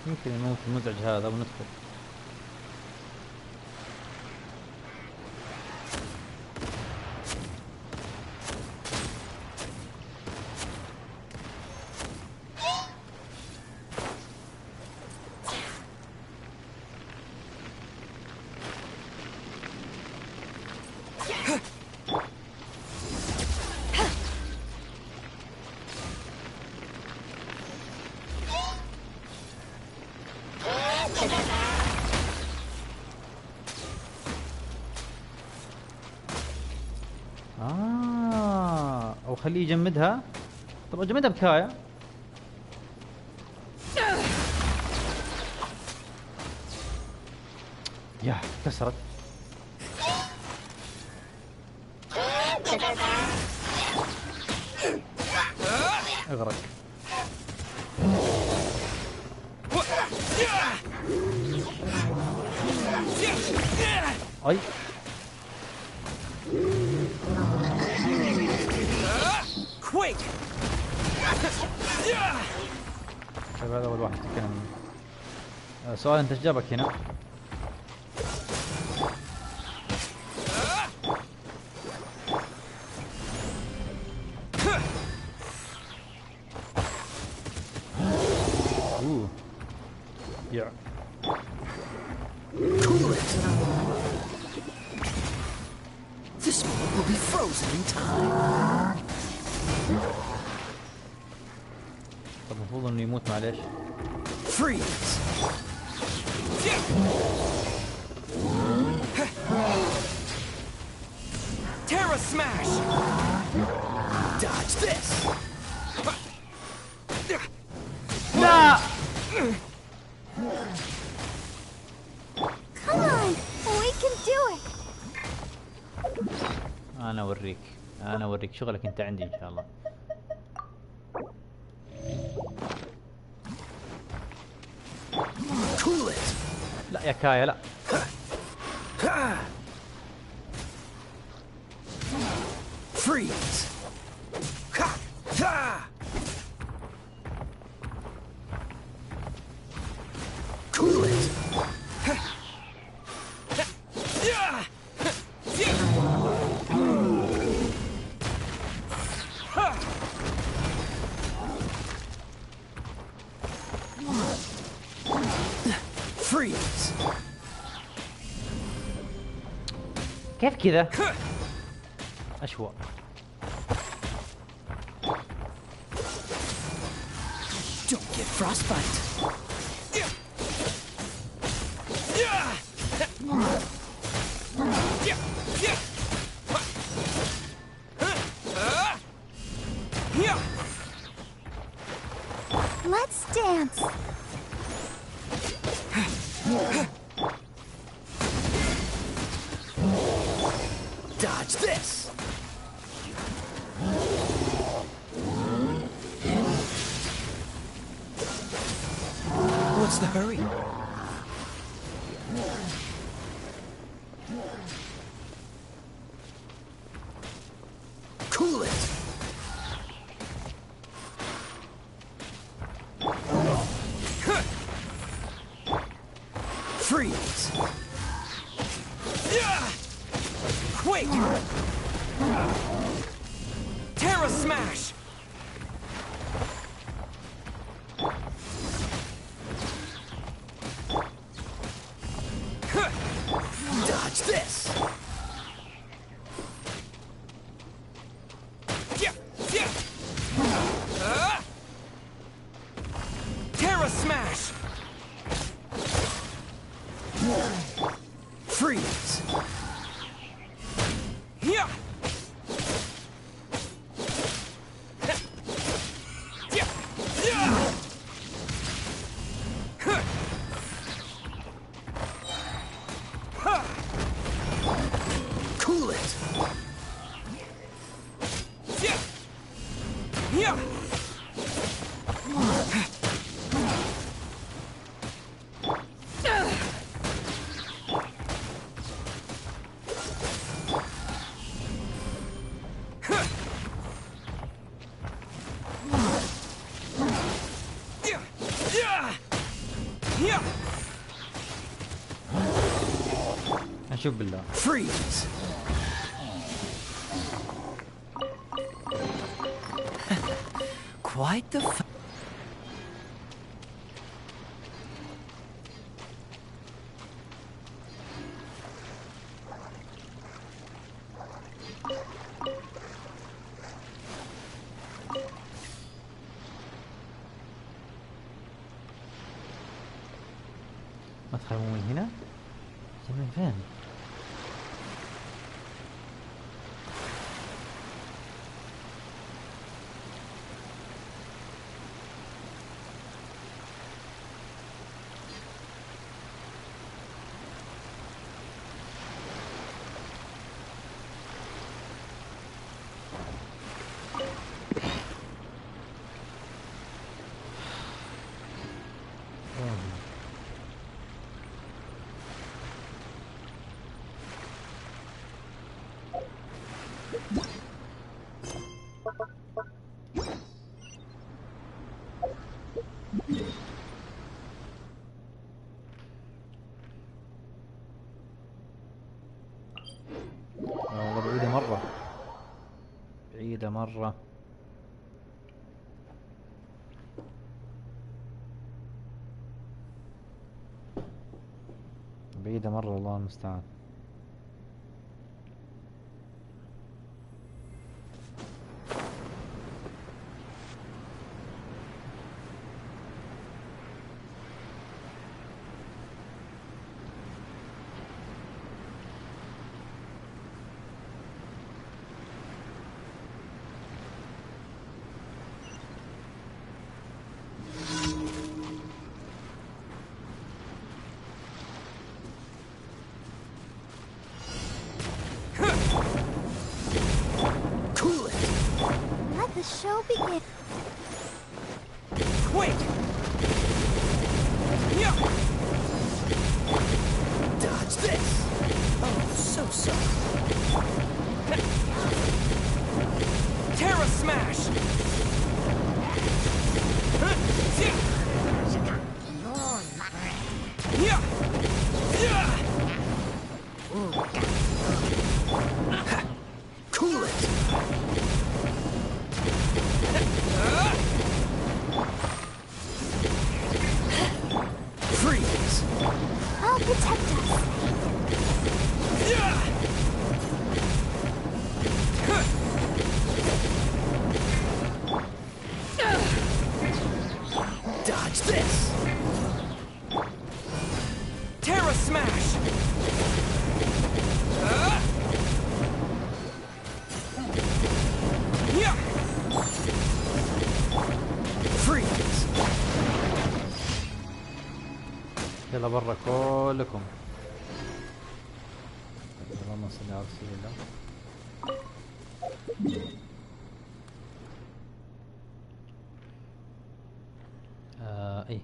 يمكن يموت المزعج هذا وندخل. او خليه يجمدها. طب اجمدها بكاية. يا كسرت. اغرق. اي كويك. طيب هذا اول واحد تكلم. سؤال، انت ايش جابك هنا؟ يا This one will be frozen in time. طب المفروض انه يموت، معليش. Freeze. Terra smash. Dodge this. لا. Come on, we can do it. انا اوريك شغلك انت عندي ان شاء الله. لا يا كايا لا. Freeze. Cool it. Freeze. كيف كذا؟ أشواء. Don't get frostbite. Let's dance. Dodge this. What's the hurry? Cool it! Freeze! Quake! Terra Smash! Dodge this! Terra Smash! Freeze! Yeah! Cool it! Yeah! اشوف بالله. Freeze! Quite the مدخل مو من هنا؟ من فين؟ والله بعيدة مرة، بعيدة مرة. بعيدة مرة، الله المستعان. The show begins. Quick! Yeah! Dodge this! Oh, so sorry. Terra Smash! Yeah! Yeah! Cool it! Freeze! I'll protect us. Dodge this! Terra Smash! Yeah! Freeze! يلا برا كلكم. اللهم صل على رسول الله. اي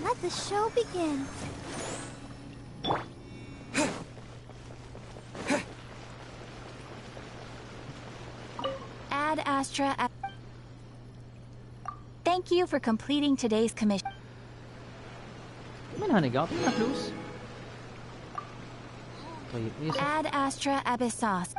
Let the show begin. Ad Astra. Thank you for completing today's commission. منها نقاط منها فلوس. طيب Ad Astra Abyssos.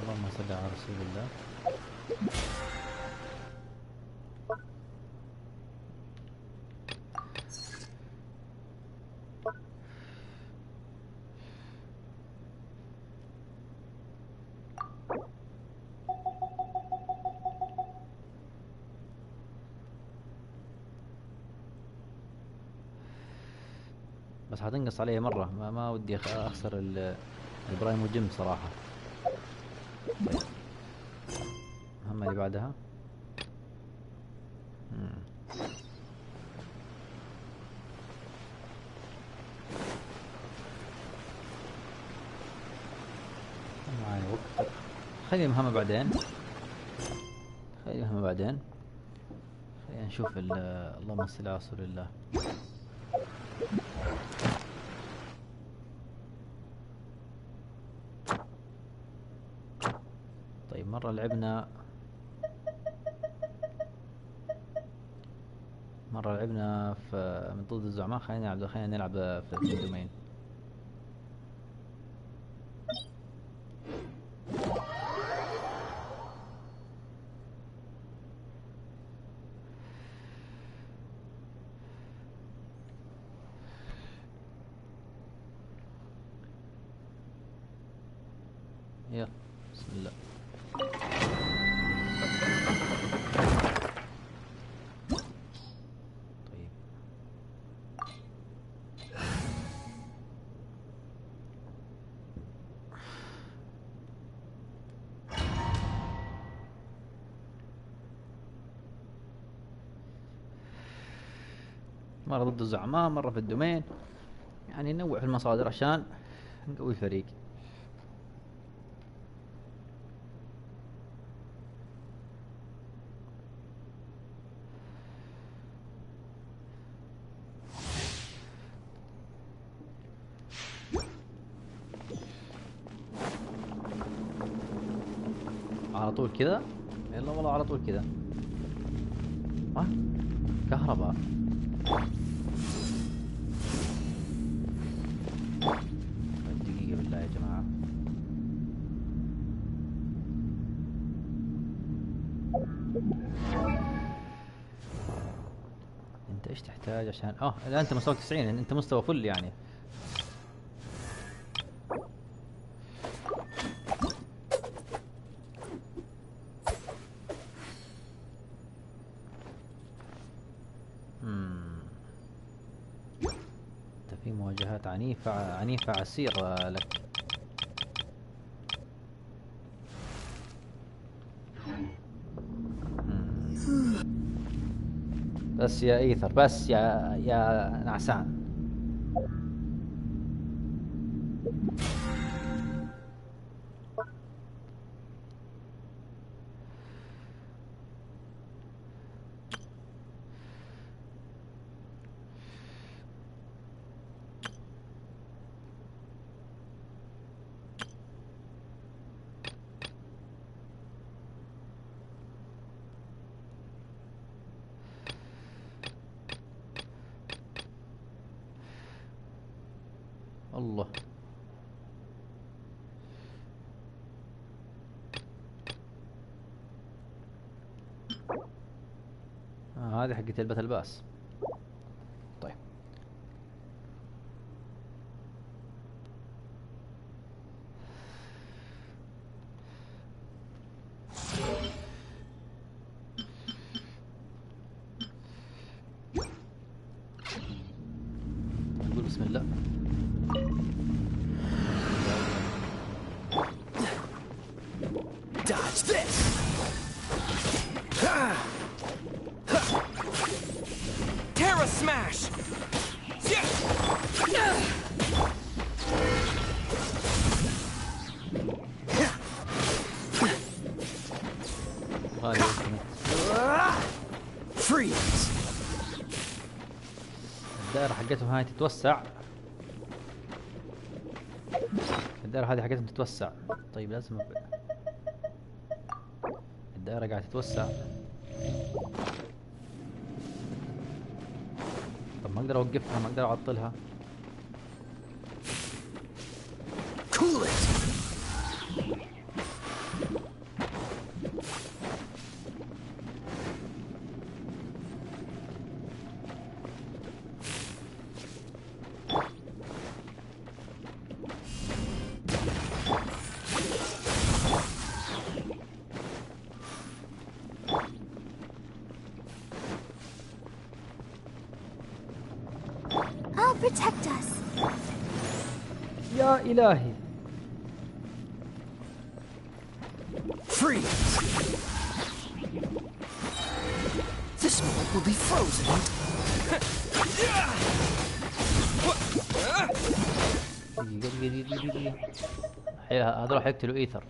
اللهم صل على رسول الله. بس حتنقص علي مرة، ما ودي اخسر البرايم وجيم صراحة. طيب المهمة اللي بعدها معي وقت. خلي المهمة بعدين، خلينا نشوف اللهم صل على رسول الله. طيب مرة لعبنا في من ضد الزعماء. خلينا نلعب في الدومين. يلا بسم الله. طيب مرة ضد الزعماء، مرة في الدومين، يعني ننوع في المصادر عشان نقوي الفريق. على طول كذا، يلا والله على طول كذا. كهرباء. دقيقة بالله يا جماعة. انت ايش تحتاج عشان لا انت مستواك 90، انت مستوى فل يعني. انت في مواجهات عنيفة عسير لك. بس يا ايثر، بس يا نعسان. الله هذه حقت البت الباس. طيب نقول بسم الله. smash! Freeze! الدائرة حقتهم هاي تتوسع. الدائرة هذه حقتهم تتوسع. طيب لازم الدائرة قاعدة تتوسع. طب ما اقدر اوقفها، ما اقدر اعطلها. Cool it! I'll protect us. يا إلهي. Freeze! This moment will be frozen. هذول حيقتلوا إيثر.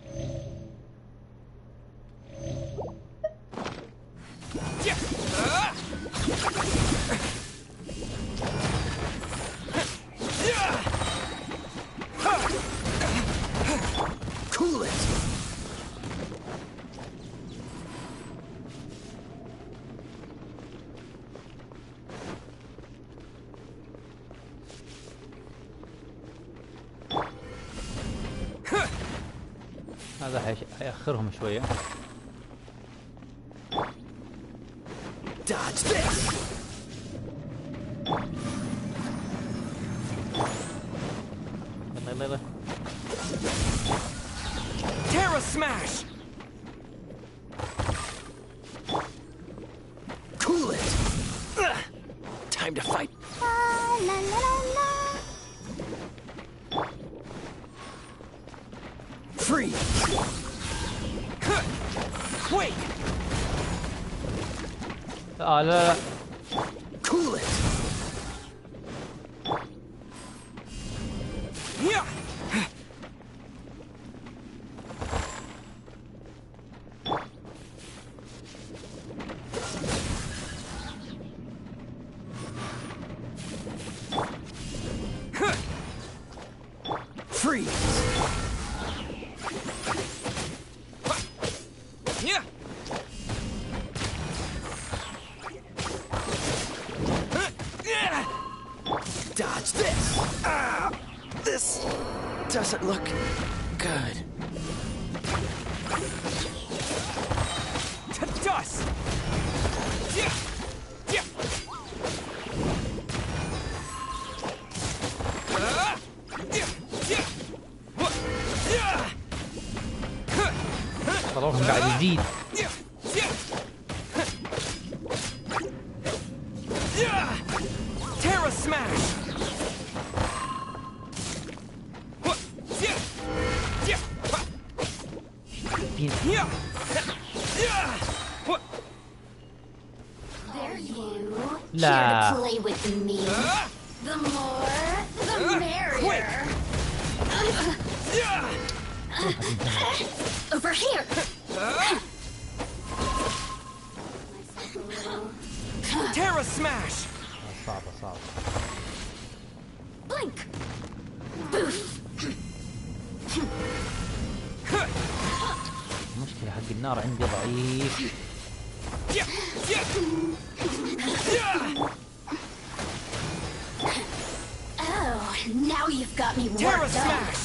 Cool it! هذا حيأخرهم شوية. Dodge this! يلا يلا. Terra smash! Cool it! Time to fight. La la la la. Freeze! Wait! لا لا. Cool it! Yeah! Freeze! Yeah! Dodge this! This doesn't look good. To dust! Yeah! Yeah! طلعوهم قاعد يزيد. Terra smash! There you. لا. Here to play with me. The more, the merrier. Over here. Terra smash! صعبة صعبة. Blink. Boof. المشكلة حق النار عندي ضعيف. Oh, now you've got me Terra worked up. smash!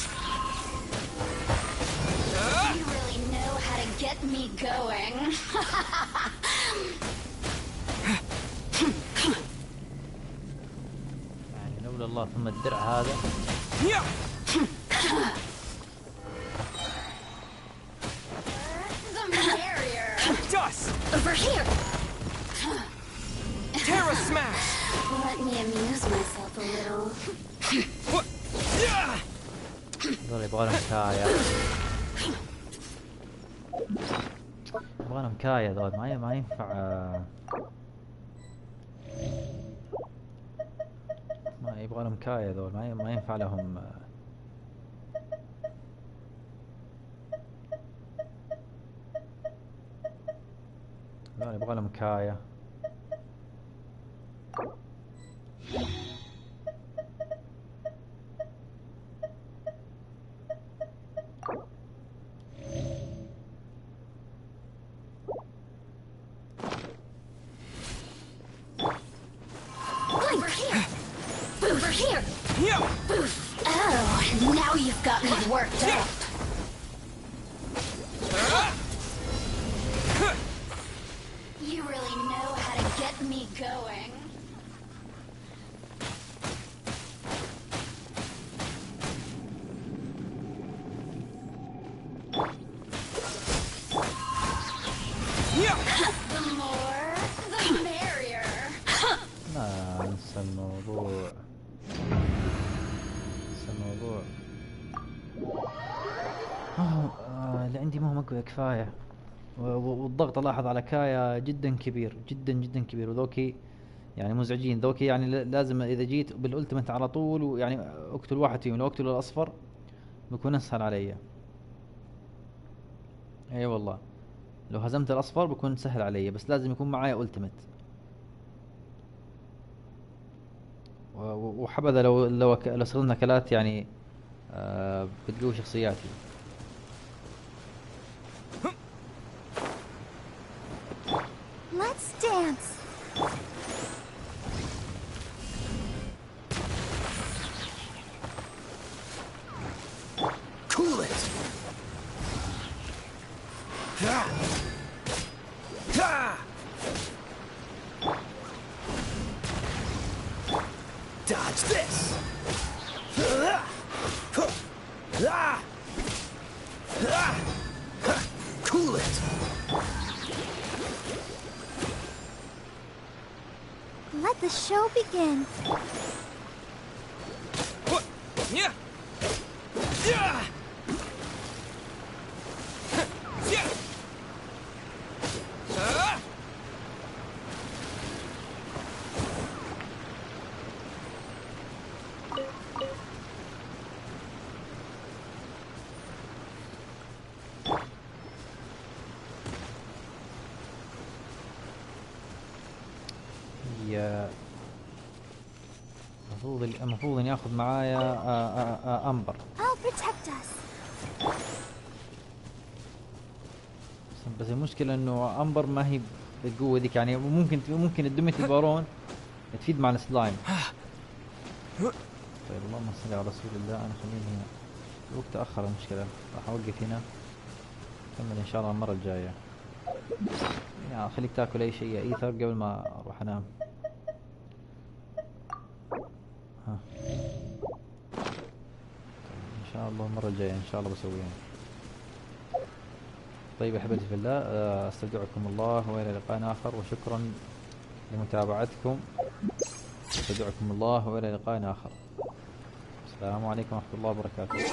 You really know how to get me going. يعني لولا الله ثم الدرع هذا. The merrier. Dust! Over here. Terra smash! Let me amuse myself a little. هذول يبغى لهم كايا. يبغى لهم كايا ذول ما ينفع. يبغى لهم كايا ذول، ما ينفع لهم. ذول يبغى لهم كايا. Now you've got me worked up. You really know how to get me going. The more, the merrier. انسى الموضوع. اللي عندي ما هو مقوي كفايه، والضغط الاحظ على كايا جدا كبير، جدا كبير، وذوكي يعني مزعجين. ذوكي يعني لازم اذا جيت بالالتمنت على طول ويعني اقتل واحد فيهم، لو اقتل الاصفر بيكون اسهل علي. اي والله لو هزمت الاصفر بيكون سهل علي، بس لازم يكون معايا التمنت. وحبذا لو استخدمنا اكلات يعني بتقوي شخصياتي. Let's dance. Cool it. Dodge this. Cool it. Let the show begin. Yeah. Yeah. Yeah. المفروض اني اخذ معايا امبر. I'll protect us. بس المشكلة انه امبر ما هي بالقوة ذيك، يعني ممكن الدمية البارون تفيد مع السلايم. طيب اللهم صل على رسول الله. انا خليني هنا، الوقت تأخر المشكلة، راح اوقف هنا نكمل ان شاء الله المرة الجاية. يعني خليك تاكل اي شيء ايثر قبل ما اروح انام. ها ان شاء الله المرة الجاية ان شاء الله بسويها. طيب يا احبتي في الله، استودعكم الله والى لقاء اخر، وشكرا لمتابعتكم. استودعكم الله والى لقاء اخر. السلام عليكم ورحمة الله وبركاته.